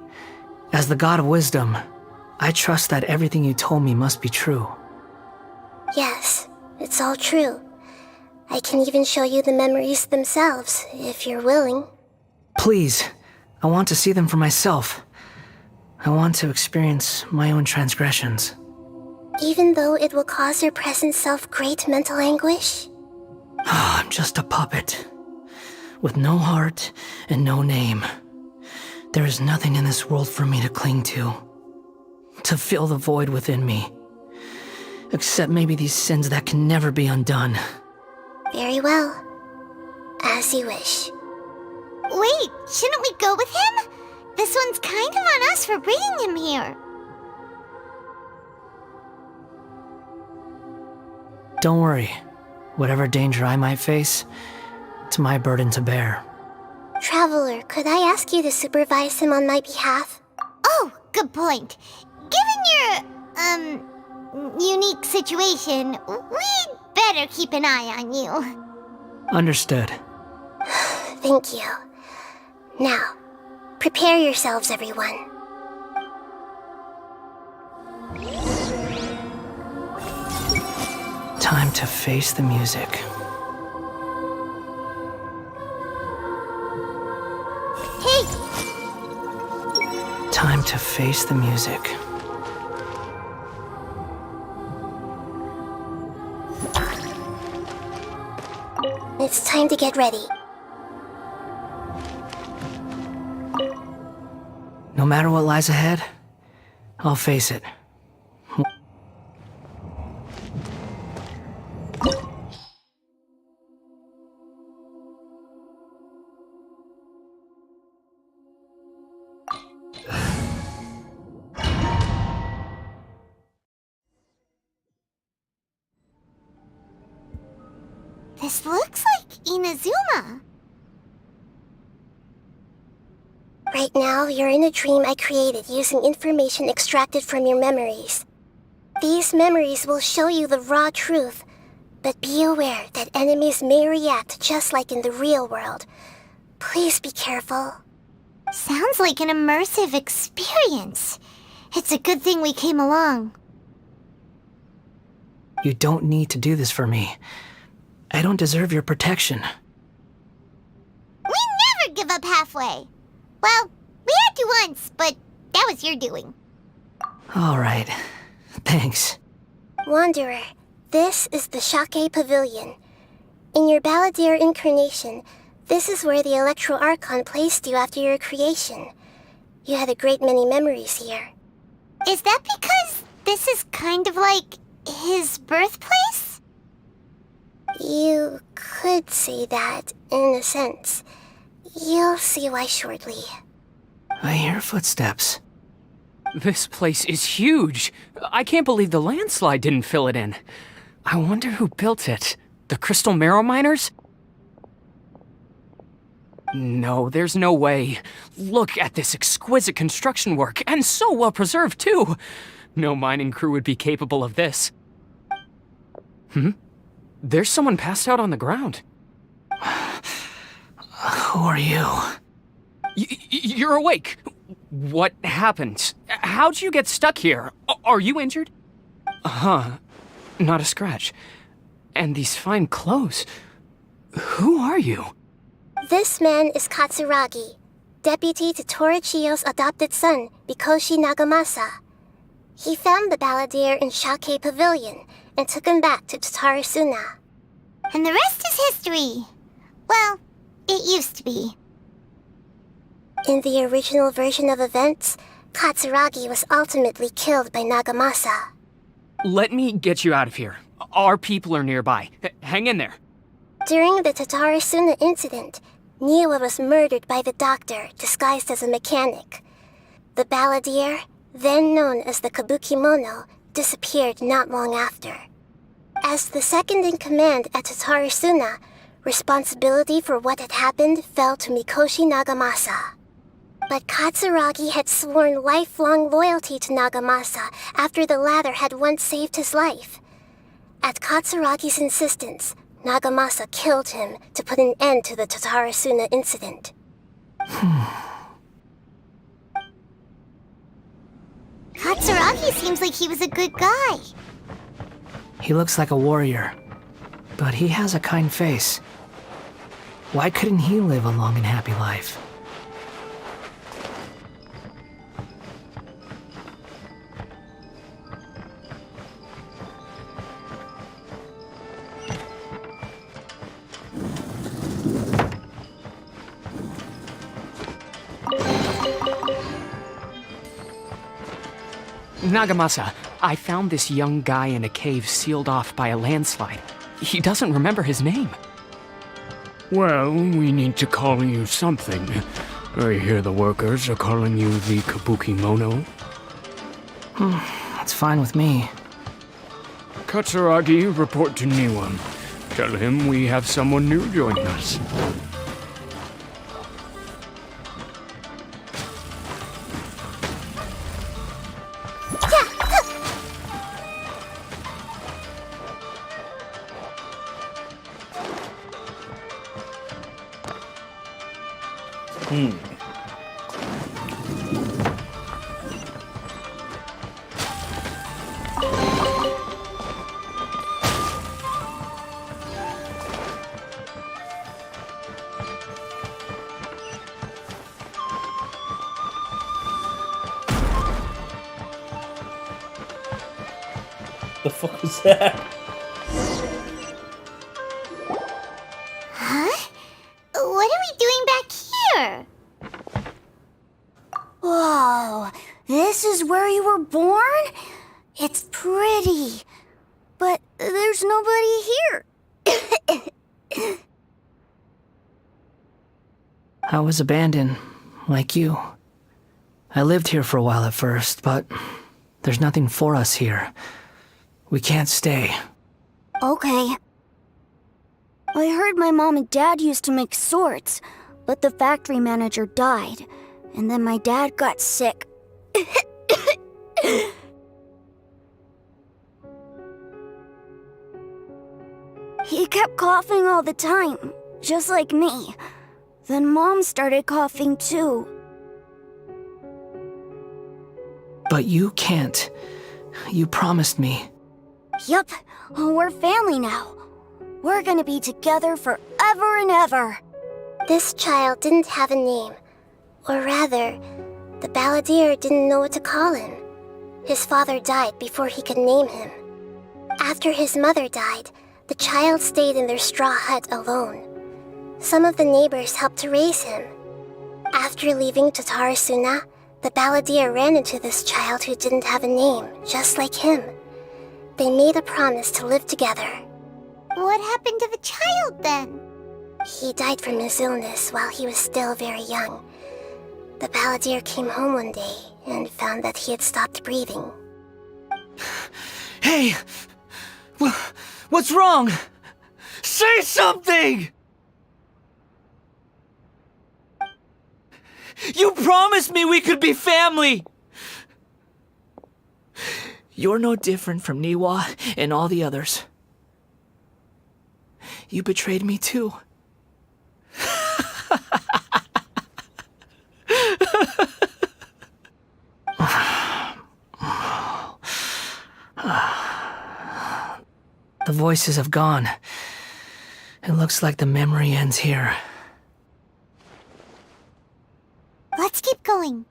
as the God of Wisdom, I trust that everything you told me must be true. Yes, it's all true. I can even show you the memories themselves, if you're willing. Please, I want to see them for myself. I want to experience my own transgressions. Even though it will cause your present self great mental anguish? I'm just a puppet, with no heart and no name. There is nothing in this world for me to cling to fill the void within me. Except maybe these sins that can never be undone. Very well. As you wish. Wait, shouldn't we go with him? This one's kind of on us for bringing him here. Don't worry. Whatever danger I might face, it's my burden to bear. Traveler, could I ask you to supervise him on my behalf? Oh, good point. Given your, unique situation, we'd better keep an eye on you. Understood. Thank you. Now, prepare yourselves, everyone. Time to face the music. Hey! Time to face the music. It's time to get ready. No matter what lies ahead, I'll face it. This looks like Inazuma. Right now, you're in a dream I created using information extracted from your memories. These memories will show you the raw truth, but be aware that enemies may react just like in the real world. Please be careful. Sounds like an immersive experience. It's a good thing we came along. You don't need to do this for me. I don't deserve your protection. We never give up halfway. Well, we had to once, but that was your doing. All right. Thanks. Wanderer, this is the Shake Pavilion. In your Balladeer incarnation, this is where the Electro Archon placed you after your creation. You had a great many memories here. Is that because this is kind of like his birthplace? You could say that, in a sense. You'll see why shortly. I hear footsteps. This place is huge. I can't believe the landslide didn't fill it in. I wonder who built it. The Crystal Marrow Miners? No, there's no way. Look at this exquisite construction work, and so well preserved, too. No mining crew would be capable of this. There's someone passed out on the ground. Who are you? You're awake. What happened? How'd you get stuck here? Are you injured? Huh. Not a scratch. And these fine clothes. Who are you? This man is Katsuragi, deputy to Torichiyo's adopted son, Mikoshi Nagamasa. He found the balladeer in Shake Pavilion and took him back to Tatarasuna. And the rest is history. Well, it used to be. In the original version of events, Katsuragi was ultimately killed by Nagamasa. Let me get you out of here. Our people are nearby. Hang in there. During the Tatarasuna incident, Niwa was murdered by the doctor disguised as a mechanic. The balladeer, then known as the Kabukimono, disappeared not long after. As the second in command at Tatarasuna, responsibility for what had happened fell to Mikoshi Nagamasa. But Katsuragi had sworn lifelong loyalty to Nagamasa after the latter had once saved his life. At Katsuragi's insistence, Nagamasa killed him to put an end to the Tatarasuna incident. Katsuragi seems like he was a good guy. He looks like a warrior, but he has a kind face. Why couldn't he live a long and happy life? Nagamasa, I found this young guy in a cave sealed off by a landslide. He doesn't remember his name. Well, we need to call you something. I hear the workers are calling you the Kabukimono. That's fine with me. Katsuragi, report to Niwa. Tell him we have someone new joining us. The fuck was that? Huh? What are we doing back here? Whoa, this is where you were born? It's pretty, but there's nobody here. I was abandoned, like you. I lived here for a while at first, but there's nothing for us here. We can't stay. Okay. I heard my mom and dad used to make swords, but the factory manager died, and then my dad got sick. He kept coughing all the time, just like me. Then Mom started coughing too. But you can't. You promised me. Yup, we're family now. We're gonna be together forever and ever. This child didn't have a name. Or rather, the balladeer didn't know what to call him. His father died before he could name him. After his mother died, the child stayed in their straw hut alone. Some of the neighbors helped to raise him. After leaving Tatarasuna, the balladeer ran into this child who didn't have a name, just like him. They made a promise to live together. What happened to the child then? He died from his illness while he was still very young. The balladeer came home one day and found that he had stopped breathing. Hey! What's wrong? Say something! You promised me we could be family! You're no different from Niwa and all the others. You betrayed me too. The voices have gone. It looks like the memory ends here. Let's keep going.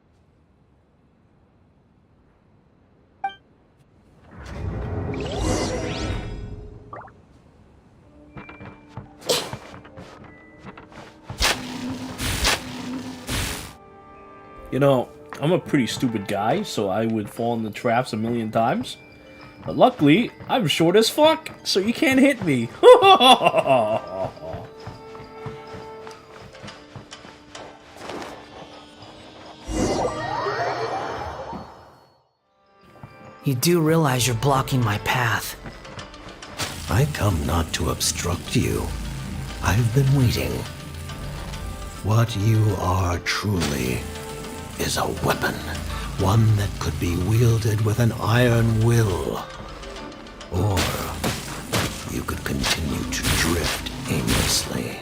You know, I'm a pretty stupid guy, so I would fall in the traps a million times. But luckily, I'm short as fuck, so you can't hit me. You do realize you're blocking my path. I come not to obstruct you. I've been waiting. What you are truly is a weapon. One that could be wielded with an iron will. Or you could continue to drift aimlessly.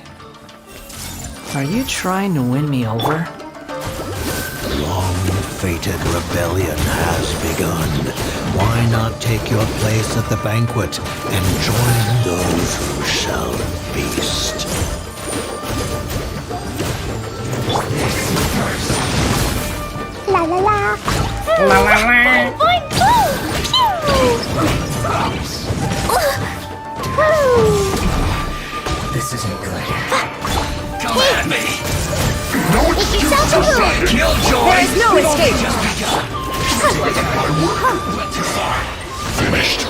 Are you trying to win me over? The long-fated rebellion has begun. Why not take your place at the banquet and join those who shall feast? La la la. La la la. Boing, boing, This isn't good. Come at me. No excuses to say. There is no escape. Went too far. Finished.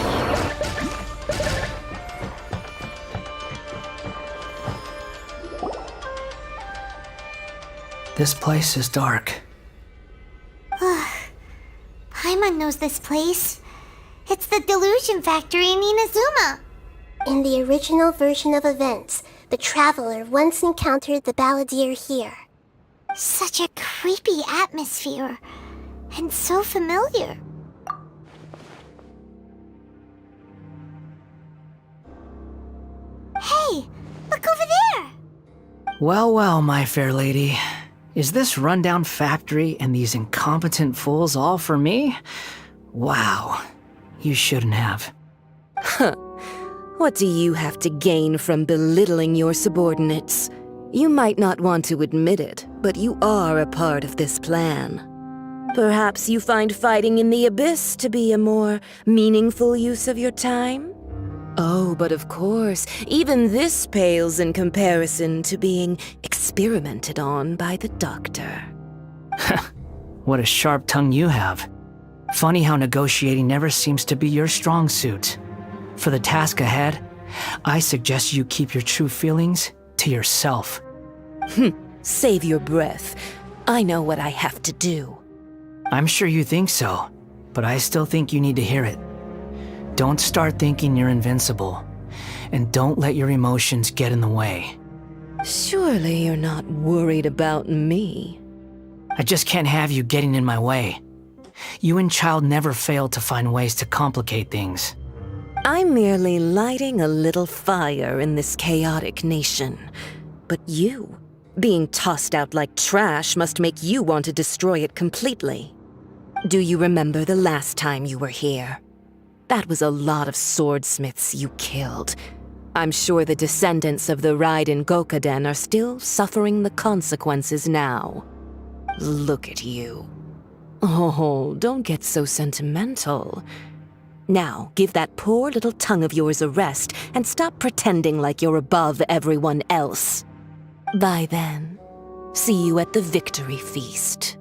This place is dark. Paimon knows this place. It's the Delusion Factory in Inazuma. In the original version of events, the Traveler once encountered the Balladeer here. Such a creepy atmosphere. And so familiar. Hey, look over there! Well, well, my fair lady. Is this rundown factory and these incompetent fools all for me? Wow. You shouldn't have. Huh. What do you have to gain from belittling your subordinates? You might not want to admit it, but you are a part of this plan. Perhaps you find fighting in the Abyss to be a more meaningful use of your time? Oh, but of course, even this pales in comparison to being experimented on by the Doctor. What a sharp tongue you have. Funny how negotiating never seems to be your strong suit. For the task ahead, I suggest you keep your true feelings to yourself. Save your breath. I know what I have to do. I'm sure you think so, but I still think you need to hear it. Don't start thinking you're invincible, and don't let your emotions get in the way. Surely you're not worried about me. I just can't have you getting in my way. You and Child never fail to find ways to complicate things. I'm merely lighting a little fire in this chaotic nation. But you, being tossed out like trash, must make you want to destroy it completely. Do you remember the last time you were here? That was a lot of swordsmiths you killed. I'm sure the descendants of the Raiden Gokaden are still suffering the consequences now. Look at you. Oh, don't get so sentimental. Now, give that poor little tongue of yours a rest and stop pretending like you're above everyone else. Bye then. See you at the victory feast.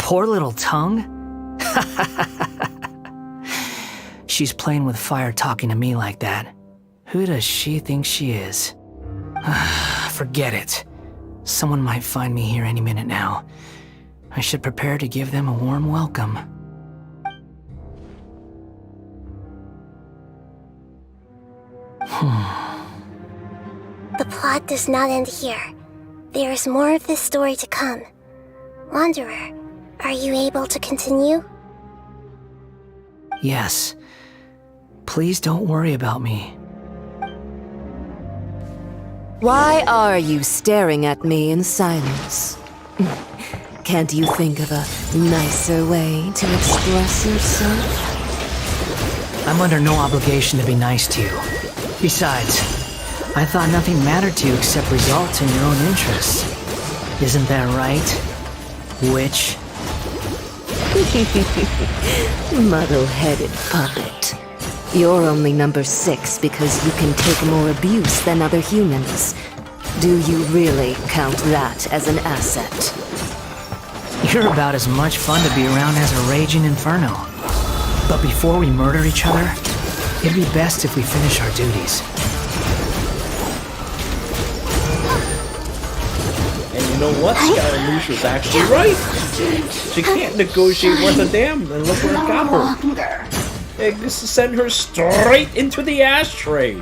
Poor little tongue? She's playing with fire talking to me like that. Who does she think she is? Forget it. Someone might find me here any minute now. I should prepare to give them a warm welcome. The plot does not end here. There is more of this story to come. Wanderer, are you able to continue? Yes. Please don't worry about me. Why are you staring at me in silence? Can't you think of a nicer way to express yourself? I'm under no obligation to be nice to you. Besides, I thought nothing mattered to you except results in your own interests. Isn't that right, witch? Muddle-headed puppet. You're only number 6 because you can take more abuse than other humans. Do you really count that as an asset? You're about as much fun to be around as a raging inferno. But before we murder each other, it'd be best if we finish our duties. And you know what? Scaramouche was actually right. She can't negotiate worth a damn, and look where it got her. This sent her straight into the ashtray.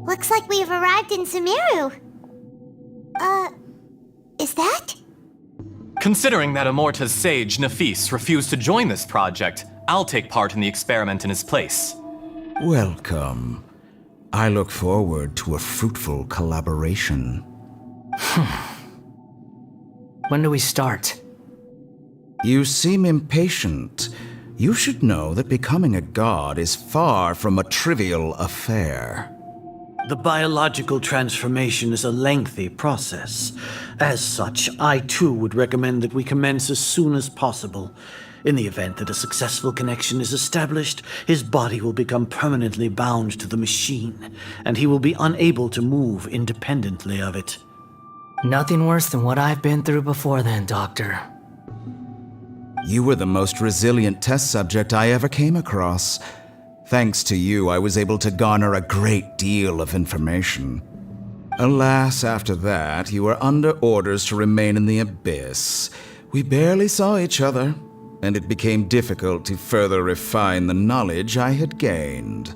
Looks like we've arrived in Sumeru. Is that? Considering that Amorta's sage, Nafis, refused to join this project, I'll take part in the experiment in his place. Welcome. I look forward to a fruitful collaboration. When do we start? You seem impatient. You should know that becoming a god is far from a trivial affair. The biological transformation is a lengthy process. As such, I too would recommend that we commence as soon as possible. In the event that a successful connection is established, his body will become permanently bound to the machine, and he will be unable to move independently of it. Nothing worse than what I've been through before then, Doctor. You were the most resilient test subject I ever came across. Thanks to you, I was able to garner a great deal of information. Alas, after that, you were under orders to remain in the abyss. We barely saw each other, and it became difficult to further refine the knowledge I had gained.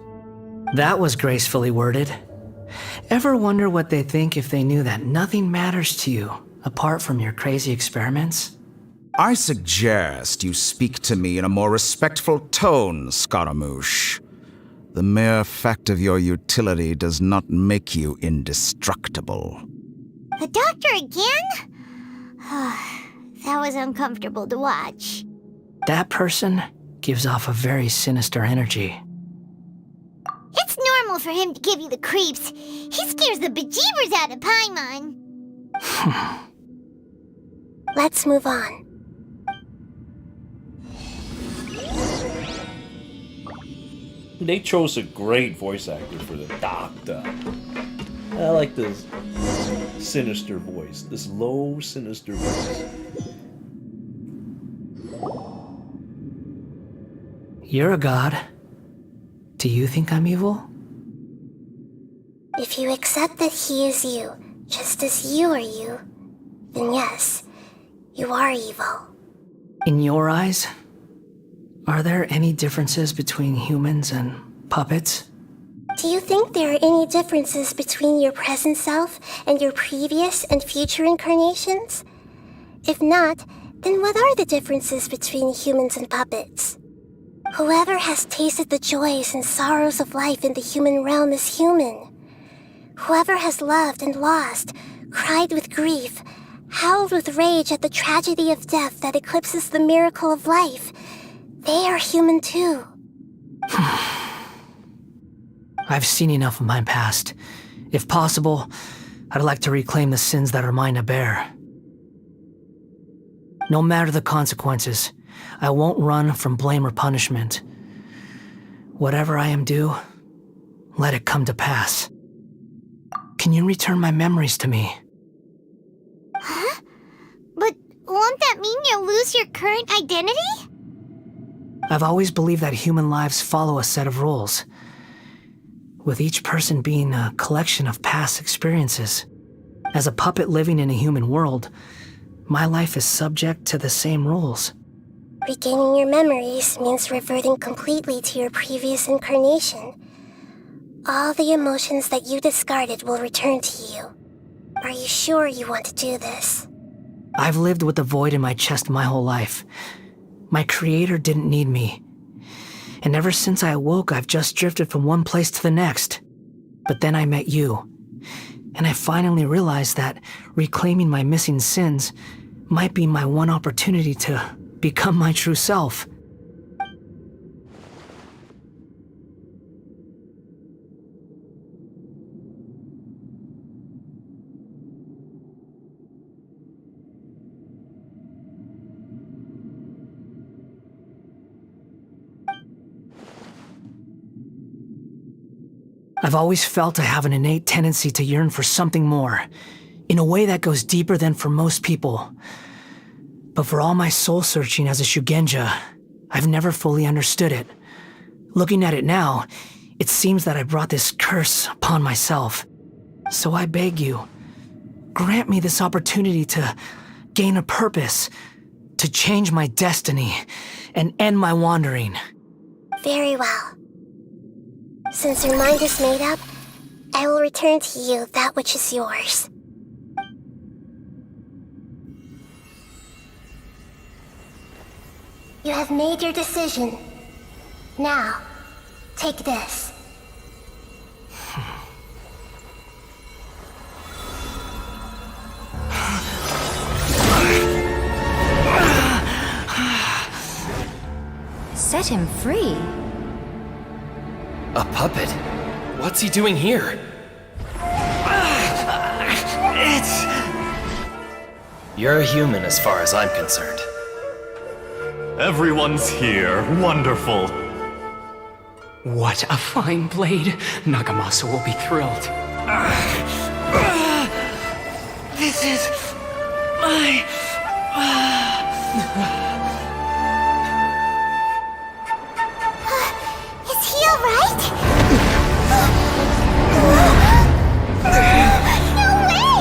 That was gracefully worded. Ever wonder what they'd think if they knew that nothing matters to you, apart from your crazy experiments? I suggest you speak to me in a more respectful tone, Scaramouche. The mere fact of your utility does not make you indestructible. The doctor again? That was uncomfortable to watch. That person gives off a very sinister energy. It's normal for him to give you the creeps. He scares the bejeebers out of Paimon. Let's move on. They chose a great voice actor for the doctor. I like this sinister voice, this low, sinister voice. You're a god. Do you think I'm evil? If you accept that he is you, just as you are you, then yes, you are evil. In your eyes, are there any differences between humans and puppets? Do you think there are any differences between your present self and your previous and future incarnations? If not, then what are the differences between humans and puppets? Whoever has tasted the joys and sorrows of life in the human realm is human. Whoever has loved and lost, cried with grief, howled with rage at the tragedy of death that eclipses the miracle of life, they are human too. I've seen enough of my past. If possible, I'd like to reclaim the sins that are mine to bear. No matter the consequences, I won't run from blame or punishment. Whatever I am due, let it come to pass. Can you return my memories to me? Huh? But won't that mean you'll lose your current identity? I've always believed that human lives follow a set of rules, with each person being a collection of past experiences. As a puppet living in a human world, my life is subject to the same rules. Regaining your memories means reverting completely to your previous incarnation. All the emotions that you discarded will return to you. Are you sure you want to do this? I've lived with the void in my chest my whole life. My creator didn't need me. And ever since I awoke, I've just drifted from one place to the next. But then I met you. And I finally realized that reclaiming my missing sins might be my one opportunity to become my true self. I've always felt I have an innate tendency to yearn for something more, in a way that goes deeper than for most people. But for all my soul-searching as a Shugenja, I've never fully understood it. Looking at it now, it seems that I brought this curse upon myself. So I beg you, grant me this opportunity to gain a purpose, to change my destiny, and end my wandering. Very well. Since your mind is made up, I will return to you that which is yours. You have made your decision. Now, take this. Set him free. A puppet? What's he doing here? You're a human as far as I'm concerned. Everyone's here. Wonderful. What a fine blade. Nagamasa will be thrilled. This is my... Is he alright? No way!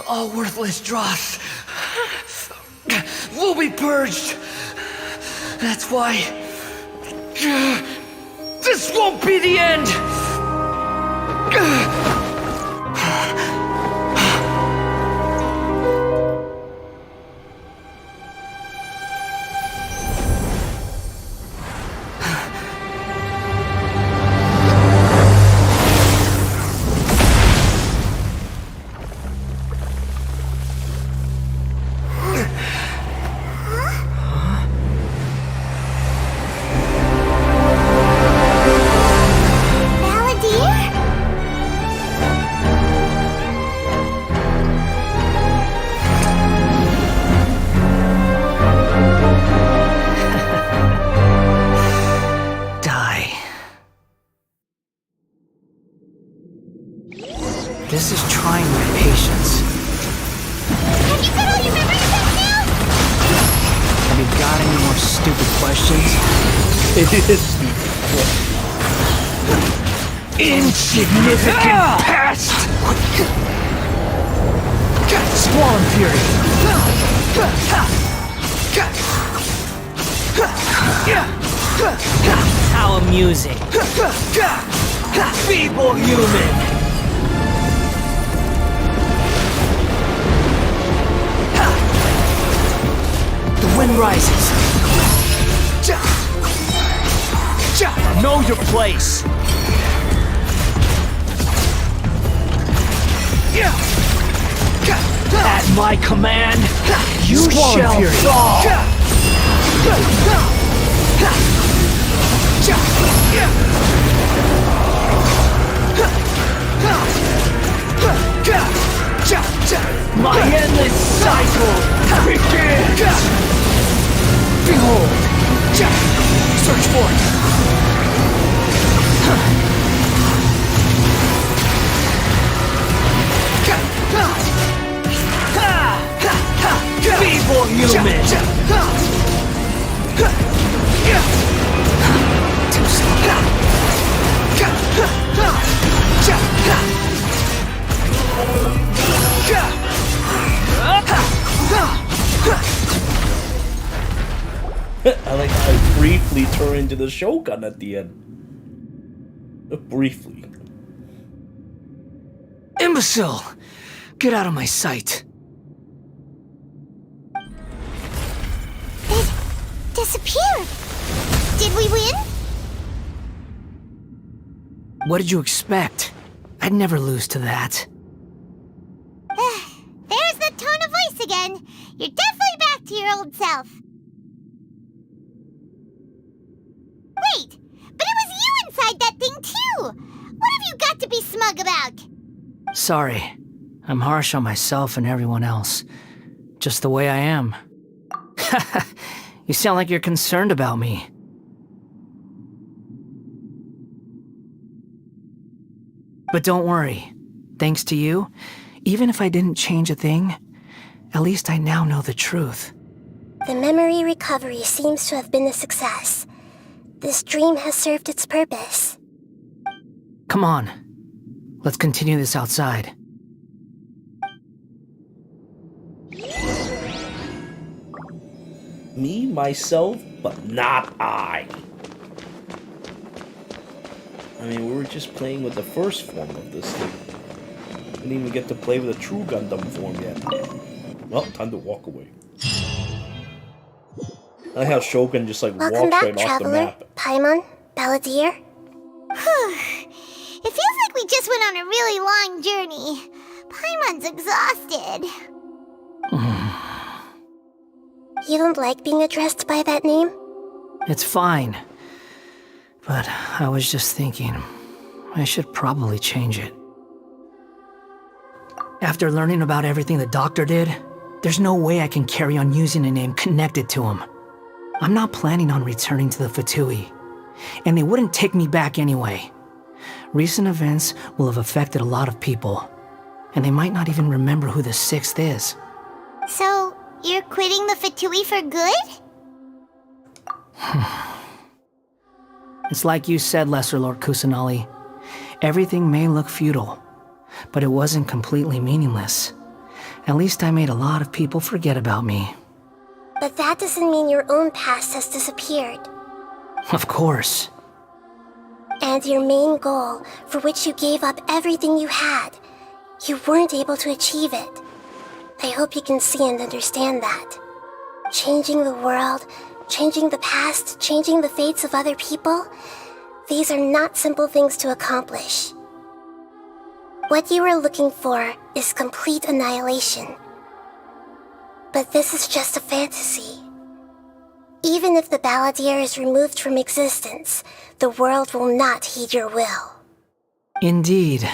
All worthless dross will be purged. That's why this won't be the end. This is trying my patience. Have you got all your memories back now? Have you got any more stupid questions? It is stupid. Insignificant pest! Squall and Fury! How amusing! Feeble human! The wind rises. Know your place. At my command, you shall fall. Too I like how I briefly turned into the Shogun at the end. Briefly. Imbecile! Get out of my sight. It disappeared. Did we win? What did you expect? I'd never lose to that. There's the tone of voice again. You're definitely back to your old self. Wait, but it was you inside that thing too! What have you got to be smug about? Sorry. I'm harsh on myself and everyone else. Just the way I am. You sound like you're concerned about me. But don't worry. Thanks to you, even if I didn't change a thing, at least I now know the truth. The memory recovery seems to have been a success. This dream has served its purpose. Come on. Let's continue this outside. Me, myself, but not I. I mean, we were just playing with the first form of this thing. Didn't even get to play with a true Gundam form yet. Well, time to walk away. I like how Shogun just like Welcome walks back, right off the Traveler, map. Paimon, Balladeer. It feels like we just went on a really long journey. Paimon's exhausted. You don't like being addressed by that name? It's fine. But I was just thinking, I should probably change it. After learning about everything the doctor did, there's no way I can carry on using a name connected to him. I'm not planning on returning to the Fatui, and they wouldn't take me back anyway. Recent events will have affected a lot of people, and they might not even remember who the Sixth is. So, you're quitting the Fatui for good? It's like you said, Lesser Lord Kusanali. Everything may look futile, but it wasn't completely meaningless. At least I made a lot of people forget about me. But that doesn't mean your own past has disappeared. Of course. And your main goal, for which you gave up everything you had, you weren't able to achieve it. I hope you can see and understand that. Changing the world, changing the past, changing the fates of other people, these are not simple things to accomplish. What you are looking for is complete annihilation. But this is just a fantasy. Even if the Balladeer is removed from existence, the world will not heed your will. Indeed.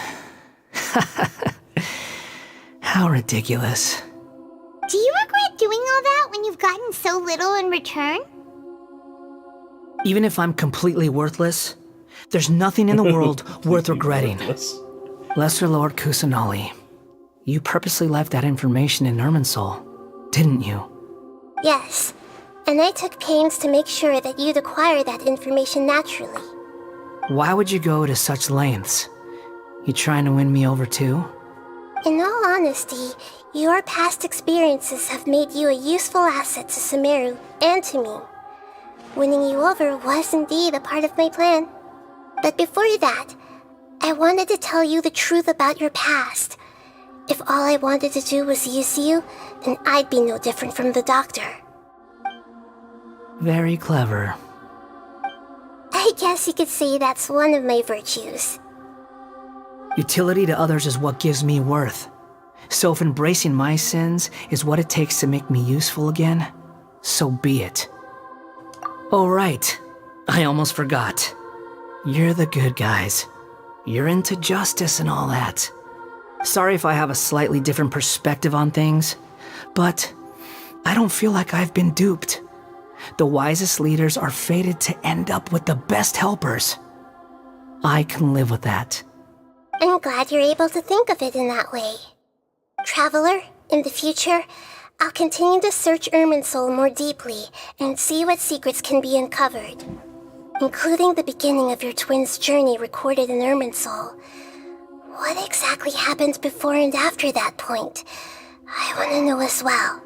How ridiculous. Do you regret doing all that when you've gotten so little in return? Even if I'm completely worthless, there's nothing in the world worth regretting. Lesser Lord Kusanali, you purposely left that information in Irminsul, didn't you? Yes, and I took pains to make sure that you'd acquire that information naturally. Why would you go to such lengths? You trying to win me over too? In all honesty, your past experiences have made you a useful asset to Sumeru and to me. Winning you over was indeed a part of my plan. But before that, I wanted to tell you the truth about your past. If all I wanted to do was use you, then I'd be no different from the doctor. Very clever. I guess you could say that's one of my virtues. Utility to others is what gives me worth. So if embracing my sins is what it takes to make me useful again, so be it. Oh right, I almost forgot. You're the good guys. You're into justice and all that. Sorry if I have a slightly different perspective on things, but I don't feel like I've been duped. The wisest leaders are fated to end up with the best helpers. I can live with that. I'm glad you're able to think of it in that way. Traveler, in the future, I'll continue to search Irminsul more deeply and see what secrets can be uncovered, including the beginning of your twins' journey recorded in Irminsul. What exactly happened before and after that point? I want to know as well.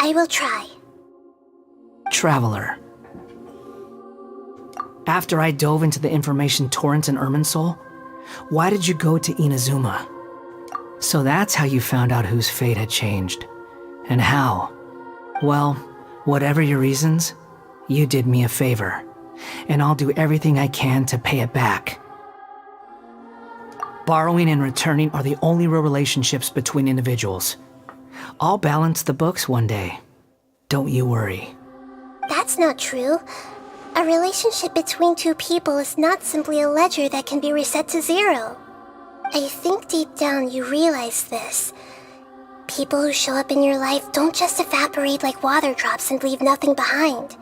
I will try. Traveler. After I dove into the information torrent in Irminsul, why did you go to Inazuma? So that's how you found out whose fate had changed. And how? Well, whatever your reasons, you did me a favor. And I'll do everything I can to pay it back. Borrowing and returning are the only real relationships between individuals. I'll balance the books one day. Don't you worry. That's not true. A relationship between two people is not simply a ledger that can be reset to zero. I think deep down you realize this. People who show up in your life don't just evaporate like water drops and leave nothing behind.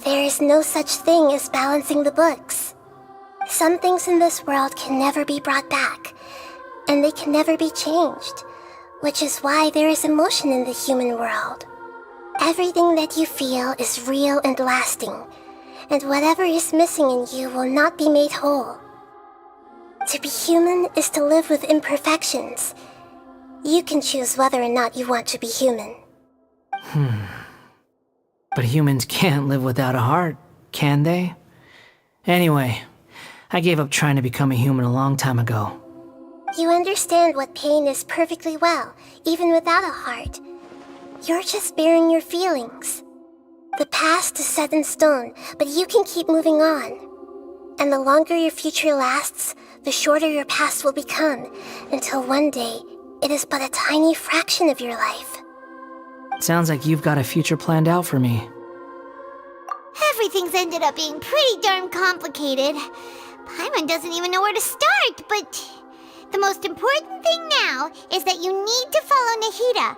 There is no such thing as balancing the books. Some things in this world can never be brought back, and they can never be changed, which is why there is emotion in the human world. Everything that you feel is real and lasting, and whatever is missing in you will not be made whole. To be human is to live with imperfections. You can choose whether or not you want to be human. But humans can't live without a heart, can they? Anyway, I gave up trying to become a human a long time ago. You understand what pain is perfectly well, even without a heart. You're just bearing your feelings. The past is set in stone, but you can keep moving on. And the longer your future lasts, the shorter your past will become, until one day, it is but a tiny fraction of your life. Sounds like you've got a future planned out for me. Everything's ended up being pretty darn complicated. Paimon doesn't even know where to start, but the most important thing now is that you need to follow Nahida.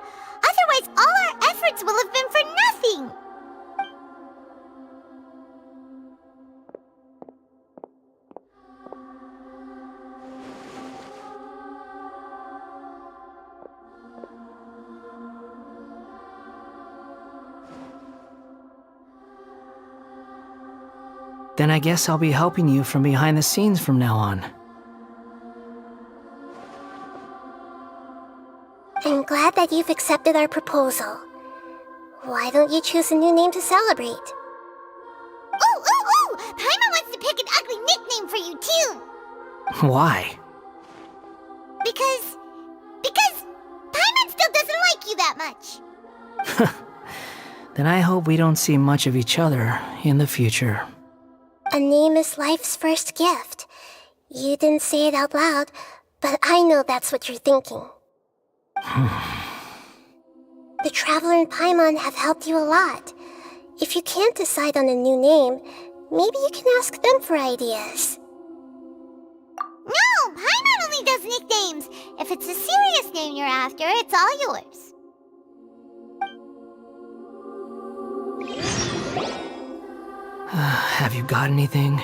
Otherwise, all our efforts will have been for nothing. Then I guess I'll be helping you from behind the scenes from now on. I'm glad that you've accepted our proposal. Why don't you choose a new name to celebrate? Ooh! Paimon wants to pick an ugly nickname for you, too! Why? Because Paimon still doesn't like you that much. Then I hope we don't see much of each other in the future. A name is life's first gift. You didn't say it out loud, but I know that's what you're thinking. The Traveler and Paimon have helped you a lot. If you can't decide on a new name, maybe you can ask them for ideas. No! Paimon only does nicknames! If it's a serious name you're after, it's all yours. Have you got anything?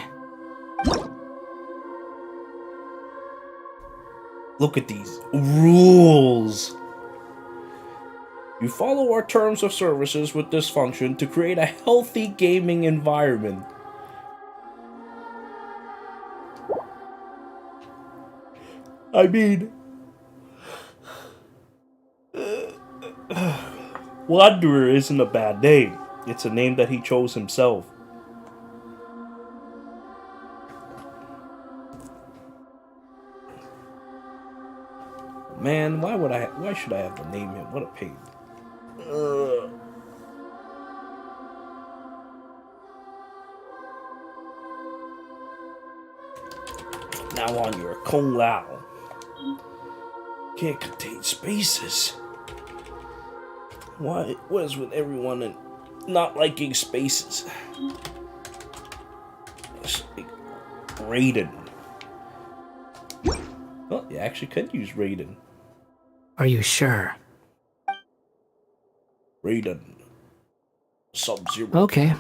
Look at these rules. You follow our terms of services with this function to create a healthy gaming environment. I mean, Wanderer isn't a bad name. It's a name that he chose himself. Man, why should I have to name him? What a pain. Now on your Kung Lao. Can't contain spaces. What is with everyone and not liking spaces? It's like Raiden. Well, you actually could use Raiden. Are you sure? Raiden. Sub-Zero. Okay.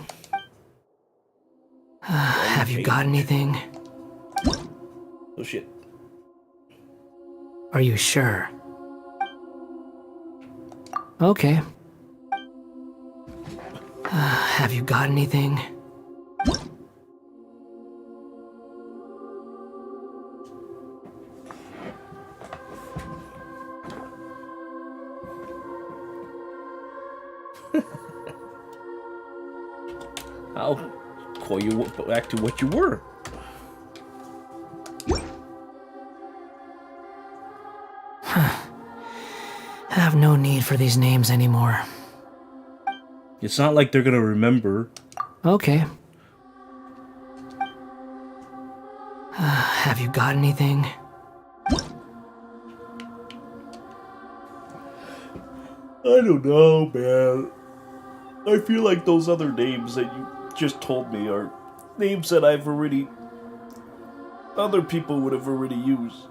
Have you got anything? Oh shit. Are you sure? Okay. Have you got anything? I'll call you back to what you were. I have no need for these names anymore. It's not like they're gonna remember. Okay. Have you got anything? I don't know, man. I feel like those other names that you just told me are names that other people would have already used.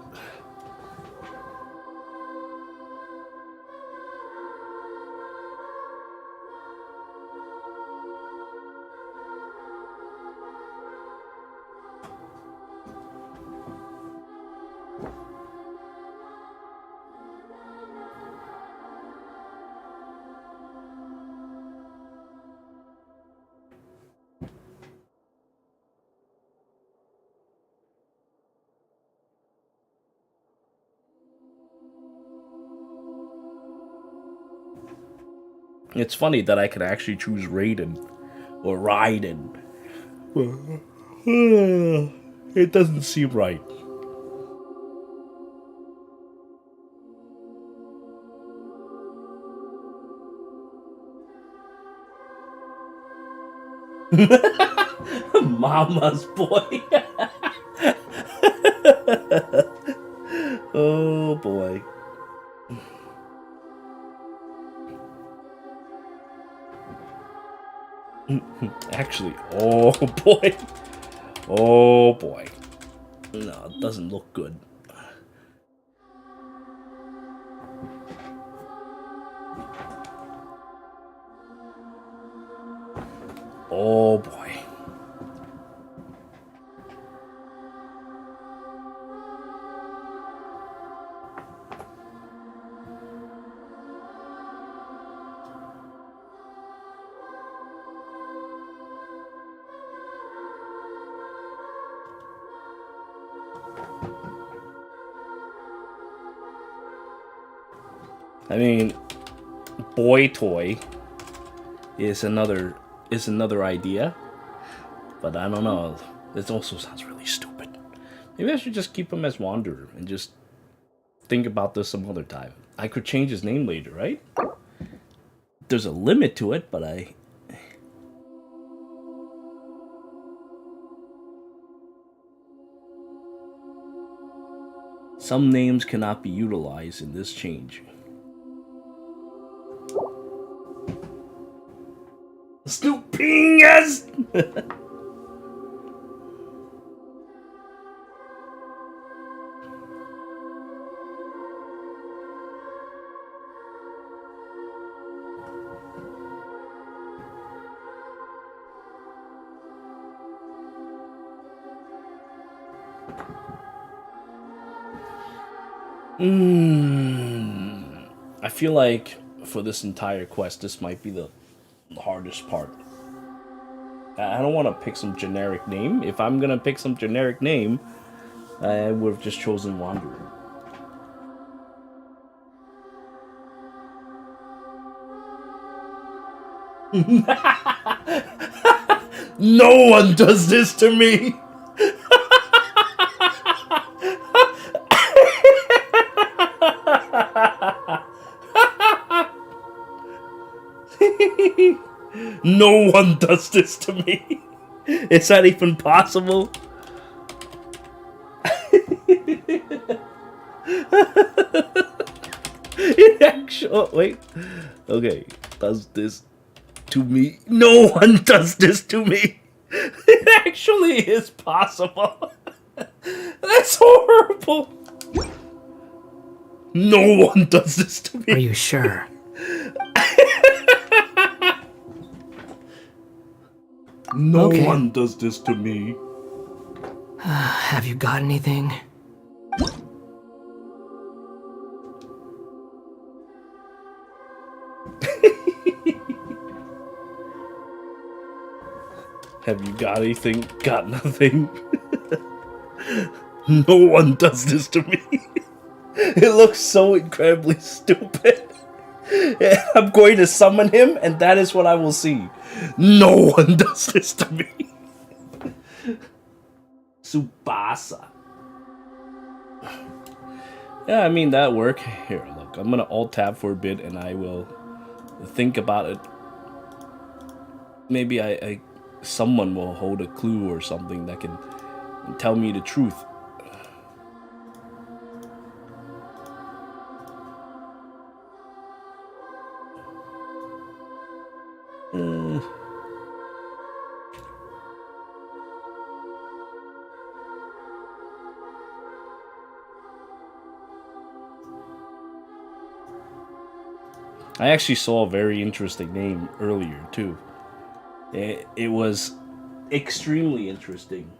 It's funny that I could actually choose Raiden or Raiden. It doesn't seem right. Mama's boy. Oh boy. Actually, oh boy. Oh boy. No, it doesn't look good. Oh boy. I mean, boy toy is another idea, but I don't know. It also sounds really stupid. Maybe I should just keep him as Wanderer and just think about this some other time. I could change his name later, right? There's a limit to it, but some names cannot be utilized in this change. Stupingas! I feel like for this entire quest, this might be the hardest part. I don't want to pick some generic name. If I'm gonna pick some generic name, I would have just chosen Wanderer. No one does this to me! No one does this to me. Is that even possible? It actually. Oh, wait. Okay. Does this to me? No one does this to me. It actually is possible. That's horrible. No one does this to me. Are you sure? No one does this to me. Have you got anything? Have you got anything? Got nothing. No one does this to me. It looks so incredibly stupid. I'm going to summon him, and that is what I will see. No one does this to me. Tsubasa. Yeah, I mean, that work. Here, look. I'm gonna alt-tab for a bit, and I will think about it. Maybe someone will hold a clue or something that can tell me the truth. I actually saw a very interesting name earlier, too. It was extremely interesting.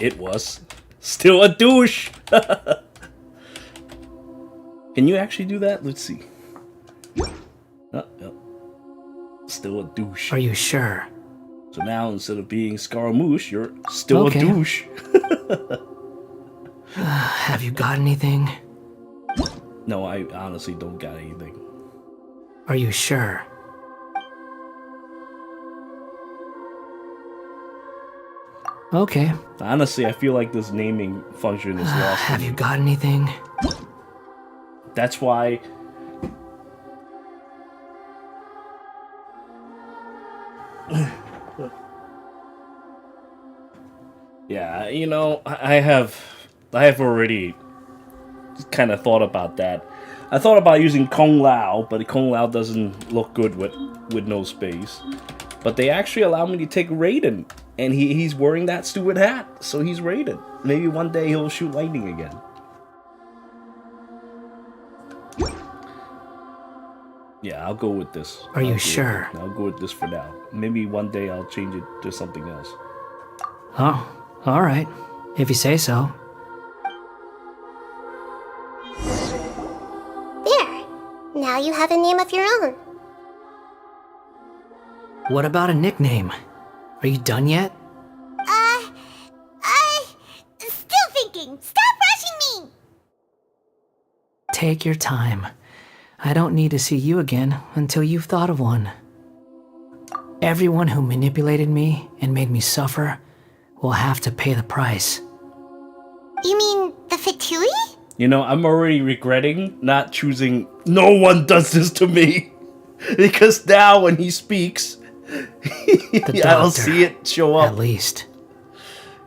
It was still a douche. Can you actually do that? Let's see. Oh, no. Still a douche. Are you sure? So now, instead of being Scaramouche, you're still Okay. a douche. Have you got anything? No, I honestly don't got anything. Are you sure? Okay. Honestly, I feel like this naming function is lost. Have you got anything? That's why... Yeah, you know, I have already kind of thought about that. I thought about using Kung Lao, but Kung Lao doesn't look good with no space. But they actually allow me to take Raiden, and he's wearing that stupid hat, so he's Raiden. Maybe one day he'll shoot lightning again. Yeah, I'll go with this. Are you sure? I'll go with this for now. Maybe one day I'll change it to something else. Oh, alright. If you say so. There. Now you have a name of your own. What about a nickname? Are you done yet? Still thinking. Stop rushing me. Take your time. I don't need to see you again until you've thought of one. Everyone who manipulated me and made me suffer will have to pay the price. You mean the Fatui? You know, I'm already regretting not choosing "No one does this to me," because now when he speaks, I'll see it show up. At least.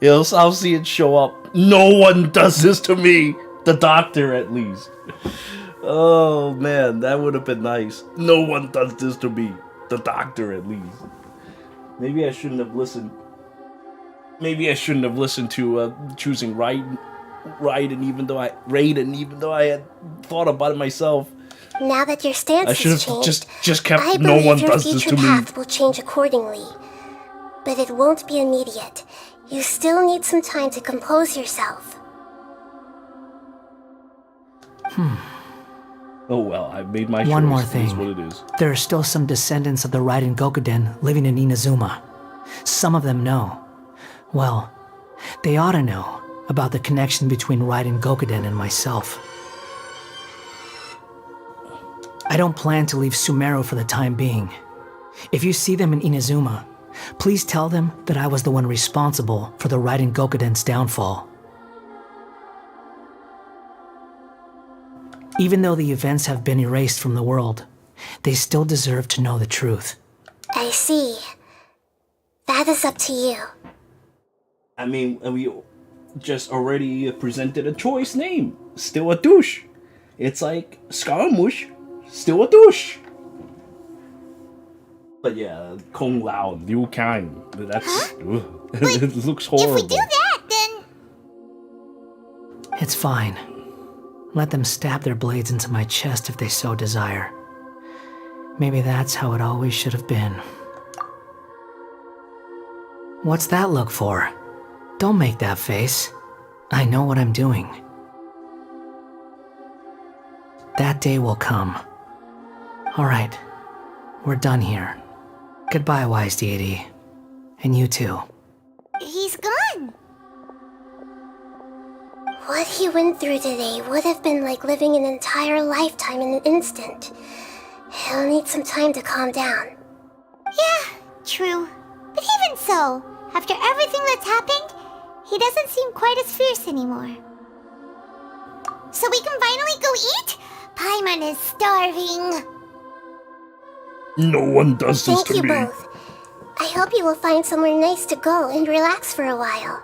I'll see it show up. No one does this to me. The doctor, at least. Oh man, that would have been nice. No one does this to me. The doctor, at least. Maybe I shouldn't have listened. Maybe I shouldn't have listened to choosing Raiden, even though I had thought about it myself. Now that your stance I should has have changed, just kept. I No believe one your does this future to me. path will change accordingly. But it won't be immediate. You still need some time to compose yourself. Oh well, I made my choice. One more It is thing. what it is. There are still some descendants of the Raiden Gokuden living in Inazuma. Some of them know. Well, they ought to know about the connection between Raiden Gokuden and myself. I don't plan to leave Sumeru for the time being. If you see them in Inazuma, please tell them that I was the one responsible for the Raiden Gokuden's downfall. Even though the events have been erased from the world, they still deserve to know the truth. I see. That is up to you. I mean, we just already presented a choice name. Still a douche. It's like Scaramouche, still a douche. But yeah, Kung Lao and Liu Kang. That's it looks horrible. If we do that, then It's fine. Let them stab their blades into my chest if they so desire. Maybe that's how it always should have been. What's that look for? Don't make that face. I know what I'm doing. That day will come. Alright, we're done here. Goodbye, wise deity. And you too. He's gone. What he went through today would have been like living an entire lifetime in an instant. He'll need some time to calm down. Yeah, true. But even so, after everything that's happened, he doesn't seem quite as fierce anymore. So we can finally go eat? Paimon is starving. No one does this Thank to you me. both. I hope you will find somewhere nice to go and relax for a while.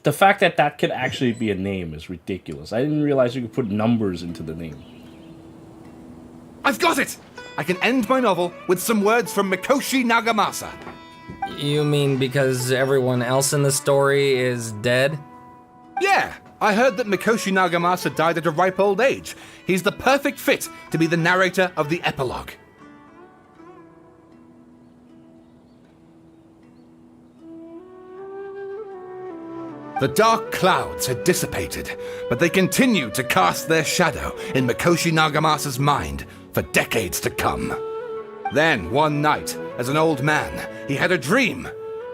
The fact that that could actually be a name is ridiculous. I didn't realize you could put numbers into the name. I've got it! I can end my novel with some words from Mikoshi Nagamasa. You mean because everyone else in the story is dead? Yeah, I heard that Mikoshi Nagamasa died at a ripe old age. He's the perfect fit to be the narrator of the epilogue. The dark clouds had dissipated, but they continued to cast their shadow in Mikoshi Nagamasa's mind for decades to come. Then, one night, as an old man, he had a dream.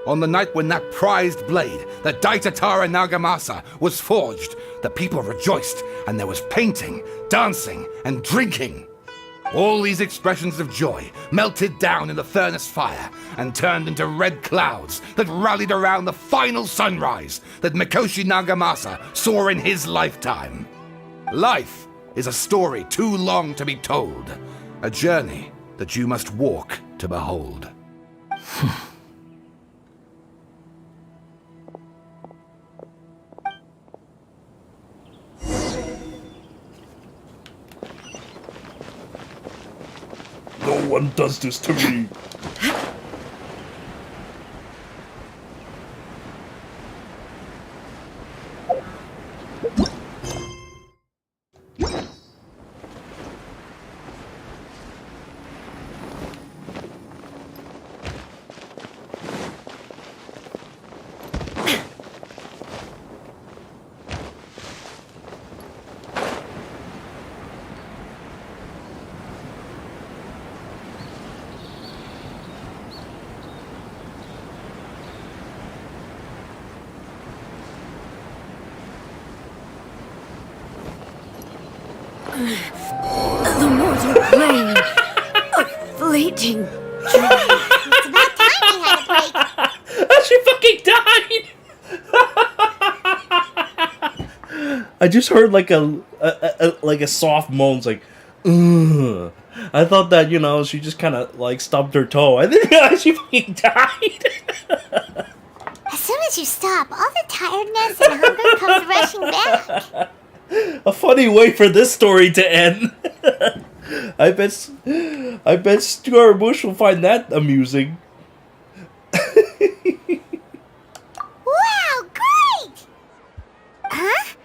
On the night when that prized blade, the Daitatara Nagamasa, was forged, the people rejoiced, and there was painting, dancing, and drinking. All these expressions of joy melted down in the furnace fire and turned into red clouds that rallied around the final sunrise that Mikoshi Nagamasa saw in his lifetime. Life is a story too long to be told, a journey that you must walk to behold. No one does this to me. The mortal plane. A fleeting joy. It's about time we had a break. She fucking died! I just heard like a soft moan, it's like, ugh. I thought that, you know, she just kind of like stubbed her toe. I think she fucking died. As soon as you stop, all the tiredness and hunger comes rushing back. A funny way for this story to end. I bet Scaramouche will find that amusing. Wow, great! Huh?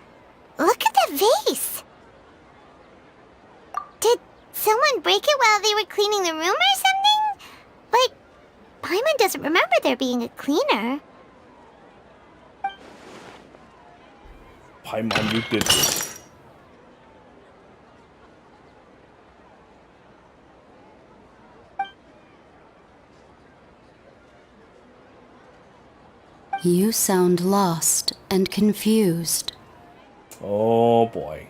Look at the vase. Did someone break it while they were cleaning the room or something? Like, Paimon doesn't remember there being a cleaner. Paimon, you did this. You sound lost and confused. Oh boy.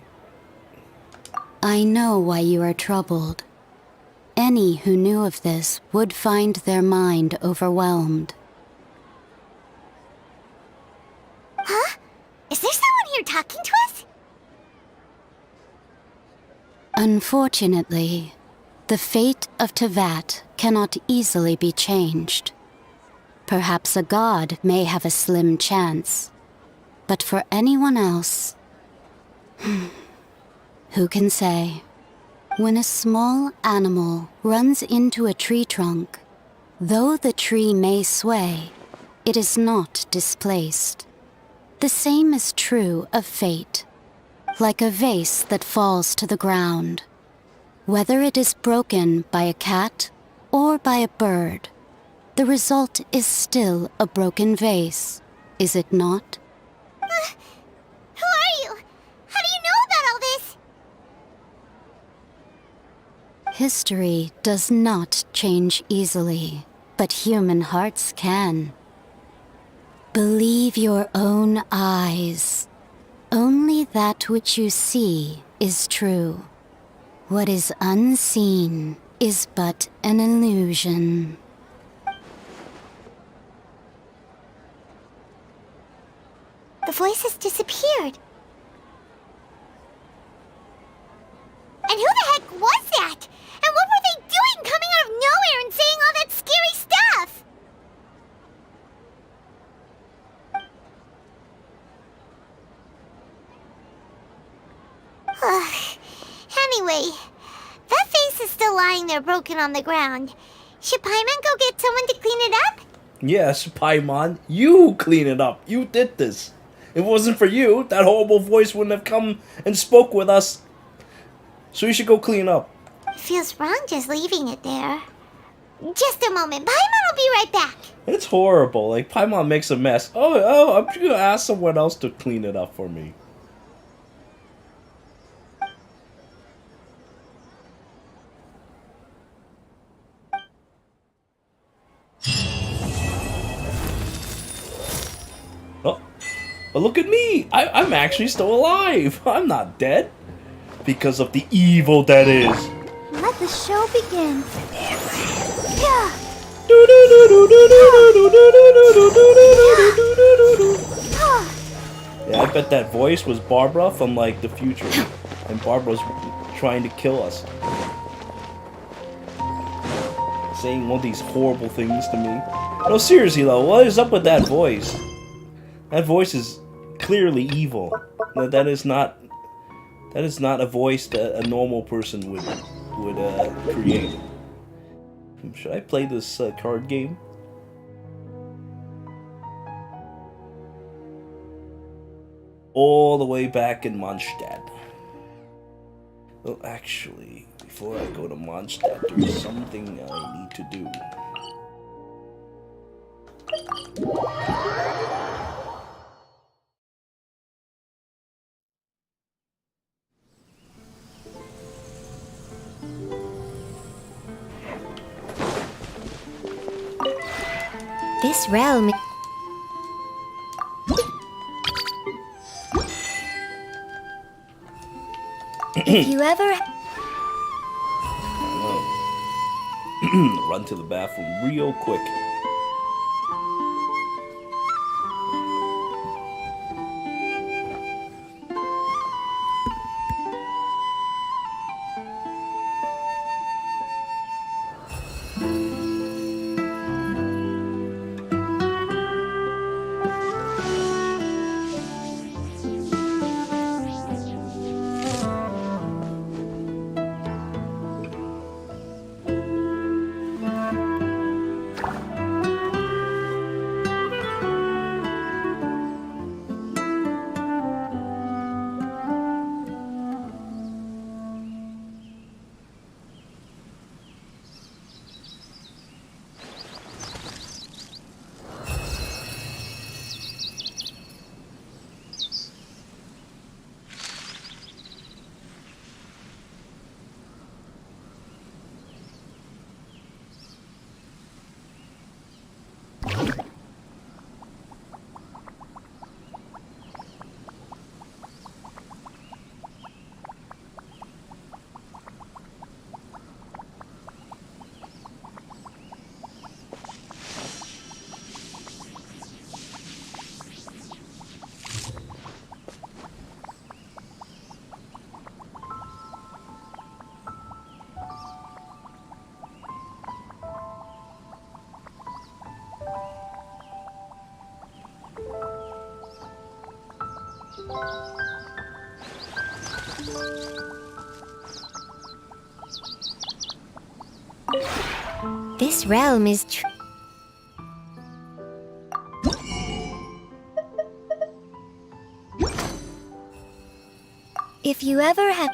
I know why you are troubled. Any who knew of this would find their mind overwhelmed. Huh? Is there someone here talking to us? Unfortunately, the fate of Tevat cannot easily be changed. Perhaps a god may have a slim chance, but for anyone else, who can say? When a small animal runs into a tree trunk, though the tree may sway, it is not displaced. The same is true of fate, like a vase that falls to the ground. Whether it is broken by a cat or by a bird, the result is still a broken vase, is it not? Who are you? How do you know History does not change easily, but human hearts can. Believe your own eyes. Only that which you see is true. What is unseen is but an illusion. The voice has disappeared. And who the heck was that? And what were they doing coming out of nowhere and saying all that scary stuff? Anyway, that face is still lying there broken on the ground. Should Paimon go get someone to clean it up? Yes, Paimon, you clean it up. You did this. If it wasn't for you, that horrible voice wouldn't have come and spoke with us. So you should go clean up. It feels wrong just leaving it there. Just a moment. Paimon will be right back. It's horrible. Like, Paimon makes a mess. Oh, I'm just gonna ask someone else to clean it up for me. Oh, but look at me. I'm actually still alive. I'm not dead. Because of the evil that is. Let the show begin. Yeah. Yeah, I bet that voice was Barbara from, like, the future. And Barbara's trying to kill us. Saying all these horrible things to me. No, seriously though, what is up with that voice? That voice is clearly evil. That is not a voice that a normal person would create. Should I play this card game? All the way back in Mondstadt. Well, actually, before I go to Mondstadt, there's something I need to do. This realm... If you ever... Run to the bathroom real quick. This realm is If you ever have...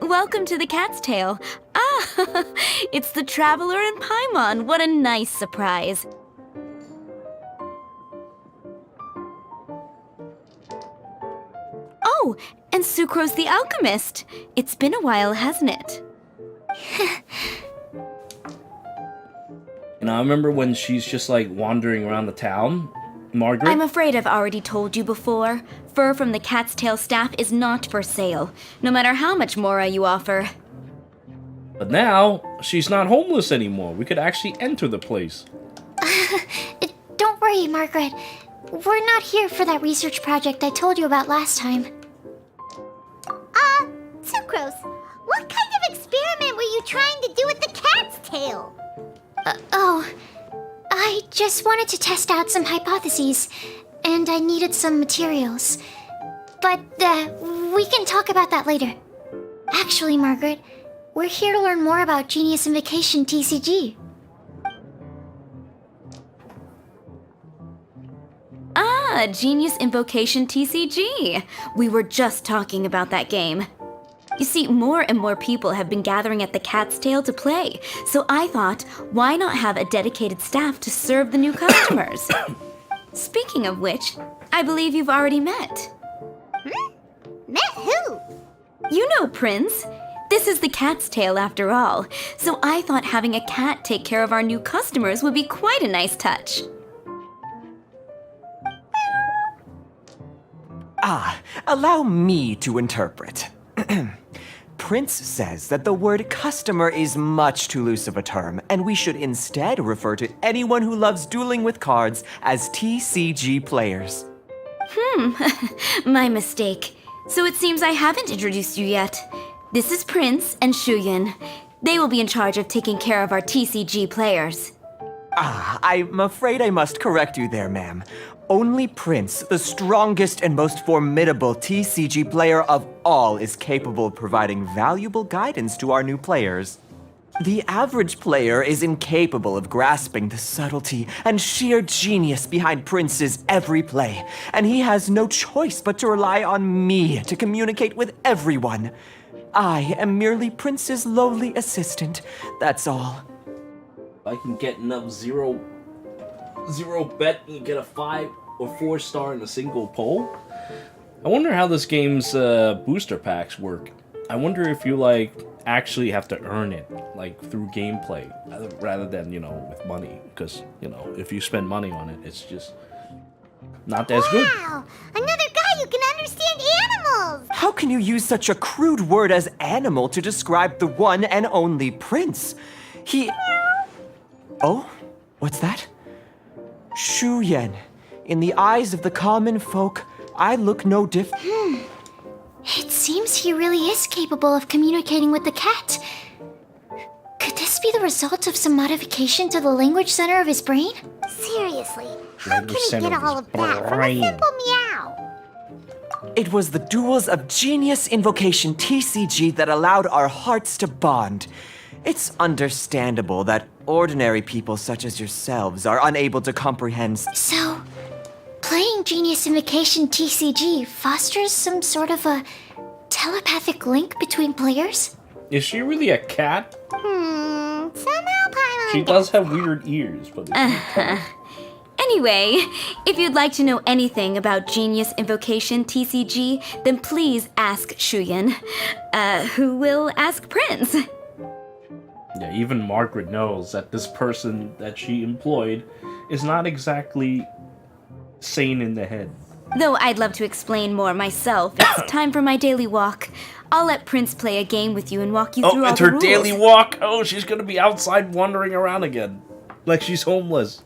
Welcome to the Cat's Tail. Ah, it's the Traveler and Paimon. What a nice surprise. Oh, and Sucrose the Alchemist. It's been a while, hasn't it? And I remember when she's just like wandering around the town, Margaret. I'm afraid I've already told you before. Fur from the Cat's Tail staff is not for sale, no matter how much Mora you offer. But now, she's not homeless anymore. We could actually enter the place. Don't worry, Margaret. We're not here for that research project I told you about last time. Sucrose, what kind of experiment were you trying to do with the cat's tail? I just wanted to test out some hypotheses, and I needed some materials. But, we can talk about that later. Actually, Margaret, we're here to learn more about Genius Invocation TCG. Ah, Genius Invocation TCG. We were just talking about that game. You see, more and more people have been gathering at the Cat's Tail to play, so I thought, why not have a dedicated staff to serve the new customers? Speaking of which, I believe you've already met. Met who? You know, Prince. This is the Cat's Tail after all, so I thought having a cat take care of our new customers would be quite a nice touch. Allow me to interpret. Prince says that the word customer is much too loose of a term, and we should instead refer to anyone who loves dueling with cards as TCG players. My mistake. So it seems I haven't introduced you yet. This is Prince and Shuyan. They will be in charge of taking care of our TCG players. I'm afraid I must correct you there, ma'am. Only Prince, the strongest and most formidable TCG player of all, is capable of providing valuable guidance to our new players. The average player is incapable of grasping the subtlety and sheer genius behind Prince's every play, and he has no choice but to rely on me to communicate with everyone. I am merely Prince's lowly assistant, that's all. I can get enough zero bet and get a 5 or 4 star in a single poll. I wonder how this game's booster packs work. I wonder if you like actually have to earn it, like through gameplay, rather than, you know, with money. Because, you know, if you spend money on it, it's just not as good. Wow! Another guy who can understand animals! How can you use such a crude word as animal to describe the one and only Prince? Oh? What's that? Shuyan. In the eyes of the common folk, I look no different. It seems he really is capable of communicating with the cat. Could this be the result of some modification to the language center of his brain? Seriously, how can he get all of that from a simple meow? It was the duels of Genius Invocation TCG that allowed our hearts to bond. It's understandable that ordinary people such as yourselves are unable to comprehend. So, playing Genius Invocation TCG fosters some sort of a telepathic link between players? Is she really a cat? Somehow Paimon She does have weird ears, but Anyway, if you'd like to know anything about Genius Invocation TCG, then please ask Shuyan, who will ask Prince. yeah, even Margaret knows that this person that she employed is not exactly sane in the head. Though I'd love to explain more myself, it's time for my daily walk. I'll let Prince play a game with you and walk you through all it's the her rules. daily walk. Oh, she's gonna be outside wandering around again, like she's homeless.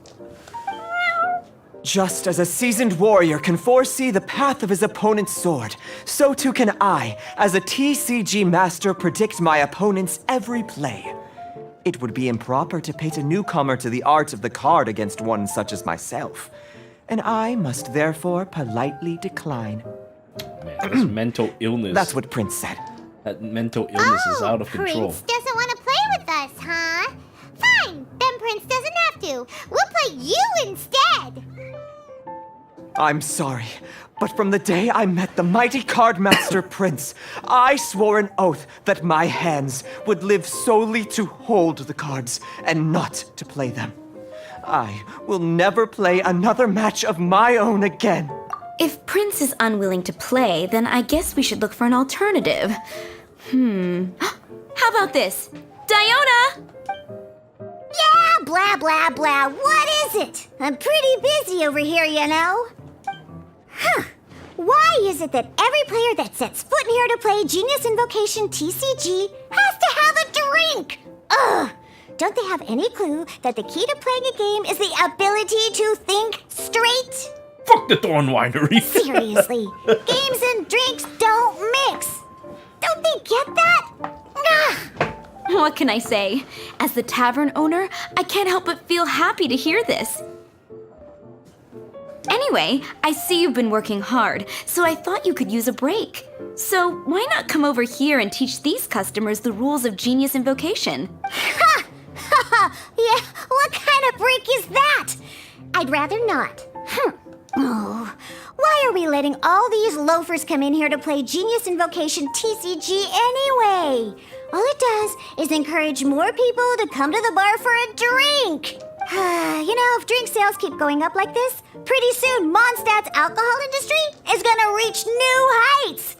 Just as a seasoned warrior can foresee the path of his opponent's sword, so too can I, as a TCG master, predict my opponent's every play. It would be improper to pit a newcomer to the art of the card against one such as myself. and I must therefore politely decline. Man, that's mental illness. That's what Prince said. That mental illness is out of control. Prince doesn't want to play with us, huh? Fine, then Prince doesn't have to. We'll play you instead. I'm sorry, but from the day I met the mighty cardmaster Prince, I swore an oath that my hands would live solely to hold the cards and not to play them. I will never play another match of my own again. If Prince is unwilling to play, then I guess we should look for an alternative. How about this? Diona! Yeah, blah, blah, blah. What is it? I'm pretty busy over here, you know. Why is it that every player that sets foot in here to play Genius Invocation TCG has to have a drink? Ugh! Don't they have any clue that the key to playing a game is the ability to think straight? Fuck the Thorn Winery. Seriously, games and drinks don't mix. Don't they get that? Ugh. What can I say? As the tavern owner, I can't help but feel happy to hear this. Anyway, I see you've been working hard, so I thought you could use a break. So why not come over here and teach these customers the rules of Genius Invocation? Ha! Yeah, what kind of break is that? I'd rather not. Oh, why are we letting all these loafers come in here to play Genius Invocation TCG anyway? All it does is encourage more people to come to the bar for a drink. You know, if drink sales keep going up like this, pretty soon Mondstadt's alcohol industry is gonna reach new heights.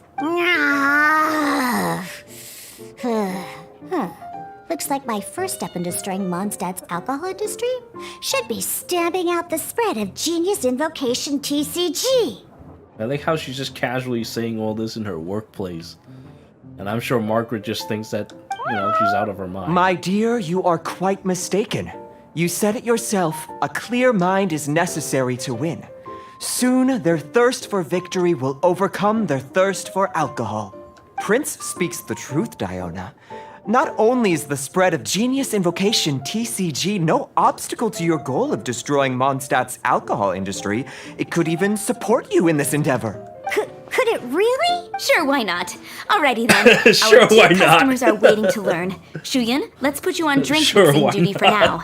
Looks like my first step in destroying Mondstadt's alcohol industry should be stamping out the spread of Genius Invocation TCG. I like how she's just casually saying all this in her workplace. And I'm sure Margaret just thinks that, you know, she's out of her mind. My dear, you are quite mistaken. You said it yourself, a clear mind is necessary to win. Soon, their thirst for victory will overcome their thirst for alcohol. Prince speaks the truth, Diona. Not only is the spread of Genius Invocation TCG no obstacle to your goal of destroying Mondstadt's alcohol industry, it could even support you in this endeavor. Could it really? Sure, why not? Alrighty then. Sure, Our two why not? customers are waiting to learn. Shuyan, let's put you on drink Sure, mixing why duty for not? now.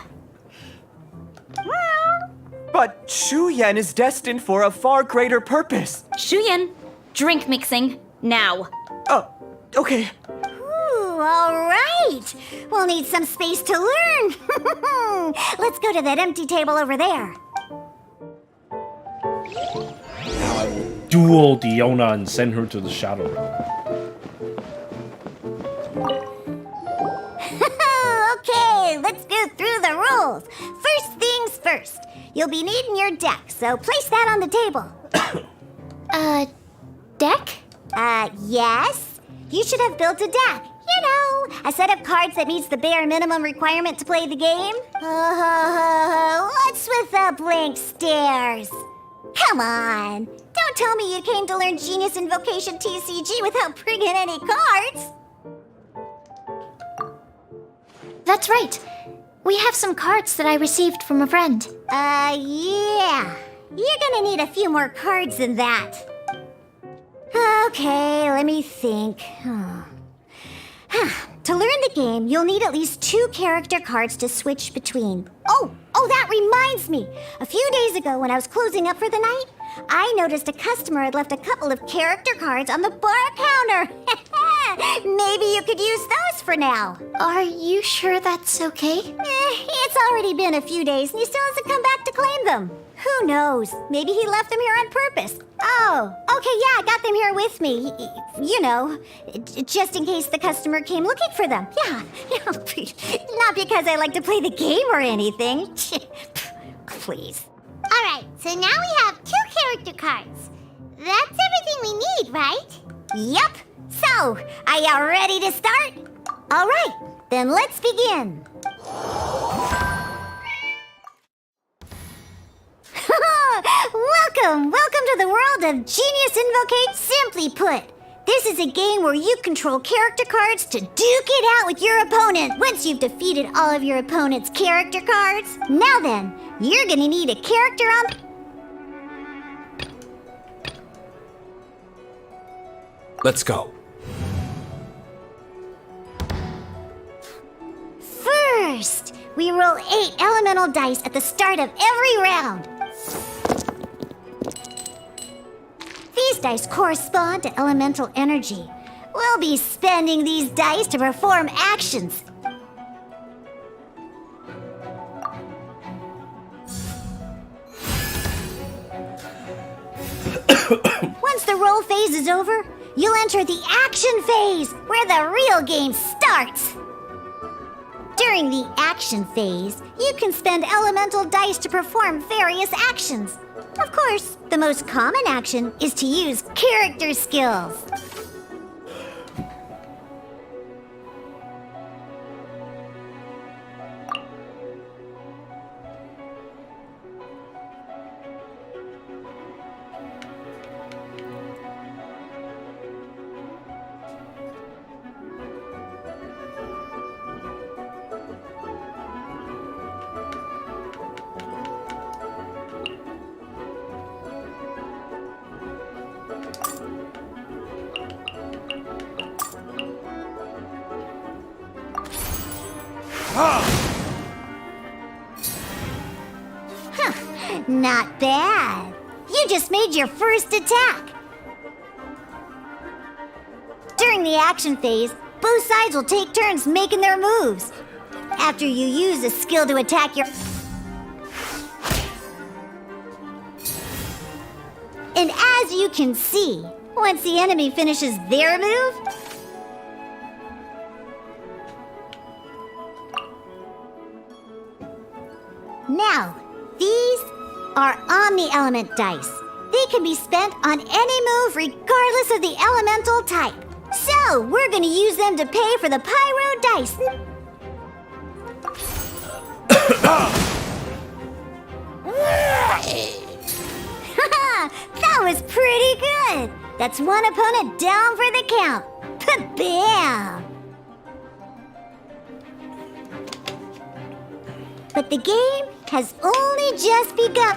But Shuyan is destined for a far greater purpose. Shuyan, drink mixing now. Oh, okay. Ooh, all right. We'll need some space to learn. Let's go to that empty table over there. Duel Diona and send her to the Shadow Realm. Okay, let's go through the rules. First things first. You'll be needing your deck, so place that on the table. Deck? Yes. You should have built a deck. You know, a set of cards that meets the bare minimum requirement to play the game. What's with the blank stares? Come on. Don't tell me you came to learn Genius Invocation TCG without bringing any cards. That's right. We have some cards that I received from a friend. Yeah. You're gonna need a few more cards than that. Okay, let me think. To learn the game, you'll need at least 2 character cards to switch between. Oh, that reminds me. A few days ago when I was closing up for the night, I noticed a customer had left a couple of character cards on the bar counter. Maybe you could use those for now. Are you sure that's okay? It's already been a few days and he still hasn't come back to claim them. Who knows? Maybe he left them here on purpose. Oh, okay, yeah, I got them here with me. You know, just in case the customer came looking for them. Yeah, not because I like to play the game or anything. Please. All right, so now we have 2 character cards. That's everything we need, right? Yep. So, are you ready to start? All right, then let's begin. Welcome to the world of Genius Invocate. Simply put, this is a game where you control character cards to duke it out with your opponent once you've defeated all of your opponent's character cards. Now then, you're gonna need a character on... Let's go. First, we roll 8 elemental dice at the start of every round. These dice correspond to elemental energy. We'll be spending these dice to perform actions. Once the roll phase is over, you'll enter the action phase, where the real game starts. During the action phase, you can spend elemental dice to perform various actions. Of course, the most common action is to use character skills. Not bad. You just made your first attack. During the action phase, both sides will take turns making their moves. After you use a skill to attack your... And as you can see, once the enemy finishes their move, now, these are Omni-Element dice. They can be spent on any move regardless of the elemental type. So, we're gonna use them to pay for the Pyro dice. That was pretty good. That's one opponent down for the count. Bam! But the game has only just begun.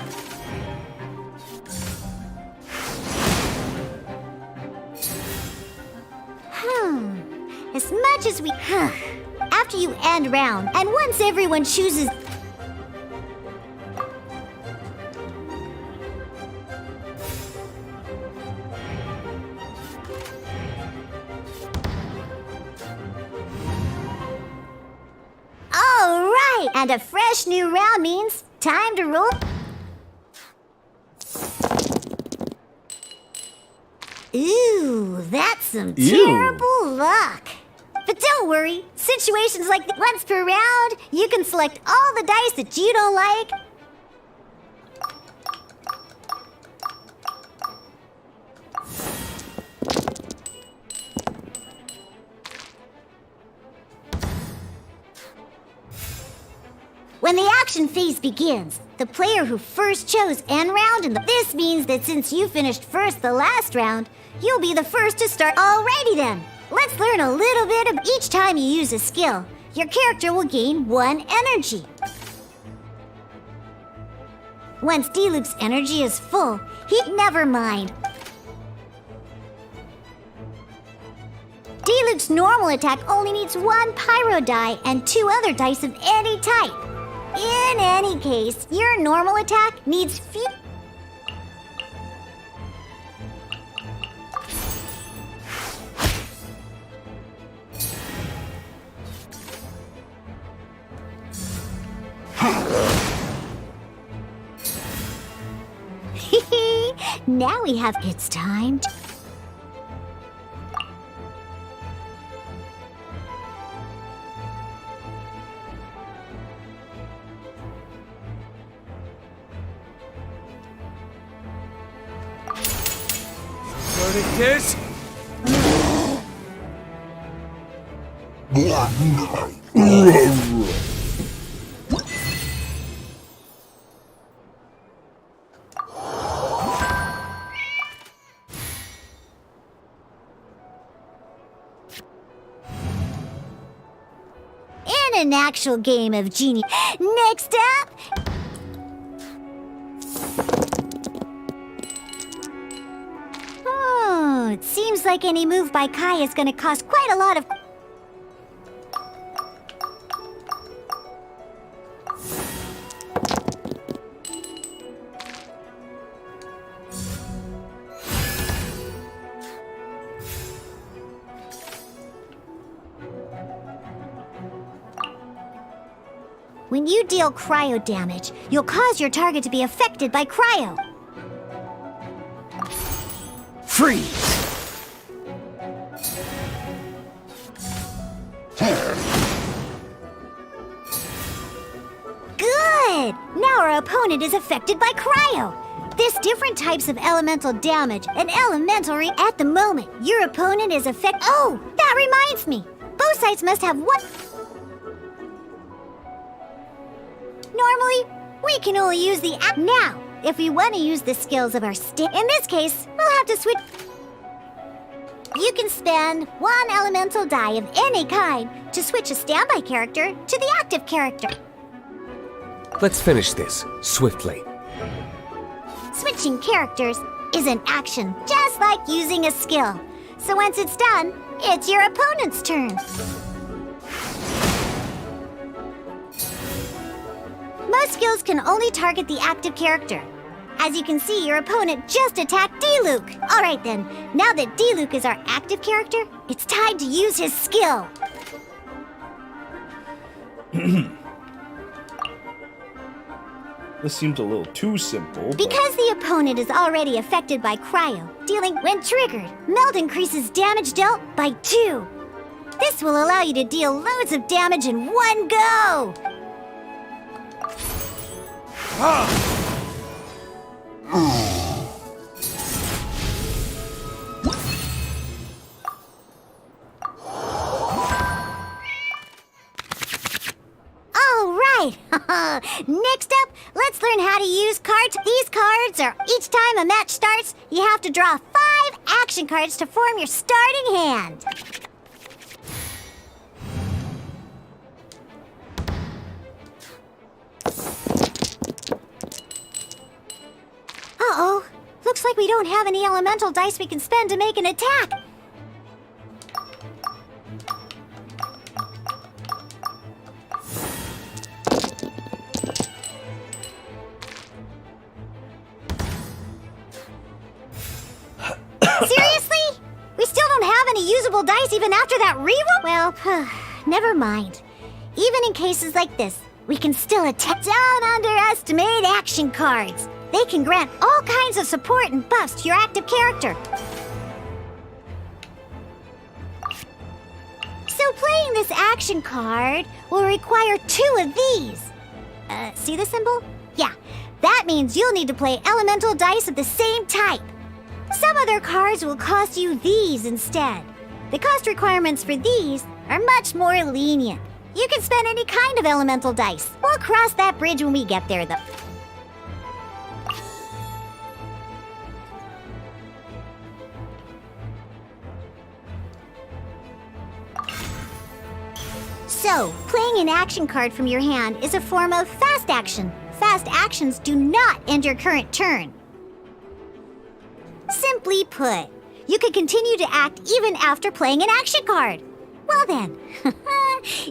As much as we... After you end round, and once everyone chooses... All right! And a fresh new round means time to roll... Ooh, that's some terrible luck. But don't worry, situations like once per round, you can select all the dice that you don't like. When the action phase begins, the player who first chose end round, and this means that since you finished first the last round, you'll be the first to start. Alrighty then, let's learn a little bit of each time you use a skill. Your character will gain 1 energy. Once Diluc's energy is full, never mind. Diluc's normal attack only needs 1 Pyro die and 2 other dice of any type. In any case, your normal attack needs few... Now we have... It's time to... This? In an actual game of Genie. Next up... It seems like any move by Kai is gonna cost quite a lot of... When you deal cryo damage, you'll cause your target to be affected by cryo. Freeze! Good! Now our opponent is affected by cryo. There's different types of elemental damage and elementary at the moment. Your opponent is affected... Oh, that reminds me. Both sides must have one... Normally, we can only use the app now. If we want to use the skills of our in this case, we'll have to switch. You can spend one elemental die of any kind to switch a standby character to the active character. Let's finish this, swiftly. Switching characters is an action, just like using a skill. So once it's done, it's your opponent's turn. Most skills can only target the active character. As you can see, your opponent just attacked D-Luke. All right then, now that D-Luke is our active character, it's time to use his skill. This seems a little too simple. Because the opponent is already affected by cryo, dealing when triggered, melt increases damage dealt by 2. This will allow you to deal loads of damage in one go. All right. Next up, let's learn how to use cards. These cards are each time a match starts, you have to draw 5 action cards to form your starting hand. Uh-oh. Looks like we don't have any elemental dice we can spend to make an attack. Seriously? We still don't have any usable dice even after that reroll? Well, never mind. Even in cases like this, we can still attack. Don't underestimate action cards. They can grant all kinds of support and buffs to your active character. So playing this action card will require 2 of these. See the symbol? Yeah, that means you'll need to play elemental dice of the same type. Some other cards will cost you these instead. The cost requirements for these are much more lenient. You can spend any kind of elemental dice. We'll cross that bridge when we get there, though. So, playing an action card from your hand is a form of fast action. Fast actions do not end your current turn. Simply put, you can continue to act even after playing an action card. Well then,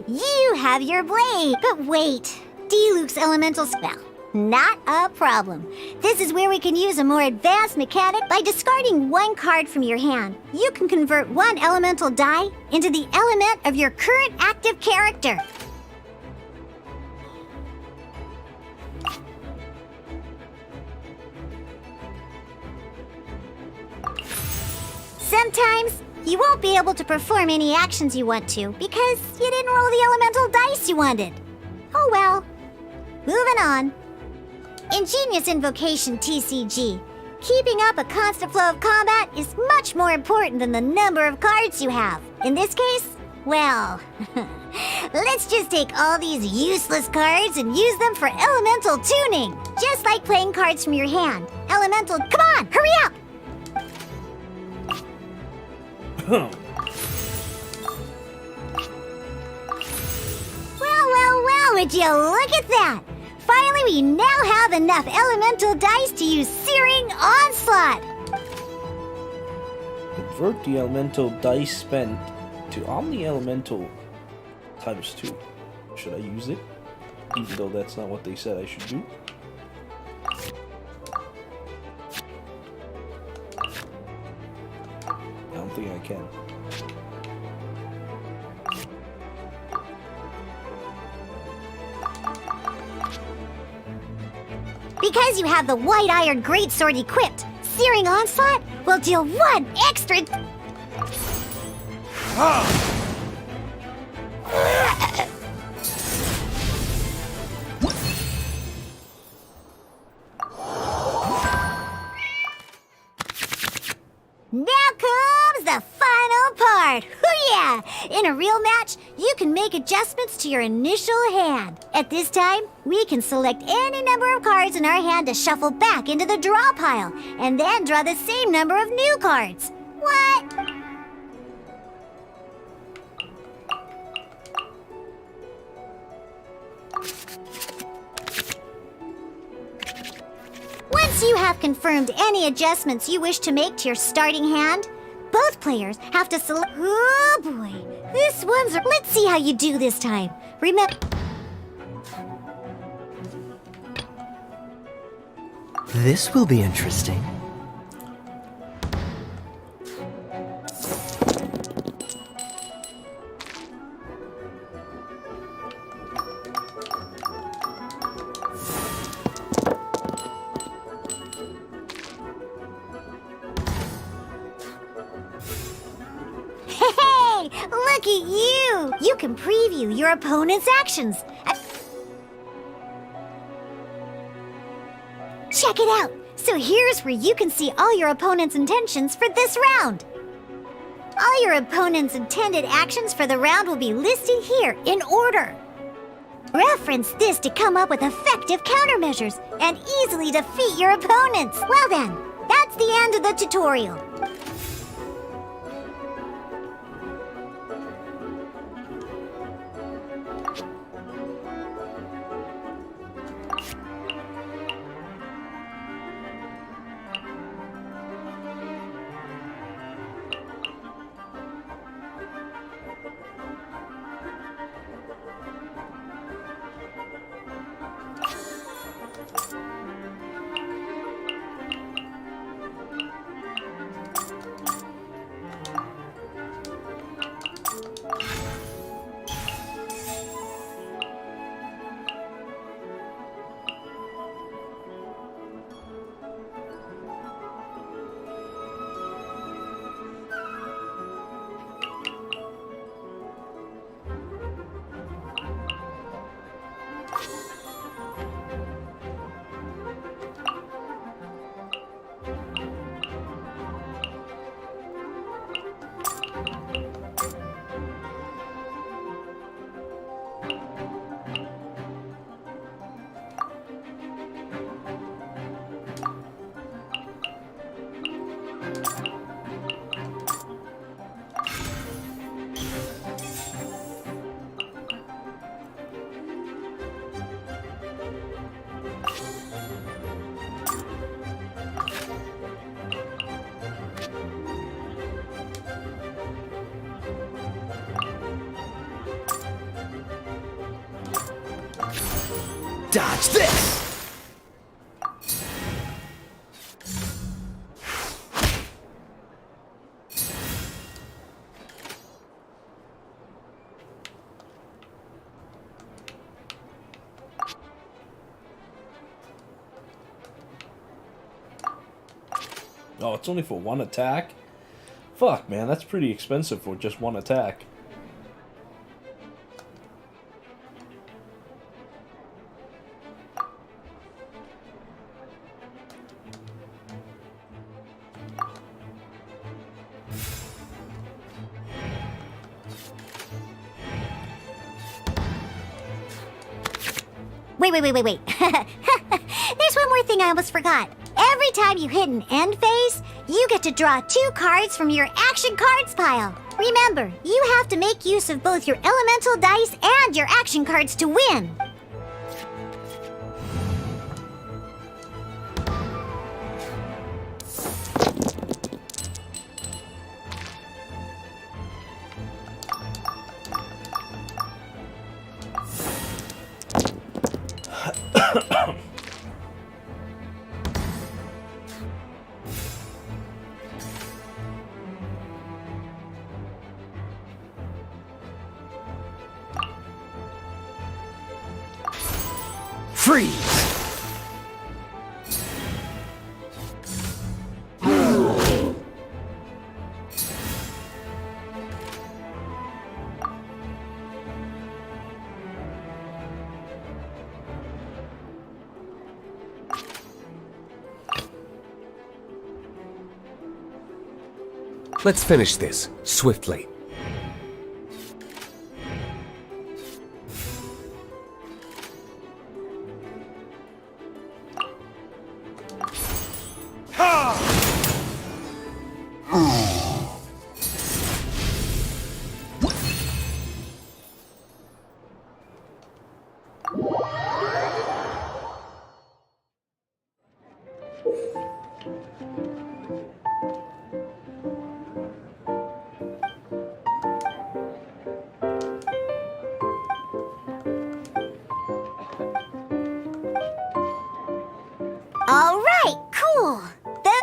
you have your blade. But wait, D-Luke's elemental spell. Not a problem. This is where we can use a more advanced mechanic. By discarding 1 card from your hand, you can convert 1 elemental die into the element of your current active character. Sometimes, you won't be able to perform any actions you want to because you didn't roll the elemental dice you wanted. Oh well. Moving on. Ingenious Invocation TCG. Keeping up a constant flow of combat is much more important than the number of cards you have. In this case, well, let's just take all these useless cards and use them for elemental tuning. Just like playing cards from your hand. Elemental, come on, hurry up! Well, would you look at that? Finally, we now have enough elemental dice to use Searing Onslaught. convert the elemental dice spent to Omni Elemental times 2. Should I use it? Even though that's not what they said I should do. I don't think I can. Because you have the White Iron Greatsword equipped, Searing Onslaught will deal 1 extra... Now comes the final part! Hoo-yeah! In a real match, you can make adjustments to your initial hand. At this time, we can select any number of cards in our hand to shuffle back into the draw pile, and then draw the same number of new cards. What? Once you have confirmed any adjustments you wish to make to your starting hand, both players have to select... Oh boy, this one's... Let's see how you do this time. Remember... This will be interesting. Hey, look at you! You can preview your opponent's actions. Check it out! So here's where you can see all your opponent's intentions for this round. All your opponent's intended actions for the round will be listed here in order. Reference this to come up with effective countermeasures and easily defeat your opponents. Well then, that's the end of the tutorial. Dodge this! Oh, it's only for 1 attack? Fuck, man, that's pretty expensive for just 1 attack. Wait. There's one more thing I almost forgot. Every time you hit an end phase, you get to draw 2 cards from your action cards pile. Remember, you have to make use of both your elemental dice and your action cards to win. Freeze! Let's finish this, swiftly. Alright, cool!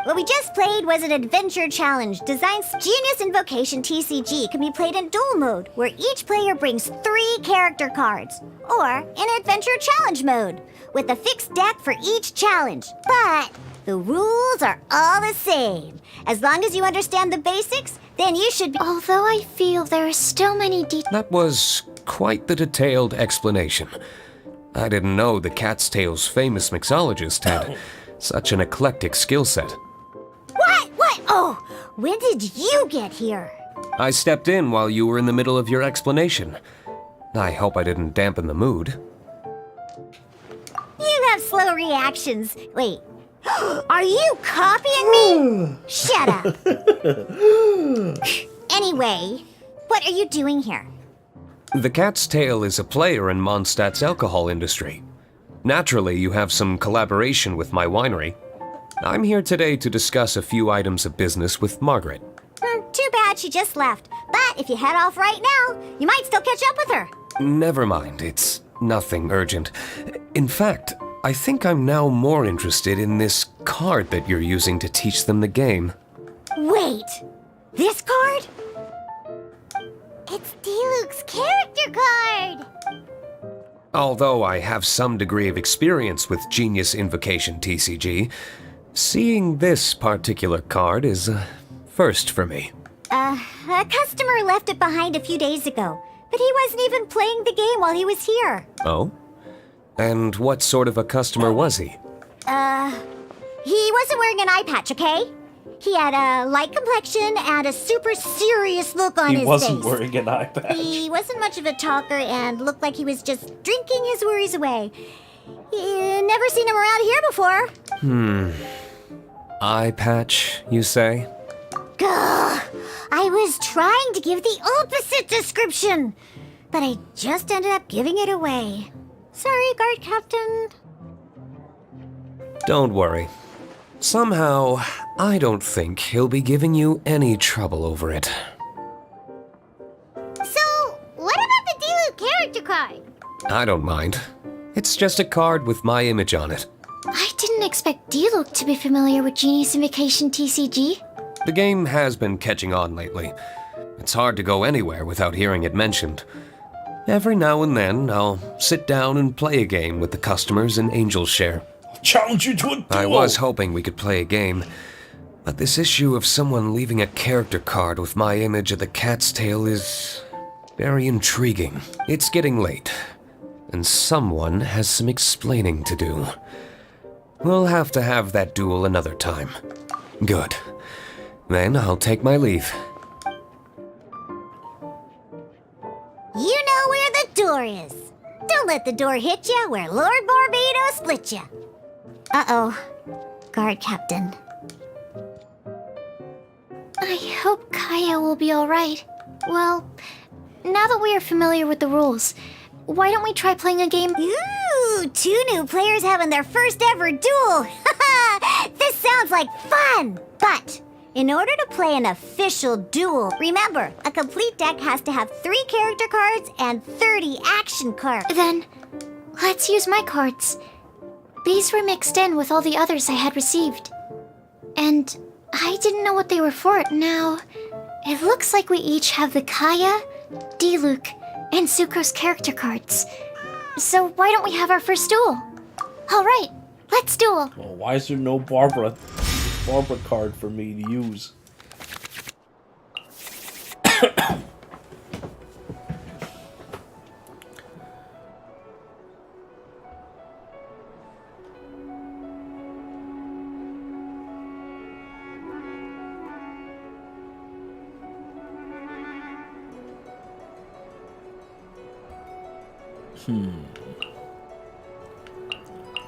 What we just played was an adventure challenge. Design's Genius Invocation TCG can be played in duel mode, where each player brings 3 character cards, or in adventure challenge mode, with a fixed deck for each challenge. But the rules are all the same. As long as you understand the basics, then you should be— Although I feel there are still many That was quite the detailed explanation. I didn't know the Cat's Tail's famous mixologist had such an eclectic skill set. What? Oh, when did you get here? I stepped in while you were in the middle of your explanation. I hope I didn't dampen the mood. You have slow reactions. Wait, are you copying me? Shut up. Anyway, what are you doing here? The Cat's Tail is a player in Mondstadt's alcohol industry. Naturally, you have some collaboration with my winery. I'm here today to discuss a few items of business with Margaret. Too bad she just left. But if you head off right now, you might still catch up with her. Never mind, it's nothing urgent. In fact, I think I'm now more interested in this card that you're using to teach them the game. Wait, this card? It's Diluc's character card! Although I have some degree of experience with Genius Invocation TCG, seeing this particular card is a first for me. A customer left it behind a few days ago, but he wasn't even playing the game while he was here. Oh? And what sort of a customer was he? He wasn't wearing an eye patch, okay? He had a light complexion and a super serious look on his face. He wasn't wearing an eye patch. He wasn't much of a talker and looked like he was just drinking his worries away. Never seen him around here before. Eye patch, you say? Gah! I was trying to give the opposite description, but I just ended up giving it away. Sorry, guard captain. Don't worry. Somehow, I don't think he'll be giving you any trouble over it. So, what about the Diluc character card? I don't mind. It's just a card with my image on it. I didn't expect Diluc to be familiar with Genius Invocation TCG. The game has been catching on lately. It's hard to go anywhere without hearing it mentioned. Every now and then, I'll sit down and play a game with the customers in Angel's Share. Challenge you to a duel! I was hoping we could play a game, but this issue of someone leaving a character card with my image of the Cat's Tail is very intriguing. It's getting late, and someone has some explaining to do. We'll have to have that duel another time. Good. Then I'll take my leave. You know where the door is. Don't let the door hit ya where Lord Barbados split ya. Uh-oh. Guard captain. I hope Kaya will be alright. Well, now that we are familiar with the rules, why don't we try playing a game? Ooh, 2 new players having their first ever duel. This sounds like fun! But in order to play an official duel, remember, a complete deck has to have 3 character cards and 30 action cards. Then, let's use my cards. These were mixed in with all the others I had received. And I didn't know what they were for. Now, it looks like we each have the Kaya, Diluc, and Sucro's character cards. So why don't we have our first duel? All right, let's duel. Well, why is there no Barbara card for me to use?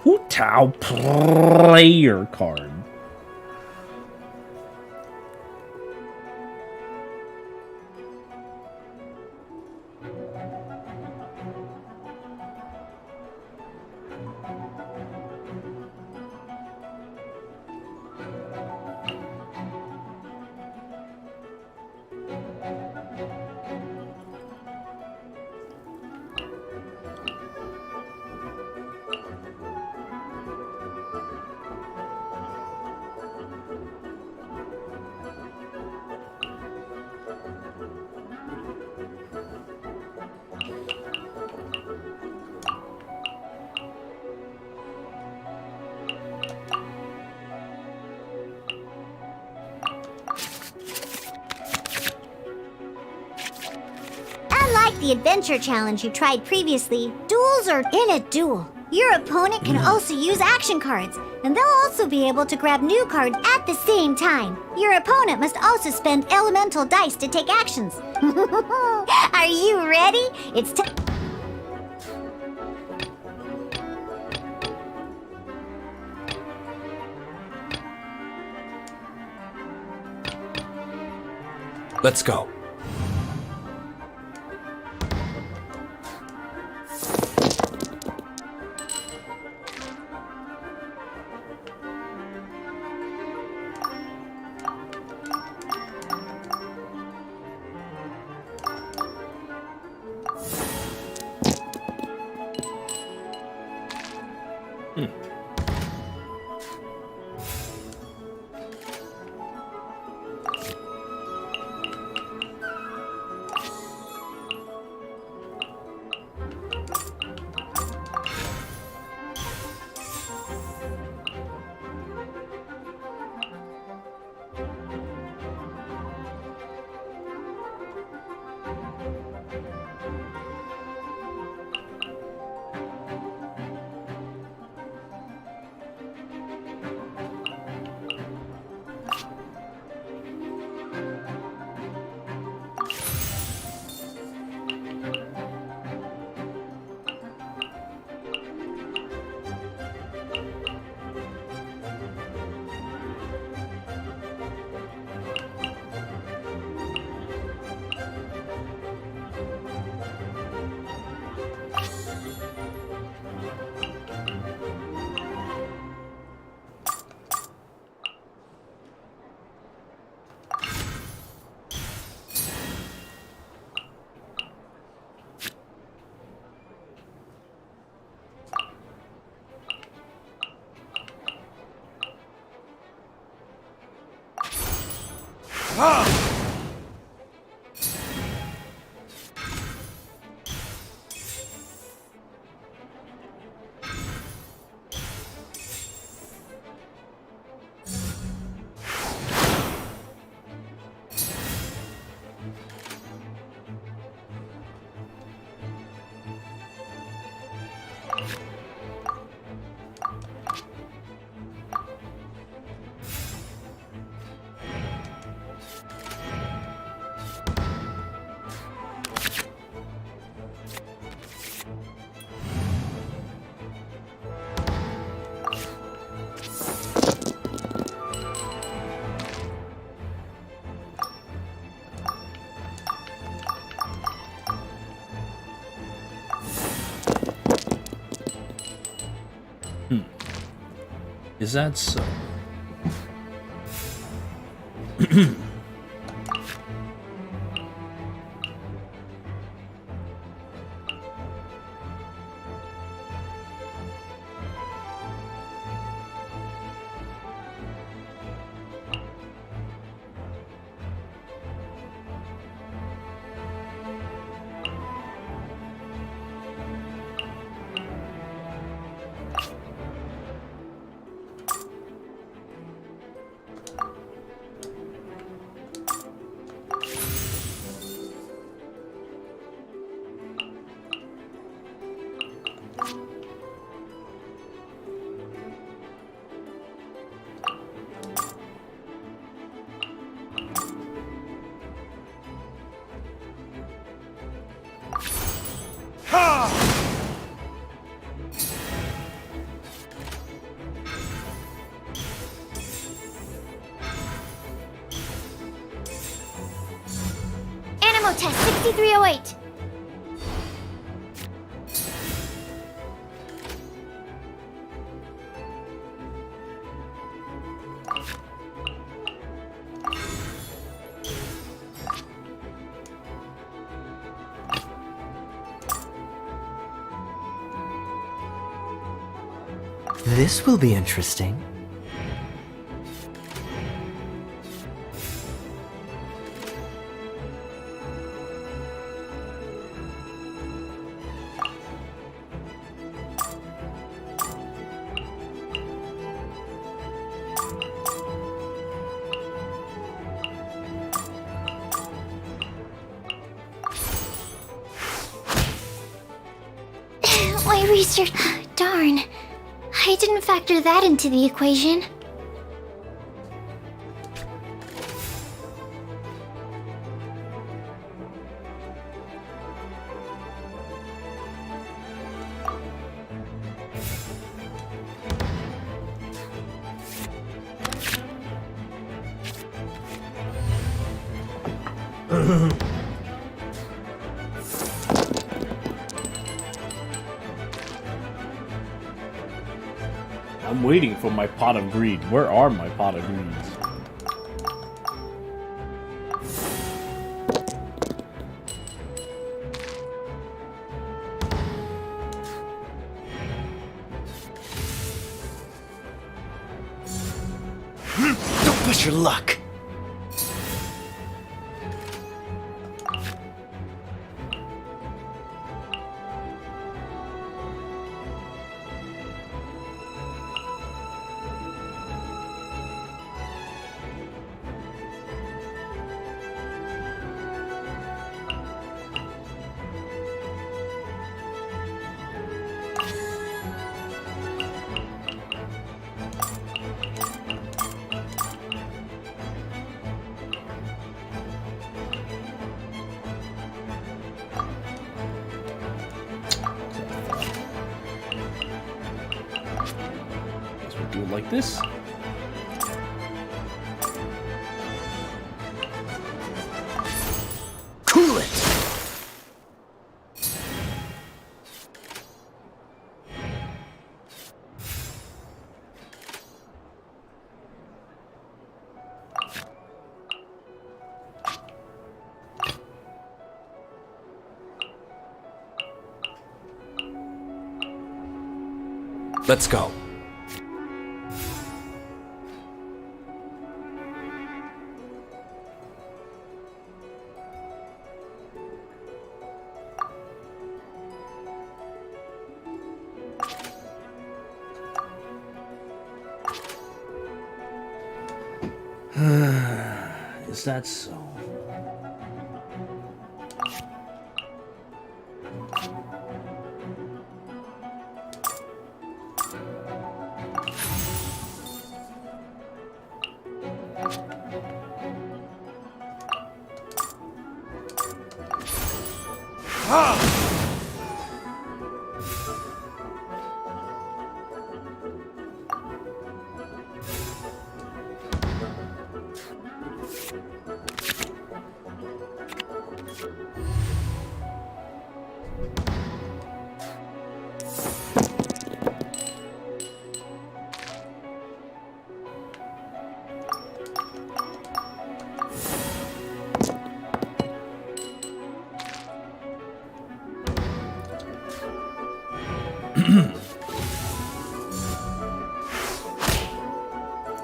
Hu Tao player card. Unlike the adventure challenge you tried previously, duels are in a duel. Your opponent can also use action cards, and they'll also be able to grab new cards at the same time. Your opponent must also spend elemental dice to take actions. Are you ready? It's time. Let's go. Is that so? Demo test 6308. This will be interesting. My research. Darn. I didn't factor that into the equation. I'm waiting for my pot of greed. Where are my pot of greeds? Don't push your luck. Do it like this. Cool it! Let's go. Is that so?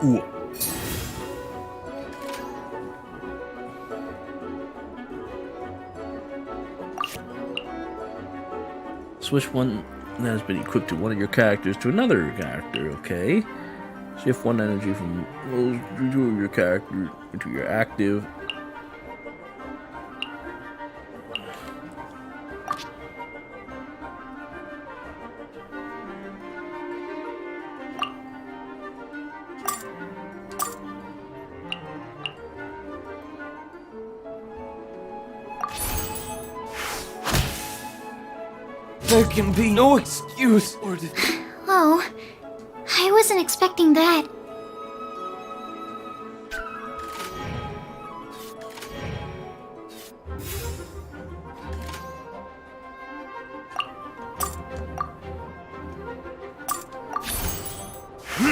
Ooh. Switch one that has been equipped to one of your characters to another character, okay? Shift one energy from your character into your active. There can be no excuse or... Oh, I wasn't expecting that. I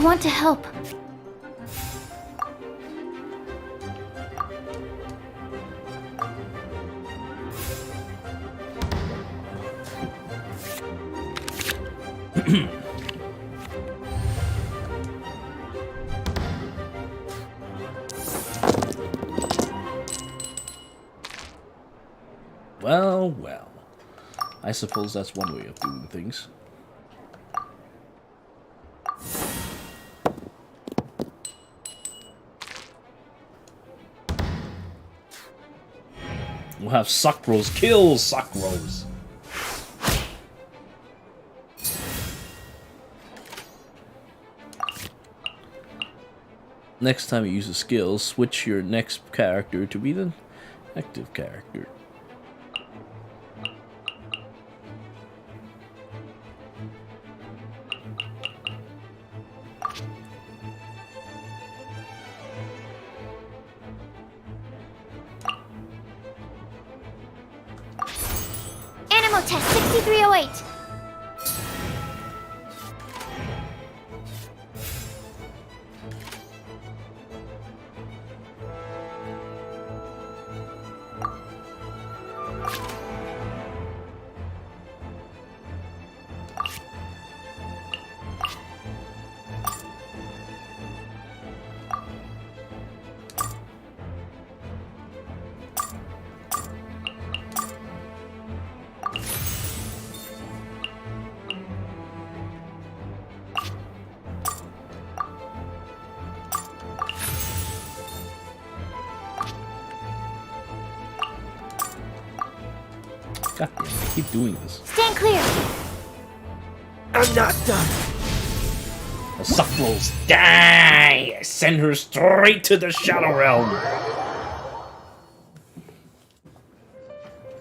want to help. Well, well. I suppose that's one way of doing things. We'll have Sucrose kill Sucrose. Next time you use a skill, switch your next character to be the active character. Animal test 6308. God damn, I keep doing this. Stand clear. I'm not done. The Sucrose, die! Send her straight to the Shadow Realm.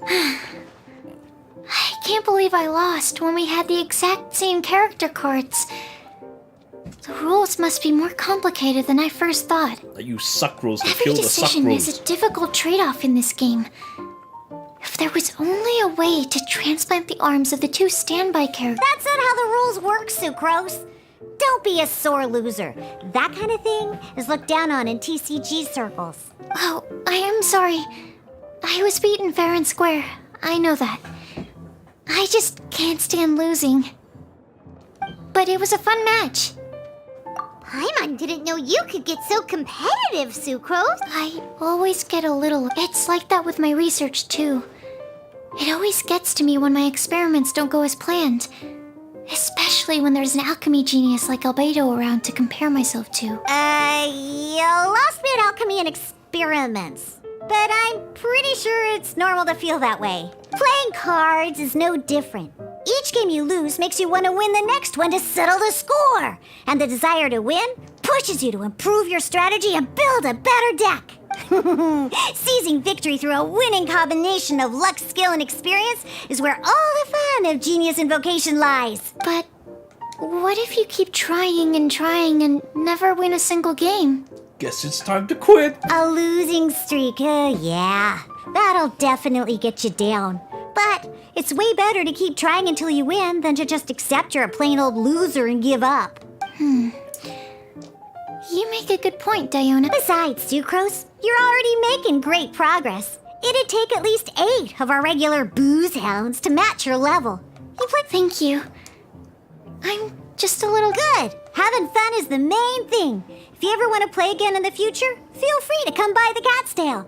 I can't believe I lost when we had the exact same character cards. The rules must be more complicated than I first thought. I use Sucrose to Every kill the decision is Sucrose. a difficult trade-off in this game. If there was only a way to transplant the arms of the two standby characters... That's not how the rules work, Sucrose. Don't be a sore loser. That kind of thing is looked down on in TCG circles. Oh, I am sorry. I was beaten fair and square. I know that. I just can't stand losing. But it was a fun match. Paimon didn't know you could get so competitive, Sucrose. I always get a little... It's like that with my research, too. It always gets to me when my experiments don't go as planned. Especially when there's an alchemy genius like Albedo around to compare myself to. You lost me at alchemy and experiments. But I'm pretty sure it's normal to feel that way. Playing cards is no different. Each game you lose makes you want to win the next one to settle the score. And the desire to win pushes you to improve your strategy and build a better deck. Seizing victory through a winning combination of luck, skill, and experience is where all the fun of Genius Invocation lies. But what if you keep trying and never win a single game? Guess it's time to quit. A losing streak, yeah. That'll definitely get you down. But it's way better to keep trying until you win than to just accept you're a plain old loser and give up. You make a good point, Diona. Besides, Sucrose, you're already making great progress. It'd take at least 8 of our regular booze hounds to match your level. Thank you. I'm just a little... Good! Having fun is the main thing. If you ever want to play again in the future, feel free to come by the Cat's Tail.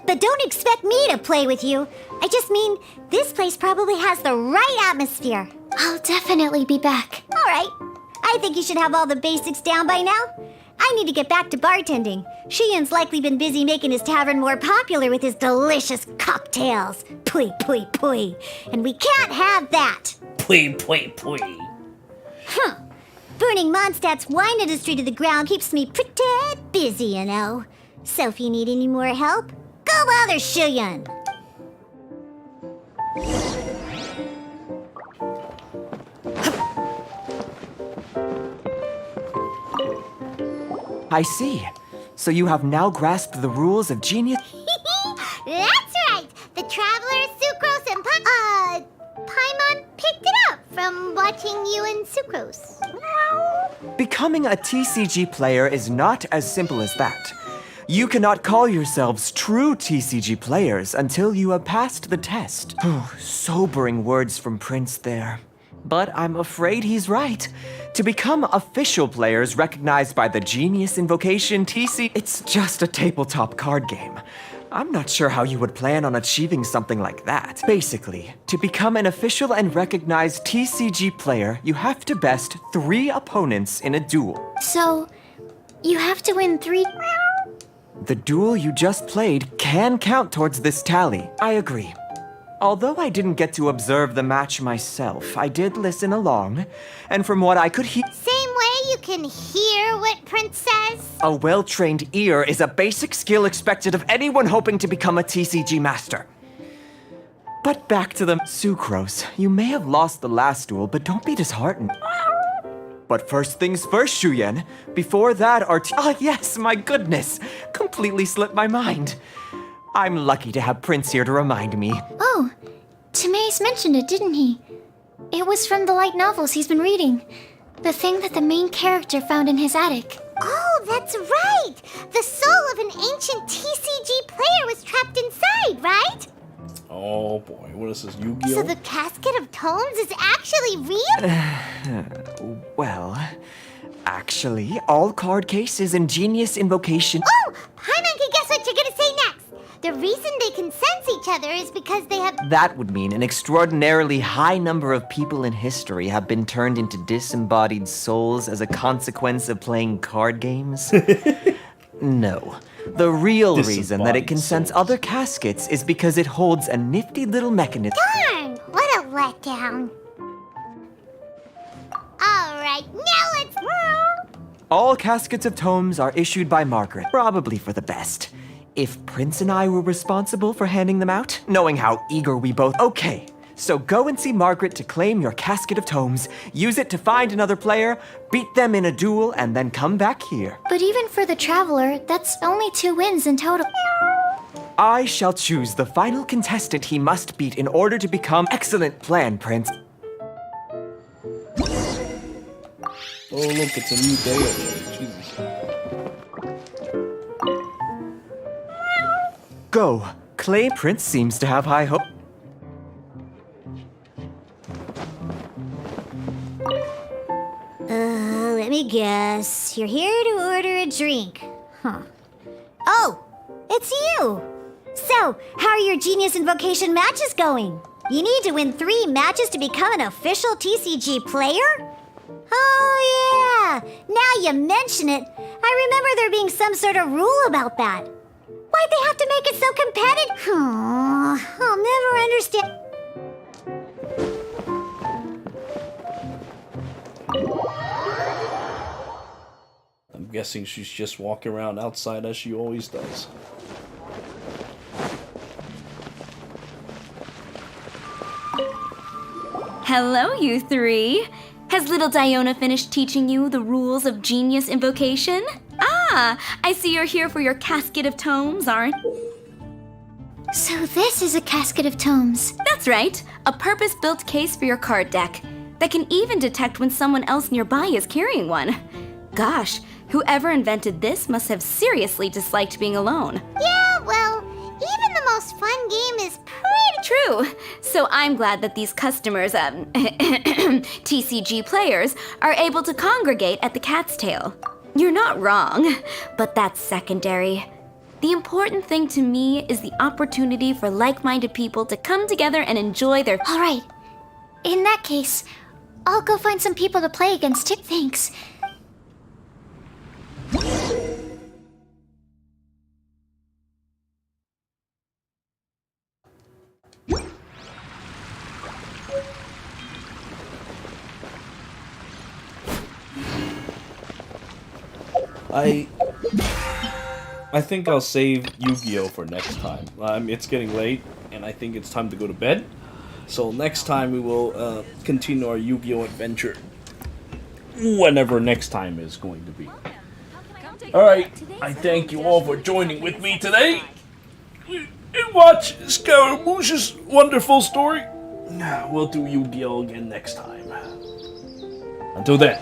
But don't expect me to play with you. I just mean, this place probably has the right atmosphere. I'll definitely be back. All right. I think you should have all the basics down by now. I need to get back to bartending. Shian's likely been busy making his tavern more popular with his delicious cocktails. Pui, pui, pui. And we can't have that. Pui, pui, pui. Huh. Burning Mondstadt's wine industry to the ground keeps me pretty busy, you know. So if you need any more help, go bother Shiyan. I see. So you have now grasped the rules of genius. That's right! The Traveler, Sucrose, and Paimon picked it up from watching you and Sucrose. Becoming a TCG player is not as simple as that. You cannot call yourselves true TCG players until you have passed the test. Sobering words from Prince there. But I'm afraid he's right. To become official players recognized by the Genius Invocation TC, it's just a tabletop card game. I'm not sure how you would plan on achieving something like that. Basically, to become an official and recognized TCG player, you have to best 3 opponents in a duel. So, you have to win 3. The duel you just played can count towards this tally. I agree. Although I didn't get to observe the match myself, I did listen along, and from what I could hear... Same way you can hear what Prince says? A well-trained ear is a basic skill expected of anyone hoping to become a TCG master. But back to the Sucrose. You may have lost the last duel, but don't be disheartened. But first things first, Shuyen. Before that, Ah, yes, my goodness. Completely slipped my mind. I'm lucky to have Prince here to remind me. Oh, Timaeus mentioned it, didn't he? It was from the light novels he's been reading. The thing that the main character found in his attic. Oh, that's right! The soul of an ancient TCG player was trapped inside, right? Oh boy, what is this, Yu-Gi-Oh? So the Casket of Tomes is actually real? Well, actually, all card cases and Genius Invocation... Oh! Paimon can guess what you're gonna say next! The reason they can sense each other is because they have... That would mean an extraordinarily high number of people in history have been turned into disembodied souls as a consequence of playing card games? No. The real reason that it can sense other caskets is because it holds a nifty little mechanism. Darn! What a letdown. Alright, now let's... All caskets of tomes are issued by Margaret, probably for the best. If Prince and I were responsible for handing them out, knowing how eager we both... Okay, so go and see Margaret to claim your casket of tomes, use it to find another player, beat them in a duel, and then come back here. But even for the Traveler, that's only 2 wins in total. I shall choose the final contestant he must beat in order to become... Excellent plan, Prince. Oh look, it's a new day already. Jesus. Go. Clay Prince seems to have high hope. Let me guess. You're here to order a drink. Huh. Oh, it's you! So, how are your Genius Invocation matches going? You need to win 3 matches to become an official TCG player? Oh, yeah! Now you mention it, I remember there being some sort of rule about that. Why'd they have to make it so competitive? I'll never understand. I'm guessing she's just walking around outside as she always does. Hello, you 3. Has little Diona finished teaching you the rules of Genius Invocation? Ah, I see you're here for your casket of tomes, aren't you? So this is a casket of tomes. That's right, a purpose-built case for your card deck that can even detect when someone else nearby is carrying one. Gosh, whoever invented this must have seriously disliked being alone. Yeah, well, even the most fun game is pretty... True. So I'm glad that these customers, TCG players, are able to congregate at the Cat's Tail. You're not wrong, but that's secondary. The important thing to me is the opportunity for like-minded people to come together and enjoy their... All right. In that case, I'll go find some people to play against too. Thanks. I think I'll save Yu-Gi-Oh for next time. It's getting late, and I think it's time to go to bed. So next time we will continue our Yu-Gi-Oh! Adventure. Whenever next time is going to be. Alright, I thank you all for joining with me today. And watch Scaramouche's wonderful story. We'll do Yu-Gi-Oh! Again next time. Until then.